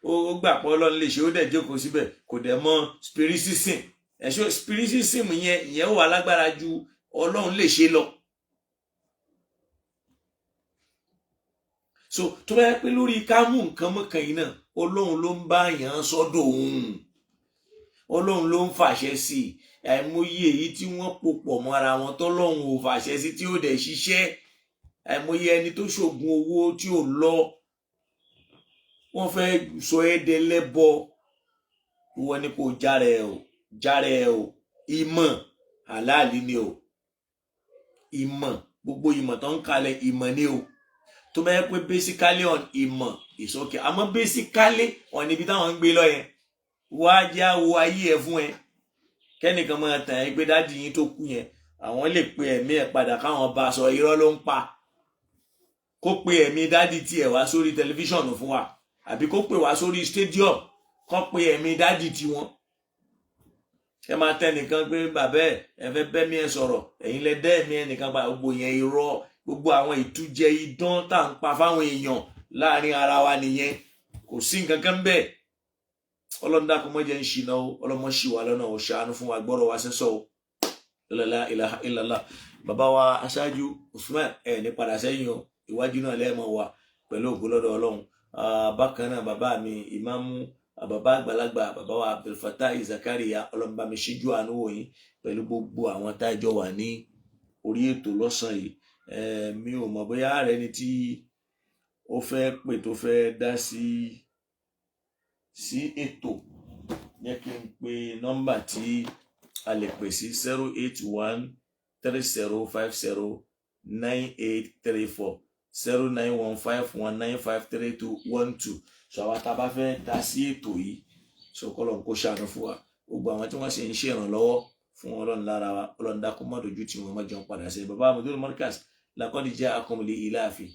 ó gbà pé Ọlọ́run lè ṣe ó dẹ̀ jókòó síbẹ̀ kò dẹ̀ mọ̀ spiritism ẹ̀ṣọ́ spiritism ìyẹn wà lágbára ju Ọlọ́run lè ṣe lọ. so tó bá yẹ pé lórí ká mú nǹkan mọ́kàn yìí náà Ọlọ́run ló ń bá yàn sọ́dọ̀ òun Ọlọ́run ló ń fàṣẹ sí i àìmọye èyí tí wọ́n pòpọ̀ mọ́ra wọn tọ́lọ́run ò fàṣẹ sí tí ó dẹ̀ ṣiṣẹ́ àìmọye ẹni tó ṣògùn owó tí ò lọ wọ́n fẹ́ sọ ẹ́ dẹlẹ́bọ ìwọ ni kò járe ẹ o ìmọ̀ àláàlí ni o ìmọ̀ gbogbo ìmọ̀ tó ń kalẹ̀ ìmọ̀ ni o tó bá yẹ pé basically on ìmọ̀ is okay àmọ́ basically on ibi táwọn ń gbé lọ yẹn wá jẹ́ àwọ ayé ẹ̀ fún ẹ kẹ́nìkan máa tàn ẹ́ pé dáàdì yín tó kú yẹn àwọn lè pe ẹ̀mí ẹ̀ padà káwọn bá sọ irọ́ ló ń pa kó pe ẹ̀mí dáàdì tiẹ̀ wá sórí tẹlifíṣọ̀nù fún wa àbí kó pe wá sórí stadium kó pe ẹ̀mí dáàdì tiwọn ẹ máa tẹ nìkan pé bàbá ẹ fẹ́ bẹ́mí ẹ sọ̀rọ̀ ẹ̀yin lẹ dẹ́ ẹ̀mí ẹ nìkan pa gbogbo yẹn irọ́ gbogbo àwọn ìtújẹ idán tá à ń pa fáwọn èèyàn láàrin ara wa nìyẹn kò sí nǹkan kan bẹ́ẹ̀ Ọlọ́run dákun mọ́ jẹ́ ń ṣìnà o ọlọ́mọ ṣì wà lọ́nà ò ṣàánú fún wa gbọ́rọ̀ wa sẹ́sọ̀ o la ilaha illallah bàbá wa aṣáájú Usman ẹ̀ ní padà sẹ́yìn o ìwájú náà lẹ́ẹ̀mọ̀ wa pẹ̀lú ògo lọ́dọ̀ Ọlọ́run bákan náà bàbá mi ìmáàmù bàbá àgbàlagbà bàbá wa Abdulfatai Zakaria ọlọ́run bá mi ṣíjú àánú wò yín pẹ̀lú gbogbo àwọn táìjọ wà ní orí ètò lọ́sàn yìí. Mi ò mọ̀ bóyá ààrẹ ni tí ó fẹ́ pè tó fẹ́ dá sí ètò, jẹ́ kí n pe nọ́mbà tí a lè pè sí 08130509834 09151953212. So àwa tá a bá fẹ́ dá sí ètò yìí, so kọ́lọ̀ kó ṣàánú fún wa. Gbogbo àwọn tí wọ́n sì ń ṣe ìrànlọ́wọ́ fún ọlọ́run lára wa, ọlọ́run dákun má dojú tí wọ́n má jẹun padà sí. Bàbá Mudirul Markaz laqad ja'akum li ilafi,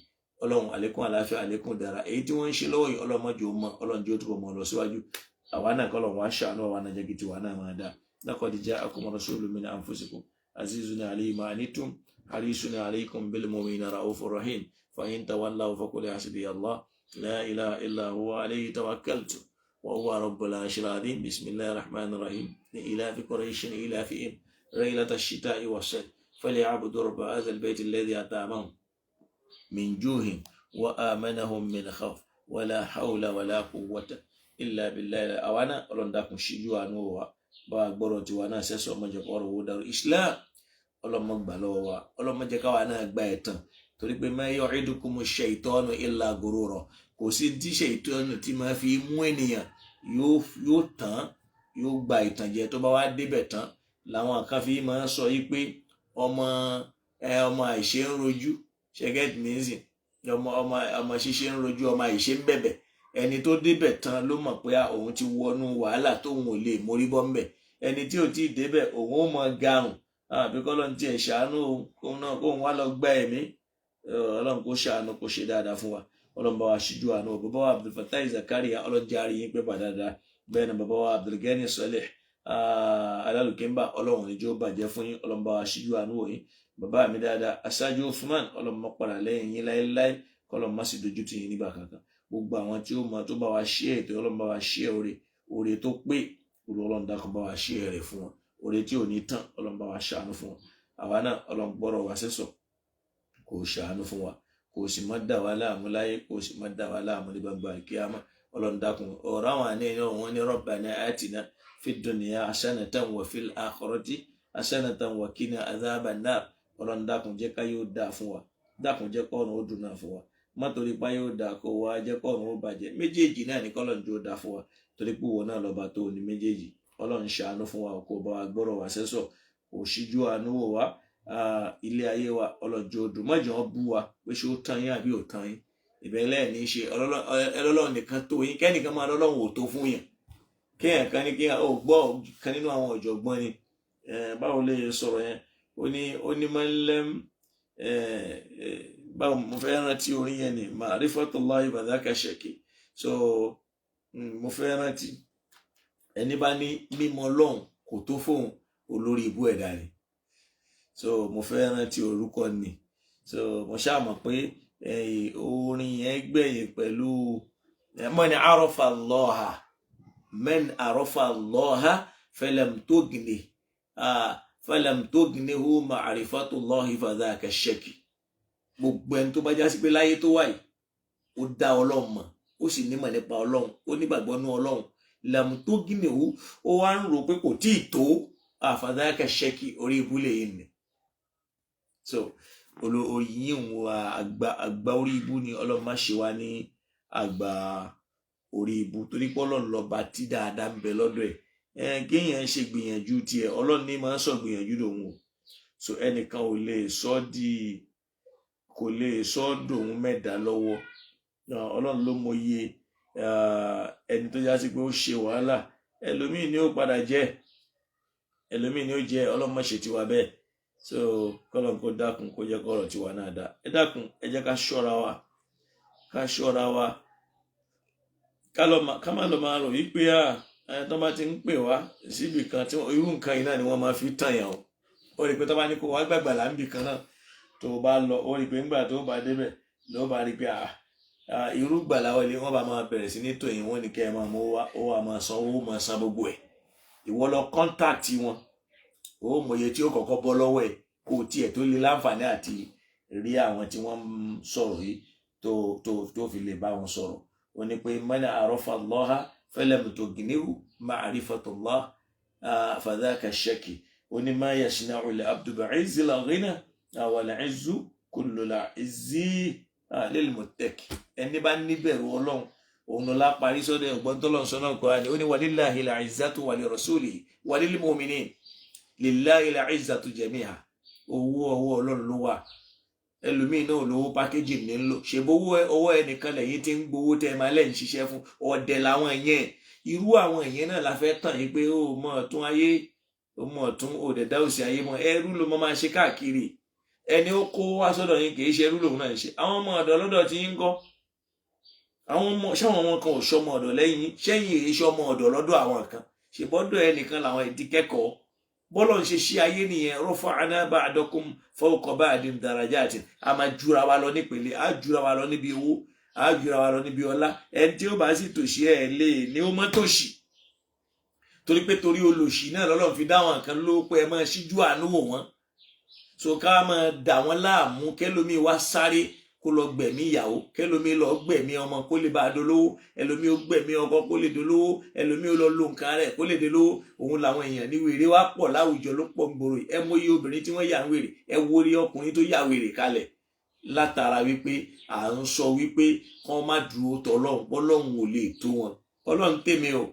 ọlọ́run àlékún àlàáfíà àlékún dára. Èyí tí wọ́n ń ṣe lọ́wọ́ yìí ọlọ́run má jẹ́ ó mọ́, ọlọ́run jẹ́ ó túbọ̀ mọ́ lọ síwájú. Àwa náà kọ́lọ̀ wá ṣàánú àwa náà jẹ́ kí tiwa náà máa dá. laqad ja'akum rasulun min anfusikum azizun alayhi ma anittum harisun alaykum bil mu'minina ra'ufur rahim. fa in tawallaw faqul hasbiyallah la ilaha illa huwa alayhi tawakkaltu wa huwa rabbul arshil azim. Bismillahir rahmanir rahim. لإلاف قريش إلافهم رحلة الشتاء والصيف فليعبدوا رب هذا البيت الذي أطعمهم من جوع وآمنهم من خوف ولا حول ولا قوة إلا بالله. أوانا ọlọ́run dákun ṣíjú àánú wa bá gbọ́rọ̀ tiwa náà sẹ́sọ̀ ọmọ jẹ́ kọ́rọ̀ owó dárò Islam ọlọ́mọ gbà lọ́wọ́ wa, ọlọ́mọ jẹ́ káwa náà gba ẹ̀tàn, torí pé ma ya'idukumu shaytanu illa gurura. Kò sí tí ṣètọ́nù tí máa fi mú ènìyàn yóò tán, yóò gba ìtànjẹ. tó bá wá débẹ̀ tán làwọn kan fi máa ń sọ yí pé ọmọ àìṣe ń rojú, ṣẹgẹt mìíràn ọmọ ṣíṣe ń rojú, ọmọ àìṣe ń bẹ̀bẹ̀. ẹni tó débẹ̀ tán ló mọ̀ pé òun ti wọnú wàhálà tóun ò lè mórí bọ́ ńbẹ̀. ẹni tí ò tí ì débẹ̀ òun ó mọ garùn àbí kọ́lọ́n tiẹ̀ ṣàánú òun náà kóun wá lọ gbá ẹ̀mí. ọlọ́run kó ṣàánú kó ṣe dáadáa fún wa, ọlọ́run bá wa ṣíjú àánú. bàbá wa Abdulfatai Zakaria ọlọ́run jẹ́ àrí yín pé dáadáa. bẹ́ẹ̀ ni bàbá wa Abdulgani Saleh Alálùkẹ́mbà ọlọ́run níjó bàjẹ́ fún yín, ọlọ́run bá wa ṣíjú àánú wò yín. bàbá mi dáadáa Aṣáájú Usman ọlọ́run má padà lẹ́yìn yín láéláé, kọ́lọ́run má sì dojú tì yín nígbà kankan. gbogbo àwọn tí ó mọ tó bá wa ṣe ètò, ọlọ́run bá wa ṣe oore tó pé, ọlọ́run dákun bá wa ṣe rẹ̀ fún wọn. oore tí ò ní tán ọlọ́run bá wa ṣàánú fún wọn. àwa náà ọlọ́run gbọ́rọ̀ wá sẹ́sọ̀ kò ṣàánú fún wa, kò sì má dà wá láàmú láyé, kò sì má dà wá láàmú ní gbangba kíámà. ọlọ́run dákun ọ̀rọ̀ àwọn àníyàn wọn ní Rabbana atina fid dunya hasanatan wa fil akhirati hasanatan wa qina adhaban nar. ọlọ́run dákun jẹ́ ká yóò dáa fún wa, dákun jẹ́ kọ́ọ̀nù ó dùn náà fún wa, má torí pa yóò dáa kó wa jẹ́ kọ́ọ̀nù ó bàjẹ́. méjèèjì náà ní kọ́lọ́run jó dáa fún wa, torí pé wọn náà lọ́ba tó ní méjèèjì. ọlọ́run ṣàánú fún wa, kó bá wa gbọ́rọ̀ wá sẹ́sọ̀, kò ṣíjú àánú wò wá. ilé ayé wa ọlọ́jọ́ dùn mọ́jọ́ bú wa pé ṣé ó tán yín àbí ò tán yín. ìbẹ̀lẹ̀ ní í ṣe ọlọ́run nìkan tó yín, kẹ́nìkan máa lọ́lọ́run ò tó fún yín. kéèyàn kan ní kéèyàn ó gbọ́ kan nínú àwọn ọ̀jọ̀gbọ́n ni báwo lè sọ̀rọ̀ yẹn, ó ní máa ń lẹ́m báwo mo fẹ́ rántí orin yẹn ni ma'rifatullahi wa dhaka shaki. so mo fẹ́ rántí ẹni bá ní mímọ̀ Ọlọ́run kò tó fóun, olórí ibú ẹ̀dá ni. so mo fẹ́ rántí orúkọ ni. so mo ṣáà mọ̀ pé orin yẹn gbẹ̀yìn pẹ̀lú man arafa Allaha falam tugnihu ma'rifatullahi fadhaka shaki. gbogbo ẹni tó bá já sí pé láyé tó wáyé ó dá Ọlọ́run mọ̀, ó sì nímọ̀ nípa Ọlọ́run, ó nígbàgbọ́ nínú Ọlọ́run, lam tugnihu ó wá ń rò pé kò tí ì tó fadhaka shaki, orí ibú lè yìí ni. so oyin wa àgbà orí ibú ni. ọlọ́run má ṣe wá ní àgbà orí ibú, torí pé ọlọ́run lọ́ba tí dáadáa ń bẹ lọ́dọ̀ ẹ̀. kéèyàn ṣe gbìyànjú tiẹ̀, ọlọ́run ní máa ń sọ gbìyànjú lòun o. so ẹnìkan kò lè sọ dòun mẹ́ta lọ́wọ́. ọlọ́run ló mọyé ẹni tó já sí pé ó ṣe wàhálà, ẹlòmíì ni ó padà jẹ́, ẹlòmíì ni ó jẹ́. ọlọ́run má ṣe tiwa bẹ́ẹ̀. so kọ́lọ̀ kó dákun kó jẹ́ kọ́rọ̀ tiwa náà dá. ẹ dákun ẹ jẹ́ ká ṣọ́ra wa ká má lọ máa rò wípé tó bá ti ń pè wá síbì kan tí irú nǹkan yìí náà ni wọ́n máa fi tàn yàn o. ó rí i pé tó bá ní kó wá gbàgbà là ń bì kan náà, tó bá lọ ó rí i pé ńgbà tó bá débẹ̀ ló bá rí i pé irú gbàlà wọlé wọ́n bá máa bẹ̀rẹ̀ sí ní tòyìn, wọ́n ní kẹ́ ẹ máa mú ó wà máa san owó máa san gbogbo ẹ̀. ìwọ lọ kọ́ńtàkì wọn, ó mọye tí ó kọ́kọ́ bọ́ lọ́wọ́ ẹ̀ kó tiẹ̀ tó lè láǹfààní àti rí àwọn tí wọ́n ń sọ̀rọ̀ yìí tó fi lè bá wọn sọ̀rọ̀. ó ní pé man arafa Allaha falam tughnihu ma'rifatullah fadhaka shaki, ó ní ma yasna'u al-abdu bi'izzi al-ghina wal-'izzu kullu al-'izzi lil-muttaqi. ẹni bá níbẹ̀rù Ọlọ́run òun ló láparí sọ́dọ̀ ẹ̀gbọ́n tọ́lọ́run sọ́nà Kùránì, ó ní walillahi al-'izzatu wa li rasulihi wa lil mu'minin, lillahi al-'izzatu jami'a. owó ọwọ́ Ọlọ́run ló wà. ẹlòmíín náà lówó pákéjì ní ń lò, ṣèbó ọwọ́ ẹnìkan lẹ́yìn tí ń gbowó tẹ́ máa lẹ́yìn ṣiṣẹ́ fún ọ̀dẹ̀ làwọn yẹn. irú àwọn yẹn náà la fẹ́ tàn yín pé ó mọ̀ ọ̀tún ayé, ó mọ̀ ọ̀tún òdẹ̀dá òsì ayé mọ́, ẹrú ló máa ṣe káàkiri. ẹni ó kó wá sọ́dọ̀ yín kì í ṣe ẹrú lòun náà ń ṣe. àwọn ọmọ ọ̀dọ̀ lọ́dọ̀ tí ń gọ́, ṣáwọn ọmọ kan ò ṣọmọ ọ̀dọ̀ lẹ́yìn, ṣẹ́yìn èyí ṣọmọ ọ̀dọ̀ lọ́dọ̀ àwọn kan, ṣèbọ́dọ̀ ẹnìkan làwọn ìdí kẹ́kọ̀ọ́. bọ́lọ̀ ń ṣe ṣí ayé nìyẹn, rafa'na ba'dakum fawqa ba'din darajatin. a máa jura wa lọ nípele, a jura wa lọ níbi owó, a jura wa lọ níbi ọlá. ẹni tí ó bá sì tòṣì ẹ̀ lè ní ó mọ́ tòṣì, torí pé torí olòṣì náà lọ́lọ́run fi dáwọn kan ló pé ẹ máa ṣíjú àánú wò wọ́n. so ká máa dà wọ́n láàmú, kẹ́lómi wá sáré kó lọ gbẹ̀mí ìyàwó, kẹ́lómi lọ gbẹ̀mí ọmọ kó lè bá a dolówó, ẹlòmí ó gbẹ̀mí ọkọ kó lè dolówó, ẹlòmí ó lọ lo nǹkan rẹ̀ kó lè dolówó. òun làwọn èèyàn ní wèrè wá pọ̀ láwùjọ, ló pọ̀ gbòòrò. ẹ mọyì obìnrin tí wọ́n yà ń wèrè, ẹ wo rí ọkùnrin tó yà wèrè kalẹ̀ látara wípé à ń sọ wípé kán má dúró tọlọ́run, Ọlọ́run ò lè tó wọn. Ọlọ́run tèmi o,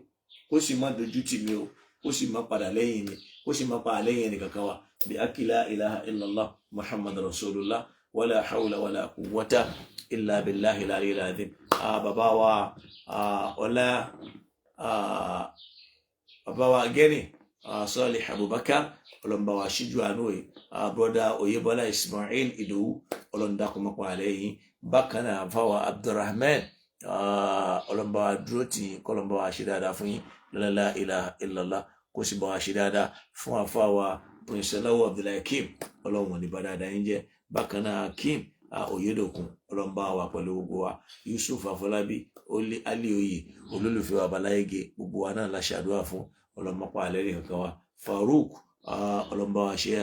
kó sì má dojú tì mí o, kó sì má padà lẹ́yìn mi, kó sì má padà lẹ́yìn ẹnì kankan wa. bí akila ilaha illallah muhammad rasulullah wala hawla wala quwwata illa billahi al-aliyyil azim. bàbá wa ọlá bàbá wa gẹ́nì Salih Abubakar, ọlọ́mọba wa ṣíjú àánú ẹ̀. broda Oyèbọ́lá Ismail Ìdòwú, ọlọ́ndàkùnmọ́pọ̀ àlẹ́ yìí. bákan náà fáwa Abdulrahman, ọlọ́mọba wa dúró tì í, kọ́lọ́mọba wa ṣe dáadáa fún yín, la ilaha illallah, kó sì bá wa ṣe dáadáa fún àfáwa Prince Lawo Abdulhakeem, ọlọ́run ní bá dáadáa yín jẹ́. bákan náà Hakeem Oyèdòkun, ọlọ́mọba wa pẹ̀lú gbogbo wa. Yusuf Afọlábí, Ali Oyè, olólùfẹ́ wa Balayege, gbogbo wa náà la ṣàdúrà fún, ọlọ́mọpá àlẹ́rìí kankan wa. Farouk, ọlọ́mọba wa ṣe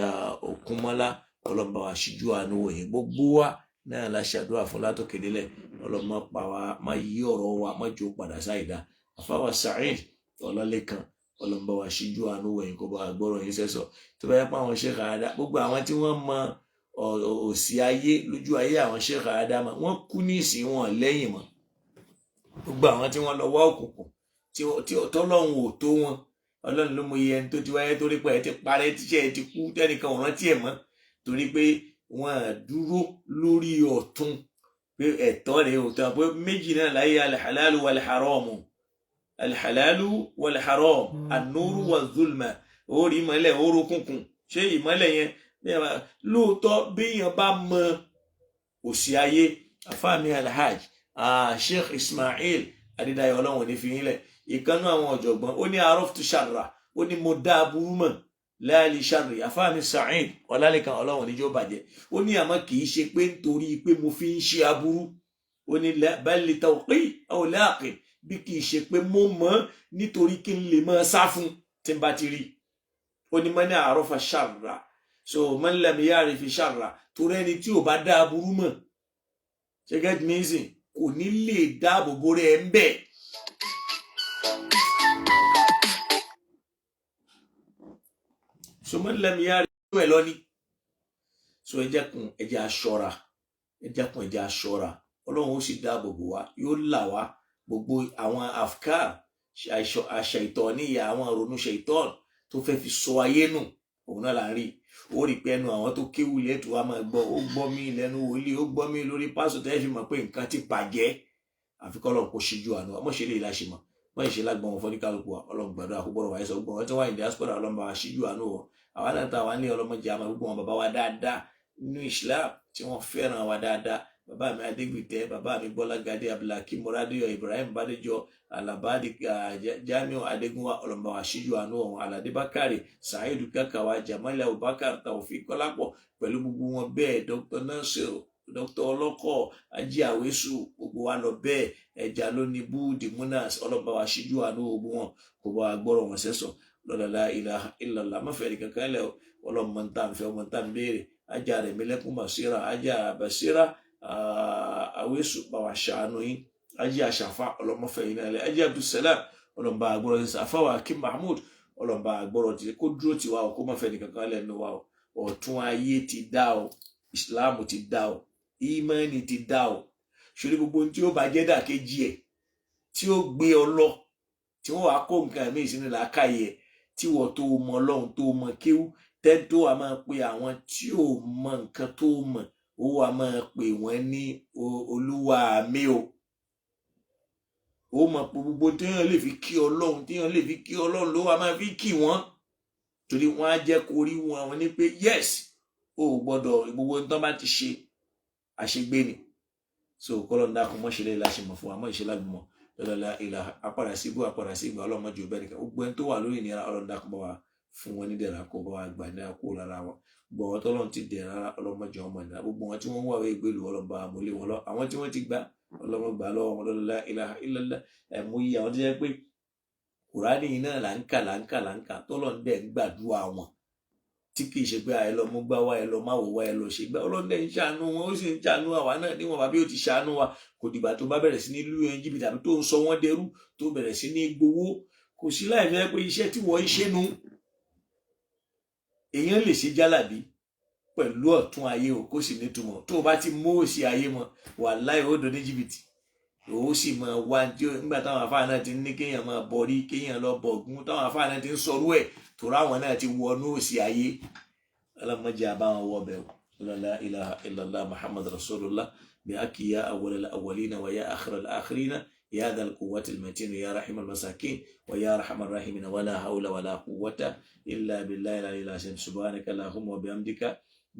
Òkúnmọ́lá, ọlọ́mọba wa ṣíjú àánú wòye, gbogbo wa náà la ṣàdúrà fún látòkè délẹ̀. ọlọ́mọpá wa má yí ọ̀rọ̀ wa, má jò padà sáìdá. àfáwà Saheed Ọlálékan, ọlọ́mọba wa ṣíjú àánú wòye, kó bá gbọ́rọ̀ yín sẹ́sọ̀. tó bá yẹ pé àwọn Sheikh Adam, gbogbo àwọn tí wọ́n mọ òsì ayé lójú ayé àwọn Sheikh Adam, wọ́n kú ní ìsìn wọn lẹ́yìn mọ́. gbogbo àwọn tí wọ́n lọ wá òkùnkùn tí tọ́lọ́run ò tó wọn, Ọlọ́run ló mọ iye ẹni tó ti wáyé, torí pé ẹ ti parẹ́, tíṣẹ́ ẹ ti kú, tẹ́nìkan ò rántí ẹ̀ mọ́, torí pé wọ́n dúró lórí ọ̀tún pé ẹ̀tọ́ rẹ̀ ò tán. pé méjì náà láyé al-halalu wal-haramu, al-halalu wal-haram, an-nuru waz-zulma. orí ìmọ́lẹ̀ oró kùnkùn, ṣé ìmọ́lẹ̀ yẹn lóòótọ́ béèyàn bá mọ òsì ayé. àfáàmì Alhaj Sheikh Ismail Adédáyọ̀, Ọlọ́run ní fi yín lẹ̀, ìkànnú àwọn ọ̀jọ̀gbọ́n, ó ní araftu sharra, ó ní mo dá aburú mọ̀ la li sharri. àfáàmì Saheed Ọlálékan, Ọlọ́run níjó bàjẹ́, ó ní àmọ́ kì í ṣe pé nítorí pé mo fi ń ṣe aburú, ó ní bal li tawqi aw laqi, bí kì í ṣe pé mo mọ̀ nítorí kí n lè máa sá fún tí n bá ti rí. ó ní man arafa sharra, so man lam ya'rifi sharra, torí ẹni tí ò bá dá aburú mọ̀, ṣe get me sìn, kò ní lè dáàbò bo rẹ̀ ń bẹ̀. so man lam ya'rifi ẹ̀ lọ ní. so ẹ jẹ́ aṣọ́ra, ẹ jẹ́ aṣọ́ra. Ọlọ́run ó sì dáàbò bò wá, yóò là wá. gbogbo àwọn afkar aṣàìtọ́níyà, àwọn ìrònú ṣàìtọ́n tó fẹ́ fi sọ ayé nù, òun náà là ń rí. ó rí pé ẹnu àwọn tó kéwú ilé tó wá máa gbọ́, ó gbọ́ mí lẹ́nu wòlíì, ó gbọ́ mí lórí pásọ̀ tẹ́ fi mọ̀ pé nǹkan ti bàjẹ́. àfikọ́ Ọlọ́run kò ṣíjú àánú, ọmọ ṣe lè láṣẹ mọ̀, wọ́n ṣe lágbọ́n wọn fọ́níkálùkù wa. Ọlọ́run gbàdúrà kó gbọ́dọ̀ wáyé sọ gbọ́n wọn tí wọ́n wà ní diaspora, Ọlọ́run bá wa ṣíjú àánú wọn. àwa náà ta wà ní ọlọ́mọdé àmọ́ gbogbo wọn bàbá wa dáadáa nínú Islam tí wọ́n fẹ́ràn wa dáadáa. bàbá mi Adégbìtẹ́, bàbá mi Bọ́lágadé Abdulhakeem Mọ́rádéyọ̀, Ibrahim Bádéjọ, Alabadi Jamiu Adégúnwà, Ọlọ́run bá wa ṣíjú àánú wọn. Aládé Bákàrè, Saheed Kakawa, Jamal Abubakar, Taofik Kọ́lápọ̀, pẹ̀lú gbogbo wọn bẹ́ẹ̀, Dr. Nasir, Dr. Ọlọ́kọ̀, Ají Àwésù, gbogbo wa lọ bẹ́ẹ̀, ẹja lóní Búùdì Munas, Ọlọ́run bá wa ṣíjú àánú gbogbo wọn, kó bá wa gbọ́rọ̀ wọn sẹ́sọ̀. la ilaha illallah, má fẹ́ kankan lẹ́ Ọlọ́run mọ̀ ń tàn fẹ́, ọmọ ń tàn béèrè. Ajá rẹ̀ Mílẹ́kùn Basira, Ajá Basira Àwésù, bá wa ṣàánú yín, Ají Àṣàfà ọlọ́mọfẹ́ yìí náà lẹ́ Ají Abdulsalam ọlọ́mọba àgbọ̀rọ̀ ti sàfáwà Akim Mahmood ọlọ́mọba àgbọ̀rọ̀ ti kó dúró tiwa o kó má fẹ́ nìkan kan lẹ́nu wa o ọ̀tún ayé ti dá o Islam ti dá o ìmánì ti dá o ṣòrí gbogbo tí ó bá jẹ́ dàkejì ẹ̀ tí ó gbé ọ lọ tí wọ́n wá kó nǹkan míì sínú làákàyè tí wọ́n tó mọ Ọlọ́run tó mọ kéwú tẹ́ tó wà máa pe àwọn tí ò mọ nǹkan tó mọ̀ ó wà máa pè wọ́n ní olúwa mi o ó mọ̀ pé gbogbo téèyàn lè fi kí Ọlọ́run ló wà máa fi kí wọ́n torí wọ́n á jẹ́ kó rí wọn ní pé yes ó gbọ́dọ̀ gbogbo nǹkan bá ti ṣe àṣegbé ni so kọ́lọ́ ń dákun mọ́ ṣe lè láṣẹ mọ̀ fún wa mọ́ ìṣe lágbèmọ̀ lọ́lọ́lá ìlà apàdà sígbó ọlọ́mọdé ò bẹ́ẹ̀ nìkan gbogbo ẹni tó wà lórí ìnira Ọlọ́run dákun bá wa fún wọn ní dẹ̀ra kó bá wa gbà ní àkó lára wọn gbogbo àwọn tọ́lọ́run ti dẹ̀ra ọlọ́mọdé ọmọ ìdá gbogbo wọn tí wọ́n wà wé ìgbèlú ọlọ́mọba àmúlé wọn lọ àwọn tí wọ́n ti gbà ọlọ́mọgbà lọ́wọ́ wọn lọ́lọ́lá ìlà ìlọ́lá ẹ̀mú yìí àwọn tó jẹ́ pé Kùránì náà là ń kà tọ́lọ́run dẹ̀ ń gbàdúrà wọn tí kì í ṣe pé ẹ lọ mú gbá wá ẹ lọ má wò wá ẹ lọ ṣe gbá Ọlọ́run dẹ̀ ń ṣàánú wọn ó sì ń ṣàánú àwa náà níwọ̀n bá bí ó ti ṣàánú wa kò dìgbà tó bá bẹ̀rẹ̀ sí ní lú ẹyin jìbìtì àbí tó ń sọ wọ́n dẹrú tó bẹ̀rẹ̀ sí ní gbowó kò sí láì fẹ́ pé iṣẹ́ tí wọ́n ń ṣe nu èèyàn lè ṣe jálàbí pẹ̀lú ọ̀tún ayé o kó sì nítumọ̀ tó o bá ti mú òsì ayé mọ wàláhì ó dò ní jìbìtì ó sì máa wá nígbà táwọn afáà náà ti ní kéèyàn máa bọrí kéèyàn lọ bọ̀gún táwọn afáà náà ti ń sọrú ẹ̀ torí àwọn náà ti wọnú òsì ayé ọlọmọdé àbáwọn wọbẹ la ilaha illallah muhammad rasulullah bi akiya awwal awwalina wa ya akhir al akhirina ya dal quwwati al matin ya rahim al masakin wa ya arhamar rahimin wa la hawla wa la quwwata illa billahi la ilaha illa subhanaka allahumma wa bihamdika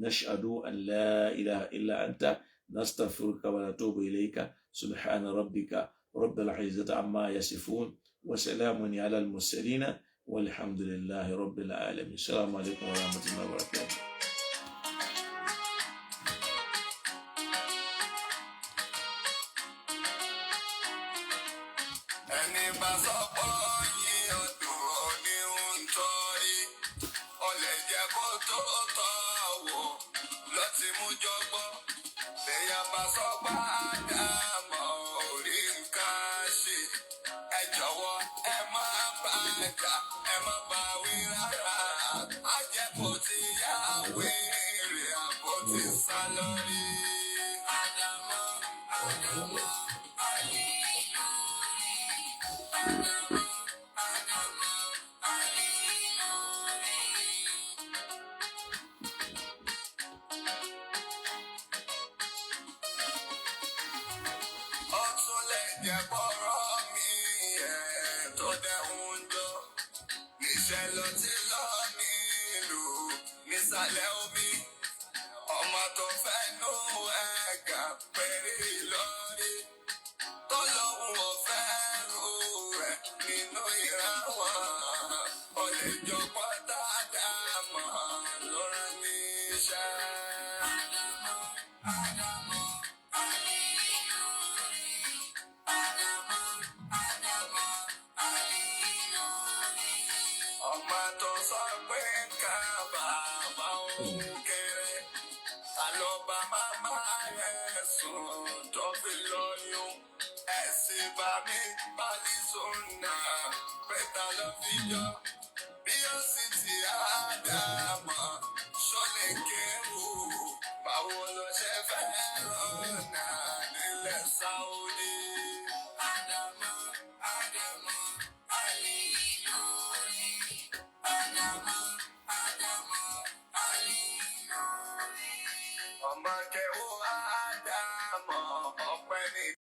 nashhadu an la ilaha illa anta nastaghfiruka wa natubu ilayka subhana rabbika rabbil izzati amma yasifun wa salamun ala al mursalin والحمد لله رب العالمين السلام عليكم ورحمة الله وبركاته